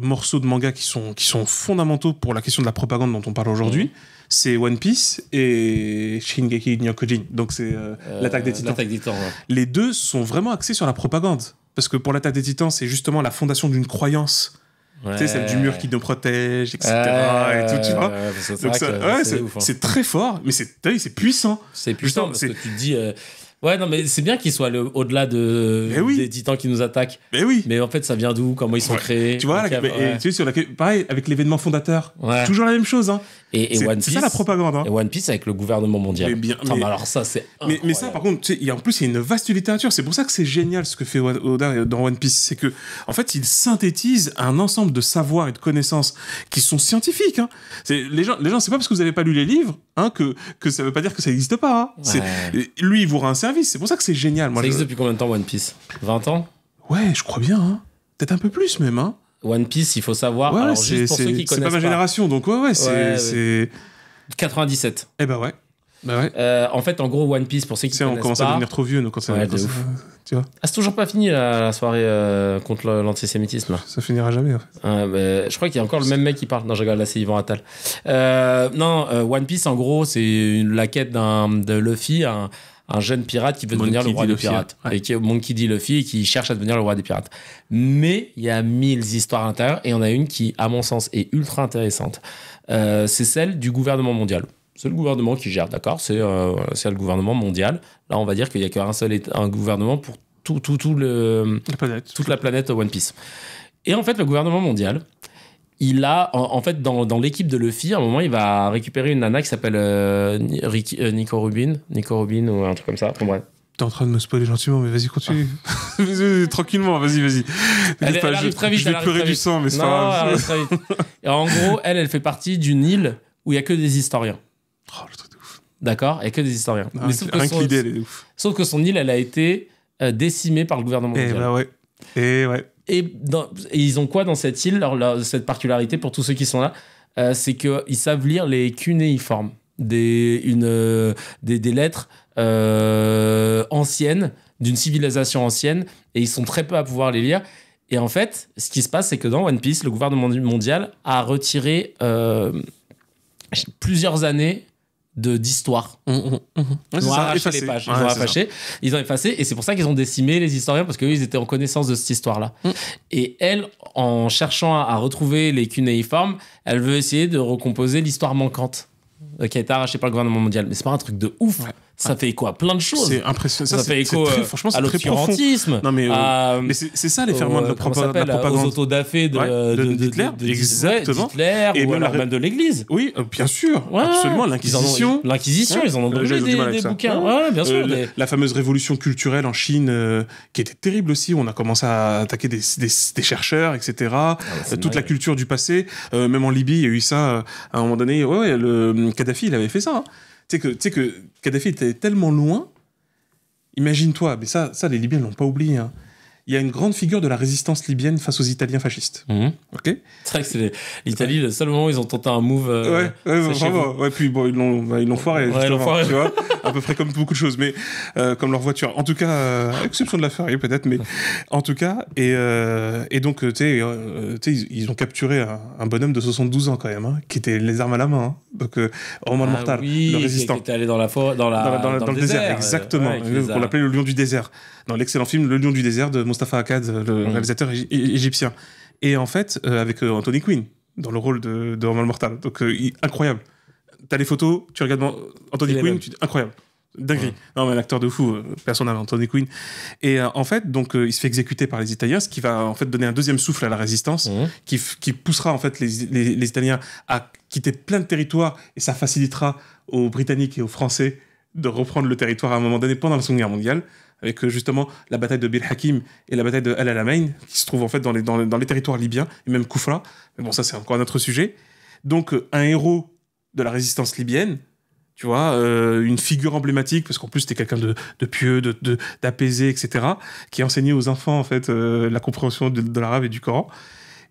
morceaux de manga qui sont fondamentaux pour la question de la propagande dont on parle aujourd'hui. C'est One Piece et Shingeki no Kyojin. Donc, c'est l'Attaque des Titans. L'Attaque des Titans, ouais. Les deux sont vraiment axés sur la propagande. Parce que pour l'Attaque des Titans, c'est justement la fondation d'une croyance. Ouais. Tu sais, celle du mur qui nous protège, etc. Et tout, tu vois. Donc c'est très fort, mais c'est puissant. C'est puissant parce que tu te dis... Ouais, non, mais c'est bien qu'ils soient au-delà Mais oui. des titans qui nous attaquent. Mais oui. Mais en fait, ça vient d'où? Comment ils sont Ouais. créés? Tu vois, Ok, et tu sais, pareil, avec l'événement fondateur, Ouais. toujours la même chose. Hein. Et C'est One c'est Piece. ça la propagande. Hein. Et One Piece avec le gouvernement mondial. Mais bien- Putain, mais- mais alors ça, c'est. Mais ça, par contre, tu sais, en plus, il y a une vaste littérature. C'est pour ça que c'est génial ce que fait Oda dans One Piece. C'est que, en fait, il synthétise un ensemble de savoirs et de connaissances qui sont scientifiques. Hein. Les gens, c'est pas parce que vous n'avez pas lu les livres hein, que ça veut pas dire que ça n'existe pas. Hein. Ouais. Lui, il vous rend un service. C'est pour ça que c'est génial. Moi, Ça existe depuis combien de temps One Piece? 20 ans? Ouais, je crois bien. Hein. Peut-être un peu plus même. Hein. One Piece, il faut savoir. Ouais, Alors, juste pour ceux qui c'est connaissent pas ma génération. Donc, ouais, Ouais. c'est. 97. Eh ben ouais. Bah ouais. En fait, en gros, One Piece, pour ceux qui Tu sais, on connaissent commence pas... à devenir trop vieux, nous, quand ça, Ouais, quand de ça- ouf. tu vois, Ah, c'est toujours pas fini la soirée contre l'antisémitisme là. ça finira jamais. En fait. Je crois qu'il y a encore le même mec qui parle. Non, je regarde là, c'est Yvan Attal. One Piece, en gros, c'est la quête de Luffy, un jeune pirate qui veut Monkey devenir le roi D. des Luffy, pirates. ouais. Et qui est Monkey D. Luffy et qui cherche à devenir le roi des pirates. Mais il y a 1000 histoires à l'intérieur et il y en a une qui, à mon sens, est ultra intéressante. C'est celle du gouvernement mondial. C'est le gouvernement qui gère, d'accord, c'est le gouvernement mondial. Là, on va dire qu'il n'y a qu'un seul un gouvernement pour toute la planète One Piece. Et en fait, le gouvernement mondial, il a, en fait, dans l'équipe de Luffy, à un moment, il va récupérer une nana qui s'appelle Nico Rubin ou un truc comme ça. Enfin, bref. T'es en train de me spoiler gentiment, mais vas-y, continue. Vas-y, tranquillement, vas-y. Elle Pas, arrive très vite. je vais elle pleurer arrive du très sang, mais vite. c'est Non, pas elle grave. arrive très vite. Et en gros, elle fait partie d'une île où il n'y a que des historiens. Oh, le truc de ouf. D'accord? Il n'y a que des historiens. Non, Mais sauf que rien que l'idée, elle est ouf. sauf que son île, elle a été décimée par le gouvernement Eh mondial. bah ouais. Et ouais. Et ils ont quoi dans cette île? Cette particularité pour tous ceux qui sont là, c'est qu'ils savent lire les cunéiformes, des lettres anciennes, d'une civilisation ancienne, et ils sont très peu à pouvoir les lire. Et en fait, ce qui se passe, c'est que dans One Piece, le gouvernement mondial a retiré plusieurs années d'histoire. Ouais, Ils ont arraché les pages, ils ont effacé, et c'est pour ça qu'ils ont décimé les historiens, parce qu'eux, ils étaient en connaissance de cette histoire-là. Et elle, en cherchant à retrouver les cunéiformes, elle veut essayer de recomposer l'histoire manquante qui a été arrachée par le gouvernement mondial. Mais c'est pas un truc de ouf. Ouais. Ça fait écho à plein de choses. C'est impressionnant. Ça fait écho franchement, à c'est très profond. l'obscurantisme, Non, mais à, c'est ça les ferments de la comment ça s'appelle, aux propagande. autodafés d'Hitler. Exactement. d'Hitler, Et ou même alors même de l'Église. Oui, bien sûr. Ouais. Absolument. L'Inquisition. L'Inquisition, ils en ont J'ai brûlé du mal avec des ça. bouquins. Ouais, bien sûr. La fameuse révolution culturelle en Chine, qui était terrible aussi, où on a commencé à attaquer des chercheurs, etc. Toute la culture du passé. Même en Libye, il y a eu ça à un moment donné. Ouais, le Kadhafi, il avait fait ça. Hein. Tu sais que Kadhafi était tellement loin. Imagine-toi, mais ça les Libyens ne l'ont pas oublié. Hein. Il y a une grande figure de la résistance libyenne face aux Italiens fascistes. Ok. C'est vrai que c'est l'Italie, le seul moment où ils ont tenté un move. Vraiment. Ouais, puis bon, ils l'ont foiré. Ouais, ils l'ont foiré. Tu vois, à peu près comme beaucoup de choses, mais comme leur voiture. En tout cas, à exception de la Ferrari peut-être, mais en tout cas, et donc tu sais, ils ont capturé un bonhomme de 72 ans quand même, hein, qui était les armes à la main. Hein. Donc Romain Mortal, le résistant. Qui était allé dans la forêt, dans le désert, exactement. On l'appelait le lion du désert. Dans l'excellent film Le lion du désert de Mostafa Akkad, le réalisateur égyptien. Et en fait, avec Anthony Quinn dans le rôle de Romain Mortal. Donc incroyable. T'as les photos, tu regardes Anthony Quinn, tu dis incroyable. Dinguerie. Non, mais un acteur de fou, personne n'a Anthony Quinn. Et en fait, donc, il se fait exécuter par les Italiens, ce qui va en fait donner un deuxième souffle à la résistance, qui poussera en fait les Italiens à quitter plein de territoires, et ça facilitera aux Britanniques et aux Français de reprendre le territoire à un moment donné pendant la Seconde Guerre mondiale, avec justement la bataille de Bir Hakim et la bataille de El Alamein, qui se trouvent en fait dans les territoires libyens, et même Koufra. Mais bon, ça c'est encore un autre sujet. Donc, un héros de la résistance libyenne, tu vois, une figure emblématique, parce qu'en plus c'était quelqu'un de pieux, d'apaisé, etc., qui enseignait aux enfants en fait la compréhension de l'arabe et du Coran.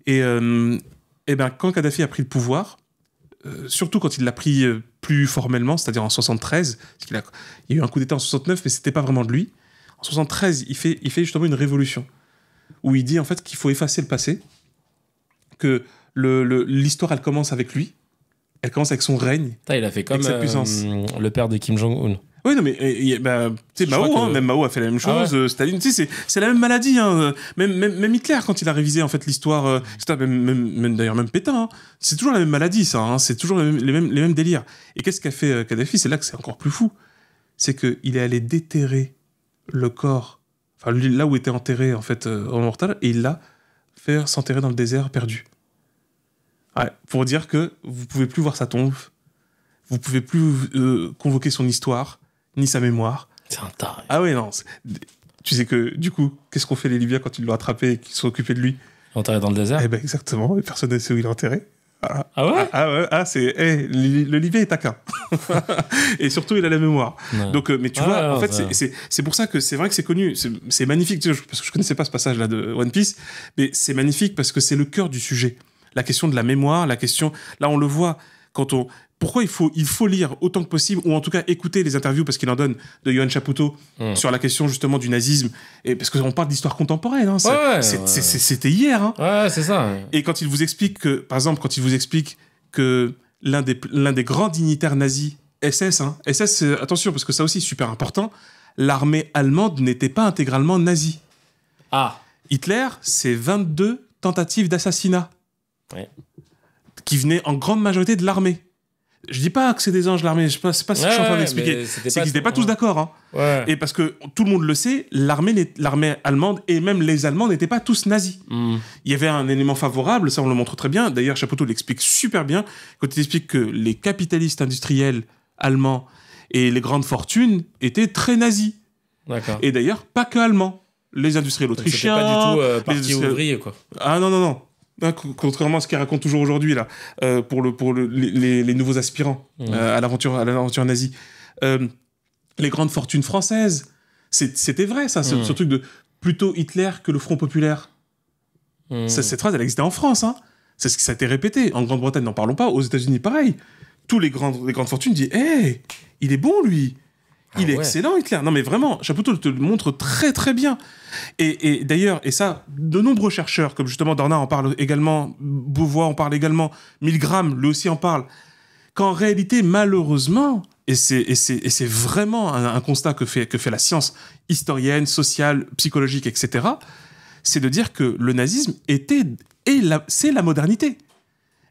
Et ben quand Kadhafi a pris le pouvoir, surtout quand il l'a pris plus formellement, c'est-à-dire en 73, parce il y a eu un coup d'État en 69, mais c'était pas vraiment de lui. En 73, il fait justement une révolution où il dit en fait qu'il faut effacer le passé, que l'histoire elle commence avec lui. Elle commence avec son règne. Il a fait comme sa puissance. le père de Kim Jong-un. Oui, non, mais tu sais, Mao, même Mao a fait la même chose. Staline, tu sais, c'est la même maladie. Hein. Même Hitler, quand il a révisé en fait l'histoire, d'ailleurs même Pétain, hein, c'est toujours la même maladie, ça. Hein, c'est toujours les mêmes délires. Et qu'est-ce qu'a fait Kadhafi? C'est là que c'est encore plus fou. C'est qu'il est allé déterrer le corps, enfin là où était enterré en fait Romain Mortal, et il l'a fait s'enterrer dans le désert perdu. Ouais, pour dire que vous pouvez plus voir sa tombe, vous pouvez plus convoquer son histoire, ni sa mémoire. C'est un taré. Ah ouais, non. Tu sais que, du coup, qu'est-ce qu'ont fait les Libyens quand ils l'ont attrapé et qu'ils sont occupés de lui? Enterré dans le désert. Eh ben exactement, et personne ne sait où il est enterré. Voilà. Ah ouais? C'est... le Libyen est taquin. Et surtout, il a la mémoire. Ouais. Donc, mais tu vois, en fait, c'est pour ça que c'est vrai que c'est connu. C'est magnifique, tu sais, parce que je connaissais pas ce passage-là de One Piece, mais c'est magnifique parce que c'est le cœur du sujet. La question de la mémoire, la question... Là, on le voit quand on... Pourquoi il faut lire autant que possible, ou en tout cas écouter les interviews, parce qu'il en donne, de Yohan Chapoutot, sur la question justement du nazisme, et parce qu'on parle d'histoire contemporaine, hein, c'était hier. Hein. Ouais, c'est ça. Et quand il vous explique que, par exemple, que l'un des grands dignitaires nazis, SS, hein, SS, attention, parce que ça aussi, c'est super important, l'armée allemande n'était pas intégralement nazie. Ah. Hitler, c'est 22 tentatives d'assassinat, qui venaient en grande majorité de l'armée. Je dis pas que c'est des anges l'armée, c'est pas ce que je suis en train d'expliquer. C'est qu'ils n'étaient pas tous d'accord. Hein. Ouais. Et parce que tout le monde le sait, l'armée allemande et même les Allemands n'étaient pas tous nazis. Il y avait un élément favorable, ça on le montre très bien. D'ailleurs, Chapoutot l'explique super bien quand il explique que les capitalistes industriels allemands et les grandes fortunes étaient très nazis. D'accord. Et d'ailleurs, pas que allemands. Les industriels autrichiens. C'était pas du tout parti ouvrier, quoi. Ah non. Contrairement à ce qu'il raconte toujours aujourd'hui là, pour les nouveaux aspirants à l'aventure nazie, les grandes fortunes françaises, c'était vrai ça, ce truc de plutôt Hitler que le Front populaire. Cette phrase, elle existait en France, hein. C'est ce qui ça a été répété. En Grande-Bretagne, n'en parlons pas. Aux États-Unis, pareil. Tous les grandes fortunes disent, il est bon lui. Il est excellent, Hitler. Non, mais vraiment, Chapoutot te le montre très, très bien. Et d'ailleurs, et ça, de nombreux chercheurs, comme justement Dorna en parle également, Beauvois en parle également, Milgram, lui aussi en parle, qu'en réalité, malheureusement, et c'est vraiment un constat que fait la science historienne, sociale, psychologique, etc., c'est de dire que le nazisme c'est la modernité.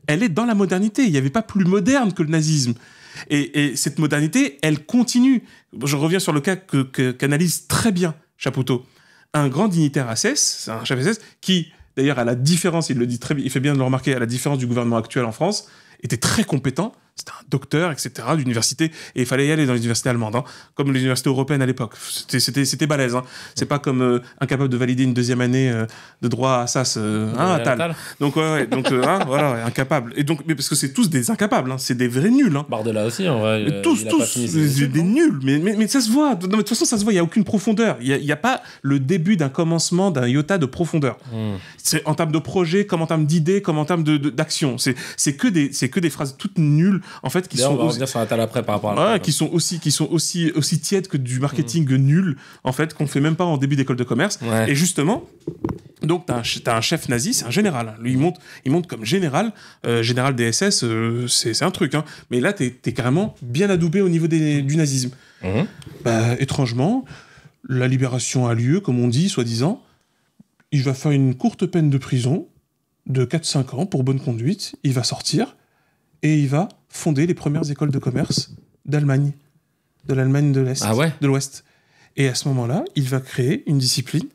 Elle est dans la modernité. Il n'y avait pas plus moderne que le nazisme. Et cette modernité, elle continue. Je reviens sur le cas qu'analyse très bien Chapoutot. Un grand dignitaire SS, un chef SS, qui, d'ailleurs, à la différence, il le dit très bien, il fait bien de le remarquer, à la différence du gouvernement actuel en France, était très compétent. C'était un docteur, etc., d'université, et il fallait y aller dans les universités allemandes, hein, comme les universités européennes à l'époque. C'était balèze. Hein. C'est pas comme incapable de valider une deuxième année de droit à SAS, Attal. Donc, voilà, incapable. Et donc, mais parce que c'est tous des incapables, hein, c'est des vrais nuls. Hein. Bardella aussi, en vrai. Mais tous, des nuls. Mais ça se voit. Non, mais de toute façon, ça se voit, il n'y a aucune profondeur. Il n'y a pas le début d'un commencement, d'un iota de profondeur. C'est en termes de projet, comme en termes d'idées, comme en termes d'action. C'est que des phrases toutes nulles, en fait, qui sont... On va revenir sur Attal après par rapport à qui sont aussi tièdes que du marketing nul, en fait, qu'on fait même pas en début d'école de commerce. Ouais. Et justement, donc t'as un chef nazi, c'est un général. Lui, il monte comme général des SS, c'est un truc. Hein. Mais là, t'es carrément bien adoubé au niveau du nazisme. Étrangement, la libération a lieu, comme on dit, soi-disant. Il va faire une courte peine de prison de 4-5 ans pour bonne conduite. Il va sortir et il va fonder les premières écoles de commerce d'Allemagne, de l'Allemagne de l'Est, de l'Ouest. Et à ce moment-là, il va créer une discipline,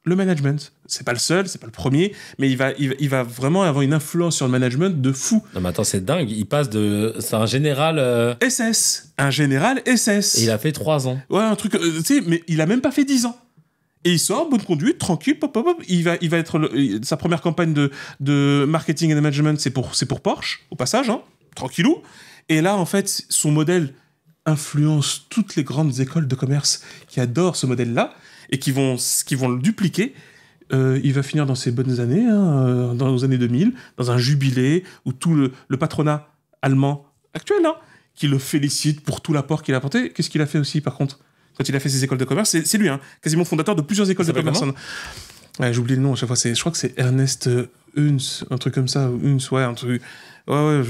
le management. C'est pas le seul, c'est pas le premier, mais il va vraiment avoir une influence sur le management de fou. Non mais attends, c'est dingue, il passe c'est un général... SS, un général SS. Et il a fait 3 ans. Ouais, un truc, tu sais, mais il a même pas fait 10 ans. Et il sort, bonne conduite, tranquille, il va être sa première campagne de marketing et de management, c'est pour Porsche, au passage, hein, tranquillou. Et là, en fait, son modèle influence toutes les grandes écoles de commerce qui adorent ce modèle-là et qui vont le dupliquer. Il va finir dans ses bonnes années, hein, dans les années 2000, dans un jubilé où tout le patronat allemand actuel, hein, qui le félicite pour tout l'apport qu'il a apporté. Qu'est-ce qu'il a fait aussi, par contre ? Quand il a fait ses écoles de commerce, c'est lui, hein, quasiment fondateur de plusieurs écoles de commerce. Ouais, j'oublie le nom à chaque fois. Je crois que c'est Ernest Huns, un truc comme ça. Huns, ouais, un truc. Ouais,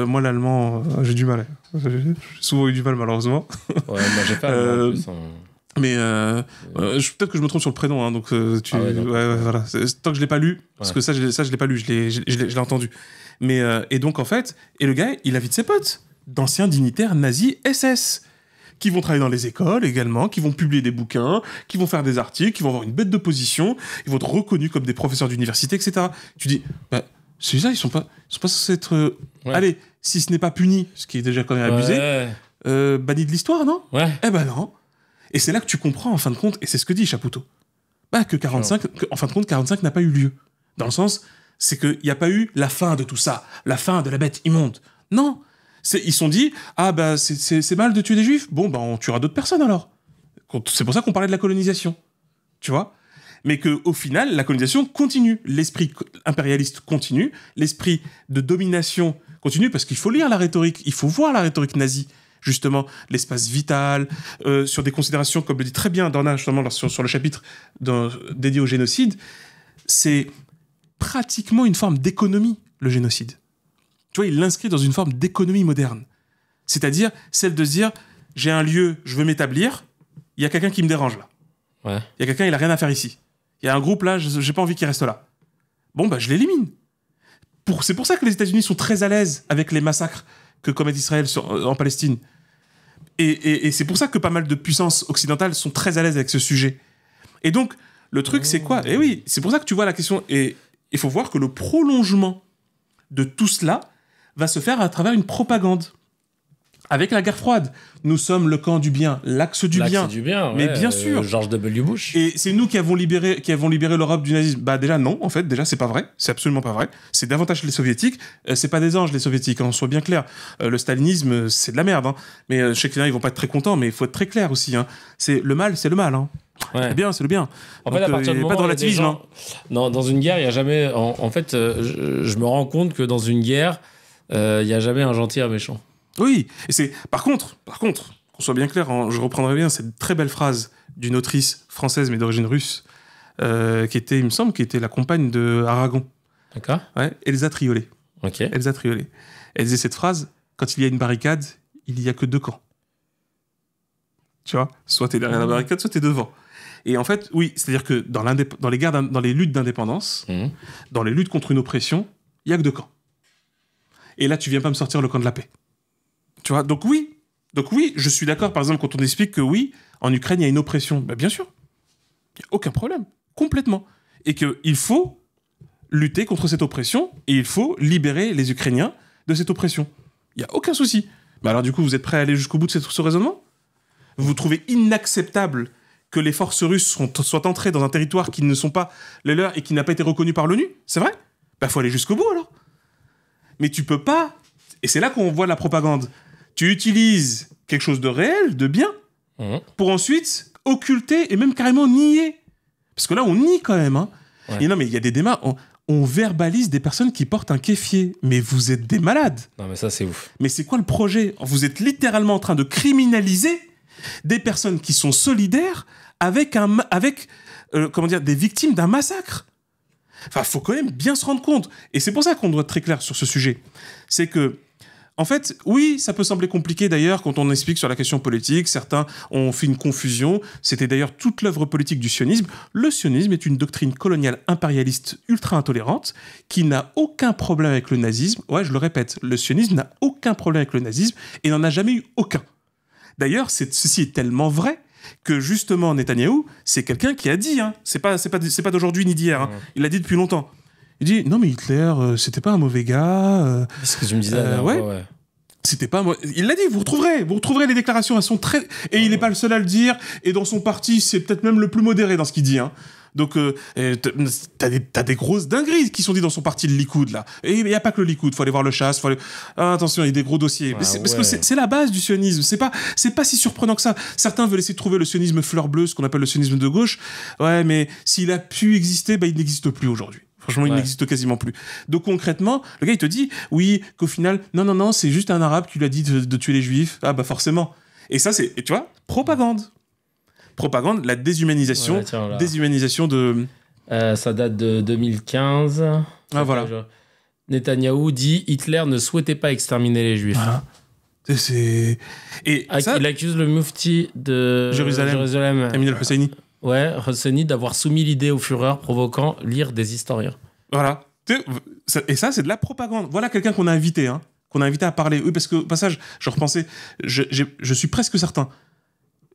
moi l'allemand, j'ai du mal. J'ai souvent eu du mal, malheureusement. Ouais, moi j'ai pas allemand en plus. Mais peut-être que je me trompe sur le prénom, hein, donc voilà. Tant que je l'ai pas lu, parce que ça je l'ai pas lu, je l'ai entendu. Mais et donc en fait, et le gars, il invite ses potes, d'anciens dignitaires nazis SS, qui vont travailler dans les écoles également, qui vont publier des bouquins, qui vont faire des articles, qui vont avoir une bête de position, ils vont être reconnus comme des professeurs d'université, etc. Tu dis, bah, celui-là, ils sont pas censés être... Allez, si ce n'est pas puni, ce qui est déjà quand même abusé, banni de l'histoire, non ? Eh ben non. Et c'est là que tu comprends, en fin de compte, et c'est ce que dit Chapoutot, bah, en fin de compte, 45 n'a pas eu lieu. Dans le sens, c'est qu'il n'y a pas eu la fin de tout ça, la fin de la bête immonde. Non. Ils se sont dit, ah bah c'est mal de tuer des juifs, bon bah on tuera d'autres personnes alors. C'est pour ça qu'on parlait de la colonisation, tu vois. Mais qu'au final, la colonisation continue, l'esprit impérialiste continue, l'esprit de domination continue, parce qu'il faut lire la rhétorique, il faut voir la rhétorique nazie, justement, l'espace vital, sur des considérations, comme le dit très bien Dorna, justement, sur le chapitre dédié au génocide, c'est pratiquement une forme d'économie, le génocide. Tu vois, il l'inscrit dans une forme d'économie moderne. C'est-à-dire, celle de se dire, j'ai un lieu, je veux m'établir, il y a quelqu'un qui me dérange là. Il y a quelqu'un, il a rien à faire ici. Il y a un groupe là, j'ai pas envie qu'il reste là. Bon, bah je l'élimine. C'est pour ça que les États-Unis sont très à l'aise avec les massacres que commet Israël en Palestine. Et c'est pour ça que pas mal de puissances occidentales sont très à l'aise avec ce sujet. Et donc, le truc, c'est quoi ? Eh oui, c'est pour ça que tu vois la question. Et il faut voir que le prolongement de tout cela va se faire à travers une propagande. Avec la guerre froide, nous sommes le camp du bien, l'axe du bien. Mais bien sûr. George W. Bush. Et c'est nous qui avons libéré l'Europe du nazisme. Bah déjà non, en fait, déjà c'est pas vrai, c'est absolument pas vrai. C'est davantage les soviétiques. C'est pas des anges les soviétiques, on soit bien clair. Le stalinisme, c'est de la merde. Hein. Mais je sais qu'il y en a, ils vont pas être très contents, mais il faut être très clair aussi. Hein. C'est le mal, c'est le mal. Hein. Le bien, c'est le bien. En fait, à partir du moment pas de relativisme. Gens... Dans une guerre, il y a jamais. En fait, je me rends compte que dans une guerre, il y a jamais un gentil et un méchant. Oui, et c'est par contre, qu'on soit bien clair, je reprendrai bien cette très belle phrase d'une autrice française mais d'origine russe, qui était, il me semble, qui était la compagne de Aragon. D'accord. Ouais, Elsa Triolet. Ok. Elsa Triolet. Elle disait cette phrase, quand il y a une barricade, il n'y a que deux camps. Tu vois, soit t'es derrière la barricade, soit t'es devant. Et en fait, oui, c'est-à-dire que dans les luttes d'indépendance, dans les luttes contre une oppression, il y a que deux camps. Et là, tu viens pas me sortir le camp de la paix. Tu vois, donc oui, je suis d'accord, par exemple, quand on explique que oui, en Ukraine, il y a une oppression. Ben, bien sûr, il n'y a aucun problème, complètement. Et qu'il faut lutter contre cette oppression, et il faut libérer les Ukrainiens de cette oppression. Il n'y a aucun souci. Mais alors, du coup, vous êtes prêts à aller jusqu'au bout de ce raisonnement ? Vous trouvez inacceptable que les forces russes soient entrées dans un territoire qui ne sont pas les leurs et qui n'a pas été reconnu par l'ONU ? C'est vrai ? Ben, faut aller jusqu'au bout, alors. Mais tu peux pas... Et c'est là qu'on voit la propagande. Tu utilises quelque chose de réel, de bien, pour ensuite occulter et même carrément nier. Parce que là, on nie quand même. Hein. Ouais. Et non, mais il y a des débats. On verbalise des personnes qui portent un kéfier. Mais vous êtes des malades. Non, mais ça, c'est ouf. Mais c'est quoi le projet ? Vous êtes littéralement en train de criminaliser des personnes qui sont solidaires avec des victimes d'un massacre. Enfin, faut quand même bien se rendre compte. Et c'est pour ça qu'on doit être très clair sur ce sujet. C'est que, en fait, oui, ça peut sembler compliqué d'ailleurs quand on explique sur la question politique. Certains ont fait une confusion. C'était d'ailleurs toute l'œuvre politique du sionisme. Le sionisme est une doctrine coloniale impérialiste ultra intolérante qui n'a aucun problème avec le nazisme. Ouais, je le répète, le sionisme n'a aucun problème avec le nazisme et n'en a jamais eu aucun. D'ailleurs, ceci est tellement vrai que justement Netanyahou, c'est quelqu'un qui a dit, hein, c'est pas d'aujourd'hui ni d'hier, hein, il l'a dit depuis longtemps. Il dit non mais Hitler, c'était pas un mauvais gars. C'est ce que tu me disais. Ouais. C'était pas moi. Il l'a dit. Vous retrouverez les déclarations. Elles sont très. Et il n'est pas le seul à le dire. Et dans son parti, c'est peut-être même le plus modéré dans ce qu'il dit. Hein. Donc t'as des grosses dingueries qui sont dites dans son parti, le Likoud là. Et il y a pas que le Likoud. Faut aller voir le Chasse. Attention, il y a des gros dossiers. Parce que c'est la base du sionisme. C'est pas si surprenant que ça. Certains veulent essayer de trouver le sionisme fleur bleue, ce qu'on appelle le sionisme de gauche. Ouais, mais s'il a pu exister, il n'existe plus aujourd'hui. Franchement, il n'existe quasiment plus. Donc concrètement, le gars, il te dit, oui, qu'au final, non, c'est juste un arabe qui lui a dit de tuer les juifs. Ah bah forcément. Et ça, c'est, tu vois, propagande, la déshumanisation, déshumanisation de... ça date de 2015. Ah voilà. Netanyahou dit, Hitler ne souhaitait pas exterminer les juifs. Voilà. Il accuse le mufti de Jérusalem, Amin al-Husseini. Ouais, Husseini d'avoir soumis l'idée aux fureurs, provoquant lire des historiens. Voilà. Et ça, c'est de la propagande. Voilà quelqu'un qu'on a invité, à parler. Oui, parce que, au passage, je repensais, je suis presque certain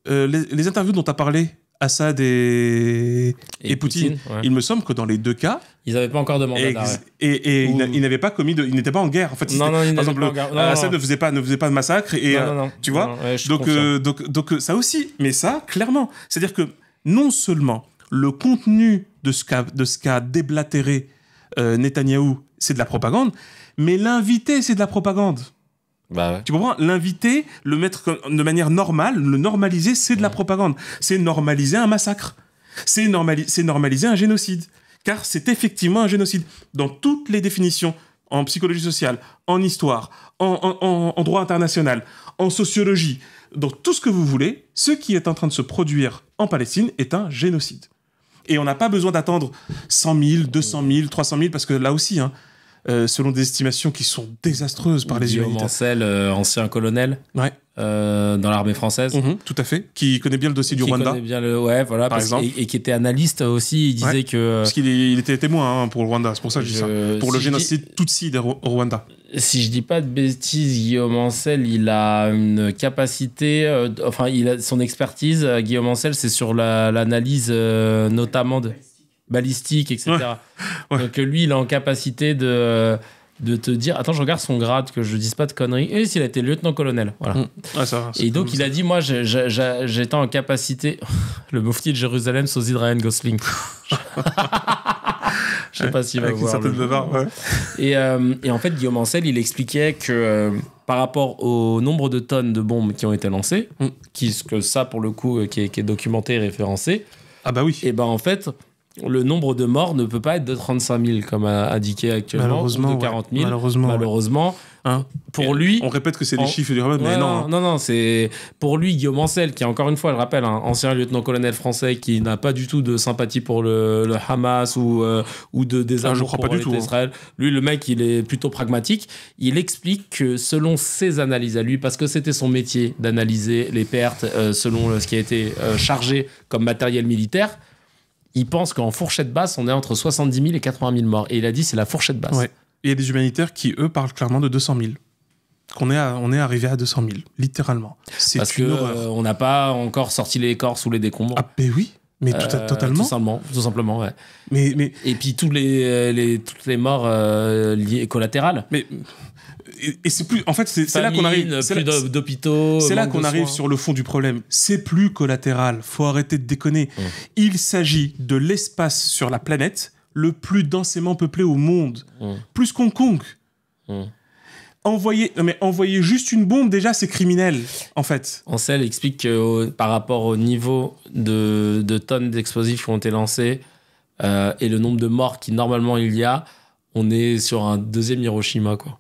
les interviews dont tu as parlé, Assad et Poutine, ouais. il me semble que dans les deux cas, Ils n'avaient pas encore de mandat d'arrêt. et Ou- ils n'avaient pas commis ils n'étaient pas en guerre. En fait, Non, non, ils par n'étaient exemple, pas en guerre. Non, Assad non. ne faisait pas de massacre et Non. tu vois. Non, ouais, je Donc, confirme. donc ça aussi, mais ça, clairement. C'est-à-dire que non seulement le contenu de ce qu'a déblatéré Netanyahou, c'est de la propagande, mais l'invité, c'est de la propagande. Bah ouais. Tu comprends? L'inviter, le mettre de manière normale, le normaliser, c'est de la propagande. C'est normaliser un massacre. C'est normaliser un génocide. Car c'est effectivement un génocide. Dans toutes les définitions, en psychologie sociale, en histoire, en droit international, en sociologie, dans tout ce que vous voulez, ce qui est en train de se produire en Palestine est un génocide. Et on n'a pas besoin d'attendre 100 000, 200 000, 300 000, parce que là aussi, selon des estimations qui sont désastreuses par les Guillaume humanitaires. Ancel, ancien colonel Ouais. dans l'armée française. Tout à fait. Qui connaît bien le dossier du Qui Rwanda. connaît bien voilà, Par parce- exemple. et qui était analyste aussi. Il disait Ouais. que Parce qu'il était témoin pour le Rwanda, c'est pour ça que je dis ça. Pour le si génocide Tutsi au Rwanda. si je dis pas de bêtises, Guillaume Ancel, il a une capacité, enfin, il a son expertise. Guillaume Ancel, c'est sur l'analyse notamment de balistique, etc. Ouais. Donc lui, il est en capacité de te dire. Attends, je regarde son grade, que je dise pas de conneries. Et s'il a été lieutenant-colonel, voilà. Ouais, ça, Et donc, il a dit, moi, j'étais en capacité... Le mufti de Jérusalem, Sosie Ryan Gosling. Je sais pas s'il va avec une voir. certaine bavard, ouais. Et en fait, Guillaume Ancel, il expliquait que par rapport au nombre de tonnes de bombes qui ont été lancées, que ça, pour le coup, qui est documenté et référencé, Ah bah oui. et ben en fait, le nombre de morts ne peut pas être de 35 000, comme a indiqué actuellement, Malheureusement, ou de 40 000. ouais. Malheureusement. Malheureusement. Pour lui... On répète que c'est des en- chiffres du Hamas, mais Ouais, non. non, c'est pour lui Guillaume Ancel, qui est encore une fois, je le rappelle, un ancien lieutenant-colonel français qui n'a pas du tout de sympathie pour le Hamas ou de désamour je crois pour pas du tout, hein. Israël. Lui, le mec, il est plutôt pragmatique. Il explique que selon ses analyses à lui, parce que c'était son métier d'analyser les pertes selon ce qui a été chargé comme matériel militaire, il pense qu'en fourchette basse, on est entre 70 000 et 80 000 morts. Et il a dit c'est la fourchette basse. Ouais. Et il y a des humanitaires qui, eux, parlent clairement de 200 000. On est arrivé à 200 000, littéralement. C'est Parce une que horreur. on n'a pas encore sorti les corps sous les décombres. Ah, mais oui. Mais totalement. Tout simplement, ouais. Mais Et puis toutes les morts liées collatérales. et c'est plus. En fait, c'est là qu'on arrive. C'est Plus là, d'hôpitaux. c'est là manque qu'on de arrive soins. sur le fond du problème. C'est plus collatéral. Faut arrêter de déconner. Il s'agit de l'espace sur la planète le plus densément peuplé au monde. Plus qu'Hong Kong. Envoyer juste une bombe, déjà, c'est criminel, en fait. Ancel explique que par rapport au niveau de tonnes d'explosifs qui ont été lancés et le nombre de morts qui normalement il y a, on est sur un deuxième Hiroshima, quoi.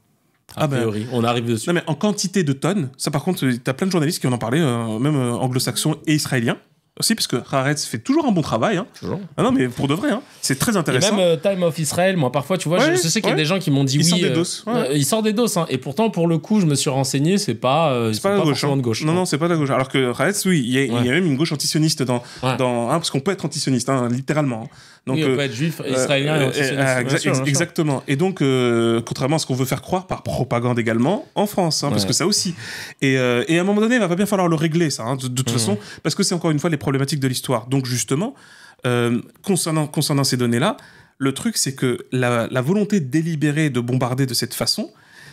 A priori, on arrive dessus. Non, mais en quantité de tonnes, ça par contre, t'as plein de journalistes qui en ont parlé, même anglo-saxons et israéliens aussi, parce que Haaretz fait toujours un bon travail. Hein. Toujours. Ah non, mais pour de vrai, hein. C'est très Et intéressant. même Time of Israel, moi parfois, tu vois, Ouais, je sais qu'il y a ouais. des gens qui m'ont dit Il oui. sort des doses, ouais. Il sort des doses, hein. Et pourtant, pour le coup, je me suis renseigné, c'est pas C'est pas la gauche. forcément Hein. de gauche. Non, c'est pas la gauche. Alors que Haaretz, oui, il y a même une gauche antisioniste parce qu'on peut être antisioniste, hein, littéralement. Donc, Oui, on peut être juif, israélien et antisioniste. Bien sûr. Exactement. Et donc, contrairement à ce qu'on veut faire croire par propagande également, en France, hein, parce que ça aussi. Et à un moment donné, il va bien falloir le régler, ça, hein, de toute façon, parce que c'est encore une fois les problématiques de l'histoire. Donc, justement, concernant ces données-là, le truc, c'est que la volonté délibérée de bombarder de cette façon,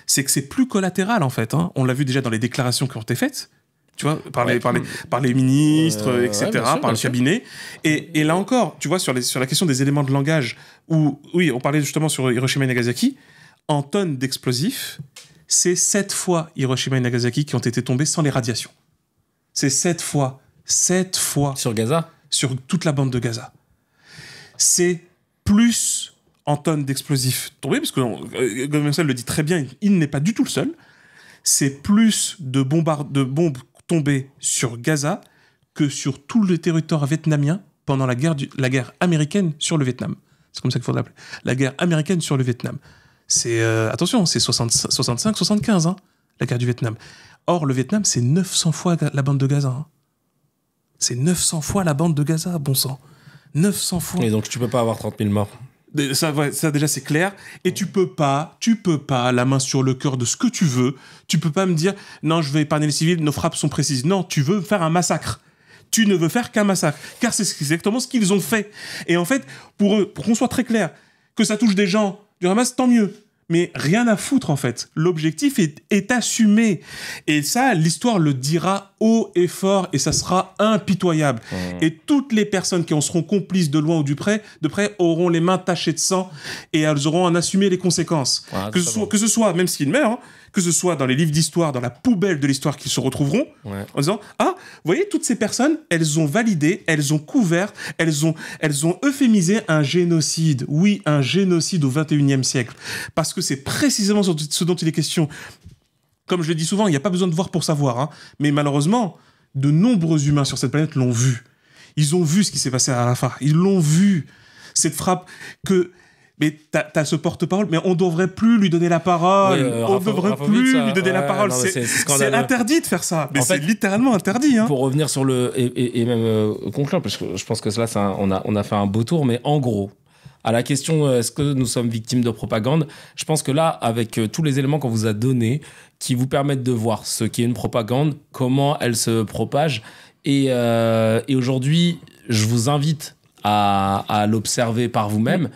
c'est que c'est plus collatéral, en fait. Hein. On l'a vu déjà dans les déclarations qui ont été faites. Tu vois, par les ministres, etc., ouais, bien sûr, par le bien sûr. cabinet. Et là encore, tu vois, sur la question des éléments de langage, où, oui, on parlait justement sur Hiroshima et Nagasaki, en tonnes d'explosifs, c'est 7 fois Hiroshima et Nagasaki qui ont été tombés sans les radiations. C'est 7 fois Sur Gaza. sur toute la bande de Gaza. C'est plus en tonnes d'explosifs tombés, parce que Gomensel le dit très bien, il n'est pas du tout le seul. C'est plus de bombes tombées sur Gaza que sur tout le territoire vietnamien pendant la guerre américaine sur le Vietnam. C'est comme ça qu'il faut l'appeler. La guerre américaine sur le Vietnam. C'est, attention, c'est 65-75, hein, la guerre du Vietnam. Or, le Vietnam, c'est 900 fois la bande de Gaza. Hein. C'est 900 fois la bande de Gaza, bon sang. 900 fois. Et donc, tu peux pas avoir 30 000 morts. Ça déjà c'est clair. Et tu peux pas, la main sur le cœur de ce que tu veux. Tu peux pas me dire, non, je vais épargner les civils, nos frappes sont précises. Non, tu veux faire un massacre. tu ne veux faire qu'un massacre. Car c'est exactement ce qu'ils ont fait. Et en fait, pour eux, pour qu'on soit très clair, que ça touche des gens du Hamas, tant mieux. Mais rien à foutre, en fait. L'objectif est assumé. Et ça, l'histoire le dira haut et fort, et ça sera impitoyable. Et toutes les personnes qui en seront complices de loin ou de près auront les mains tachées de sang, et elles auront à en assumer les conséquences. Que ce soit, même s'ils meurent, hein, que ce soit dans les livres d'histoire, dans la poubelle de l'histoire qu'ils se retrouveront, en disant « Ah, vous voyez, toutes ces personnes, elles ont validé, elles ont couvert, elles ont euphémisé un génocide. Oui, un génocide au XXIe siècle. Parce que c'est précisément ce dont il est question. Comme je le dis souvent, il n'y a pas besoin de voir pour savoir. Hein, mais malheureusement, de nombreux humains sur cette planète l'ont vu. Ils ont vu ce qui s'est passé à Rafah. Ils l'ont vu. Cette frappe que... Mais t'as ce porte-parole, mais on devrait plus lui donner la parole. On devrait plus lui donner la parole. C'est interdit de faire ça. Mais c'est littéralement interdit. Hein. Pour revenir sur le... Et même conclure, parce que je pense que là, on a fait un beau tour, mais en gros, à la question est-ce que nous sommes victimes de propagande, je pense que là, avec tous les éléments qu'on vous a donnés, qui vous permettent de voir ce qu'est une propagande, comment elle se propage, et aujourd'hui, je vous invite à l'observer par vous-même,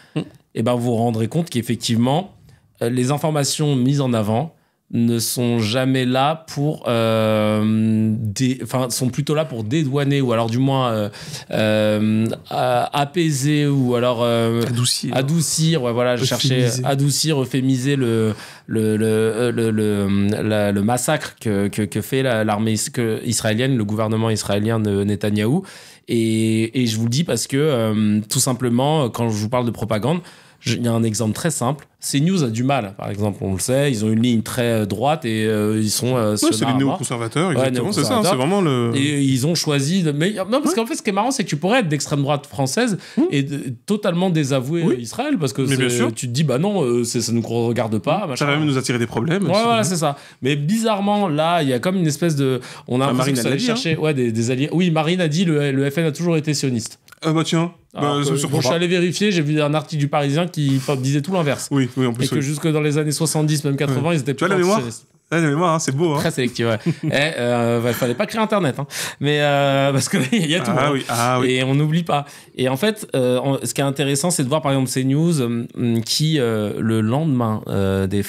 et ben vous vous rendrez compte qu'effectivement, les informations mises en avant ne sont jamais là pour... sont plutôt là pour dédouaner, ou alors du moins apaiser, ou alors... adoucir, ouais, voilà, je cherchais adoucir, euphémiser le massacre que fait l'armée israélienne, le gouvernement israélien de Netanyahou. Et je vous le dis parce que, tout simplement, quand je vous parle de propagande, il y a un exemple très simple. CNews a du mal, par exemple, on le sait. Ils ont une ligne très droite et ils sont... c'est les néoconservateurs, exactement. C'est ça, c'est vraiment le... Et ils ont choisi... Non, parce qu'en fait, ce qui est marrant, c'est que tu pourrais être d'extrême droite française et totalement désavouer Israël, parce que tu te dis, bah non, ça ne nous regarde pas. Ça va même nous attirer des problèmes. Ouais, voilà, c'est ça. Mais bizarrement, là, il y a comme une espèce de... On a Marine a dit, chercher des alliés. Oui, Marine a dit, le FN a toujours été sioniste. Ah bah tiens, je suis allé vérifier, j'ai vu un article du Parisien qui disait tout l'inverse. Oui, en plus. Et que jusque dans les années 70, même 80, ils étaient plus sionistes. La mémoire, hein, c'est beau. Hein. Très sélectif, ouais. Il fallait pas créer Internet. Hein. Mais parce qu'il y a tout. Oui. Et on n'oublie pas. Et en fait, ce qui est intéressant, c'est de voir par exemple CNews qui, le lendemain des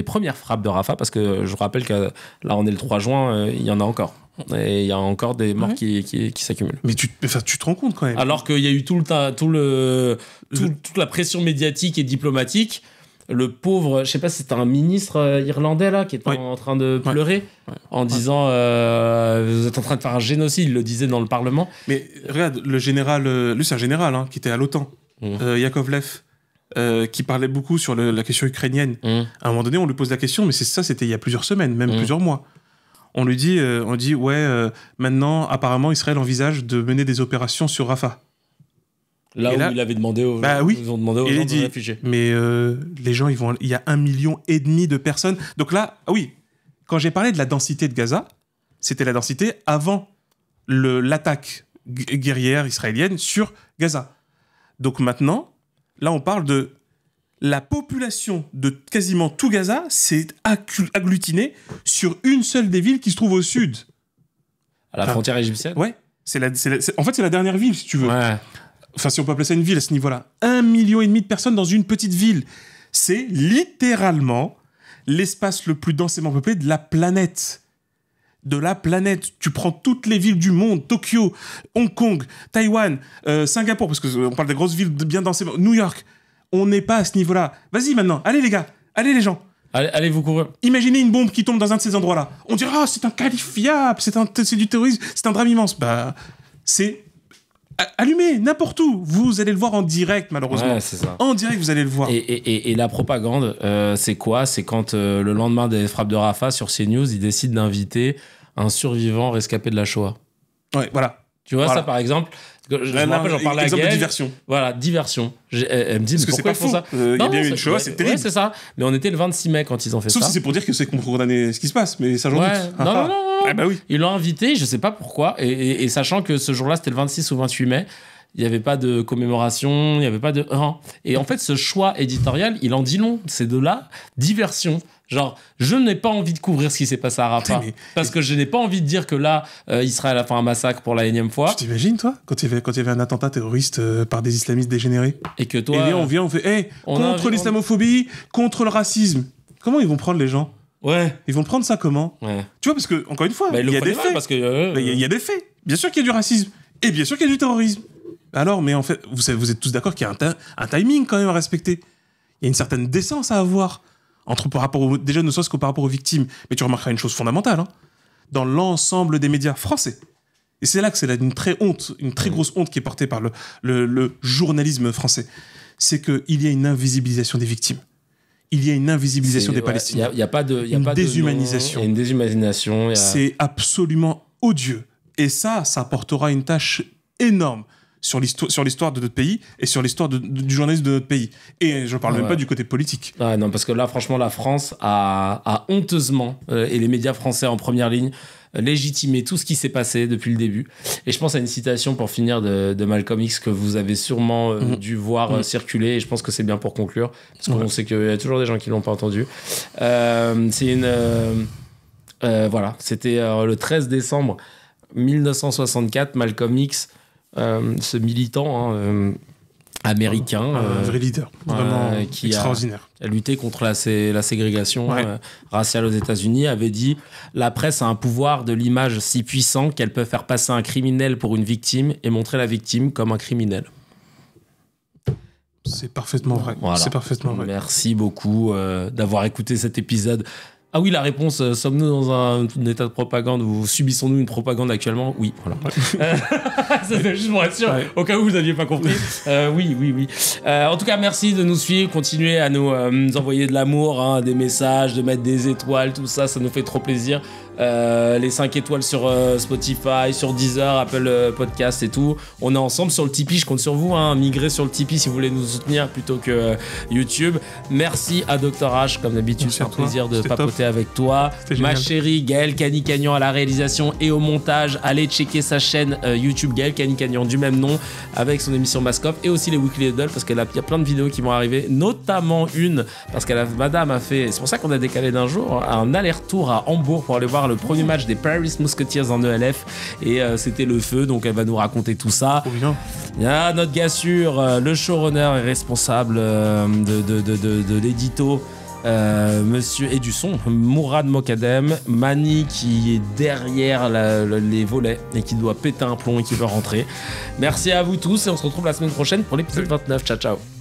premières frappes de Rafah, parce que je vous rappelle que là, on est le 3 juin, il y en a encore. Et il y a encore des morts qui s'accumulent. Mais tu te rends compte quand même. Alors qu'il y a eu toute la pression médiatique et diplomatique. Le pauvre, je sais pas si c'était un ministre irlandais là qui était en train de pleurer en disant vous êtes en train de faire un génocide, il le disait dans le Parlement. Mais regarde, le général, lui c'est un général qui était à l'OTAN, Yakovlev, qui parlait beaucoup sur la question ukrainienne. À un moment donné, on lui pose la question, mais c'était il y a plusieurs semaines, même plusieurs mois. On lui dit, maintenant, apparemment, Israël envisage de mener des opérations sur Rafah. Là où il avait demandé aux gens, ils ont demandé aux gens de se réfugier. Mais les gens, il y a 1,5 million de personnes. Donc là, quand j'ai parlé de la densité de Gaza, c'était la densité avant l'attaque guerrière israélienne sur Gaza. Donc maintenant, là, on parle de la population de quasiment tout Gaza s'est agglutinée sur une seule des villes qui se trouve au sud. À la frontière égyptienne ? Ouais. En fait, c'est la dernière ville, si tu veux. Ouais. Enfin, si on peut appeler ça une ville à ce niveau-là. 1,5 million de personnes dans une petite ville. C'est littéralement l'espace le plus densément peuplé de la planète. Tu prends toutes les villes du monde, Tokyo, Hong Kong, Taïwan, Singapour, parce qu'on parle des grosses villes bien densément, New York. On n'est pas à ce niveau-là. Vas-y maintenant, allez les gars, allez les gens. Allez vous courir. Imaginez une bombe qui tombe dans un de ces endroits-là. On dira, c'est inqualifiable, c'est du terrorisme, c'est un drame immense. Bah, c'est... Allumez, n'importe où. Vous allez le voir en direct, malheureusement. Ouais, c'est ça. En direct, vous allez le voir. Et la propagande, c'est quoi ? C'est quand le lendemain des frappes de Rafah sur CNews, ils décident d'inviter un survivant rescapé de la Shoah. Ouais, voilà. Tu vois, ça, par exemple... Je me rappelle, j'en parlais à Gaëlle. De diversion. Voilà, diversion. Elle me dit, mais pourquoi ils font ça ? Il y a bien eu une Shoah, c'est terrible. Ouais, c'est ça. Mais on était le 26 mai quand ils ont fait ça. Sauf si c'est pour dire que c'est qu'on condamne ce qui se passe, mais ça j'en doute. Non. Ah bah oui. Ils l'ont invité, je sais pas pourquoi, et sachant que ce jour-là, c'était le 26 ou 28 mai, Il n'y avait pas de commémoration, il n'y avait pas de... Et en fait, ce choix éditorial, il en dit long. C'est de la diversion. Genre, je n'ai pas envie de couvrir ce qui s'est passé à Rafah. Parce que je n'ai pas envie de dire que là, Israël a fait un massacre pour la énième fois. Tu t'imagines, toi, quand il y avait un attentat terroriste par des islamistes dégénérés? Et que toi... Et là, on fait, contre l'islamophobie, contre le racisme. Comment ils vont prendre les gens? Ouais. Ils vont prendre ça comment? Ouais. Tu vois, parce que, encore une fois, il y a des faits. Parce que, il y a des faits. Bien sûr qu'il y a du racisme. Et bien sûr qu'il y a du terrorisme. Alors, mais en fait, vous êtes tous d'accord qu'il y a un timing quand même à respecter. Il y a une certaine décence à avoir. Déjà, ne serait-ce que par rapport aux victimes. Mais tu remarqueras une chose fondamentale. Hein, dans l'ensemble des médias français. Et c'est là que c'est une très grosse honte qui est portée par le journalisme français. C'est qu'il y a une invisibilisation des victimes. Il y a une invisibilisation des Palestiniens. Il n'y a pas de... déshumanisation. Il y a une déshumanisation. C'est absolument odieux. Et ça apportera une tâche énorme sur l'histoire de notre pays et sur l'histoire du journalisme de notre pays. Et je ne parle même pas du côté politique. Ouais, non, parce que là, franchement, la France a honteusement, et les médias français en première ligne, légitimé tout ce qui s'est passé depuis le début. Et je pense à une citation pour finir de Malcolm X que vous avez sûrement dû voir circuler, et je pense que c'est bien pour conclure, parce qu'on sait qu'il y a toujours des gens qui ne l'ont pas entendu. C'est une... voilà, c'était le 13 décembre 1964, Malcolm X, ce militant américain, un vrai leader, vraiment qui extraordinaire, a lutté contre la ségrégation raciale aux États-Unis, avait dit « La presse a un pouvoir de l'image si puissant qu'elle peut faire passer un criminel pour une victime et montrer la victime comme un criminel. » C'est parfaitement vrai. Voilà. C'est parfaitement vrai. Merci beaucoup d'avoir écouté cet épisode. Ah oui, la réponse, sommes-nous dans un état de propagande ou subissons-nous une propagande actuellement? Oui, voilà. C'était juste pour être sûr, au cas où vous n'aviez pas compris. Oui. En tout cas, merci de nous suivre. Continuez à nous envoyer de l'amour, hein, des messages, de mettre des étoiles, tout ça, ça nous fait trop plaisir. Les 5 étoiles sur Spotify, sur Deezer, Apple Podcast et tout. On est ensemble sur le Tipeee, je compte sur vous, hein, migrez sur le Tipeee si vous voulez nous soutenir plutôt que YouTube. Merci à Dr H, comme d'habitude, c'est un plaisir de papoter avec toi. Ma chérie Gaëlle Cani-Cagnan à la réalisation et au montage. Allez checker sa chaîne YouTube Gaëlle Cani-Cagnan du même nom avec son émission Mask-Off et aussi les Weekly Idol parce qu'il y a plein de vidéos qui vont arriver, notamment une parce madame a fait, c'est pour ça qu'on a décalé d'un jour, un aller-retour à Hambourg pour aller voir le premier match des Paris Musketeers en ELF et c'était le feu, donc elle va nous raconter tout ça. Il y a notre gars sûr, le showrunner et responsable de l'édito, monsieur et du son, Mourad Mokadem, Mani qui est derrière les volets et qui doit péter un plomb et qui veut rentrer. Merci à vous tous et on se retrouve la semaine prochaine pour l'épisode 29. Ciao.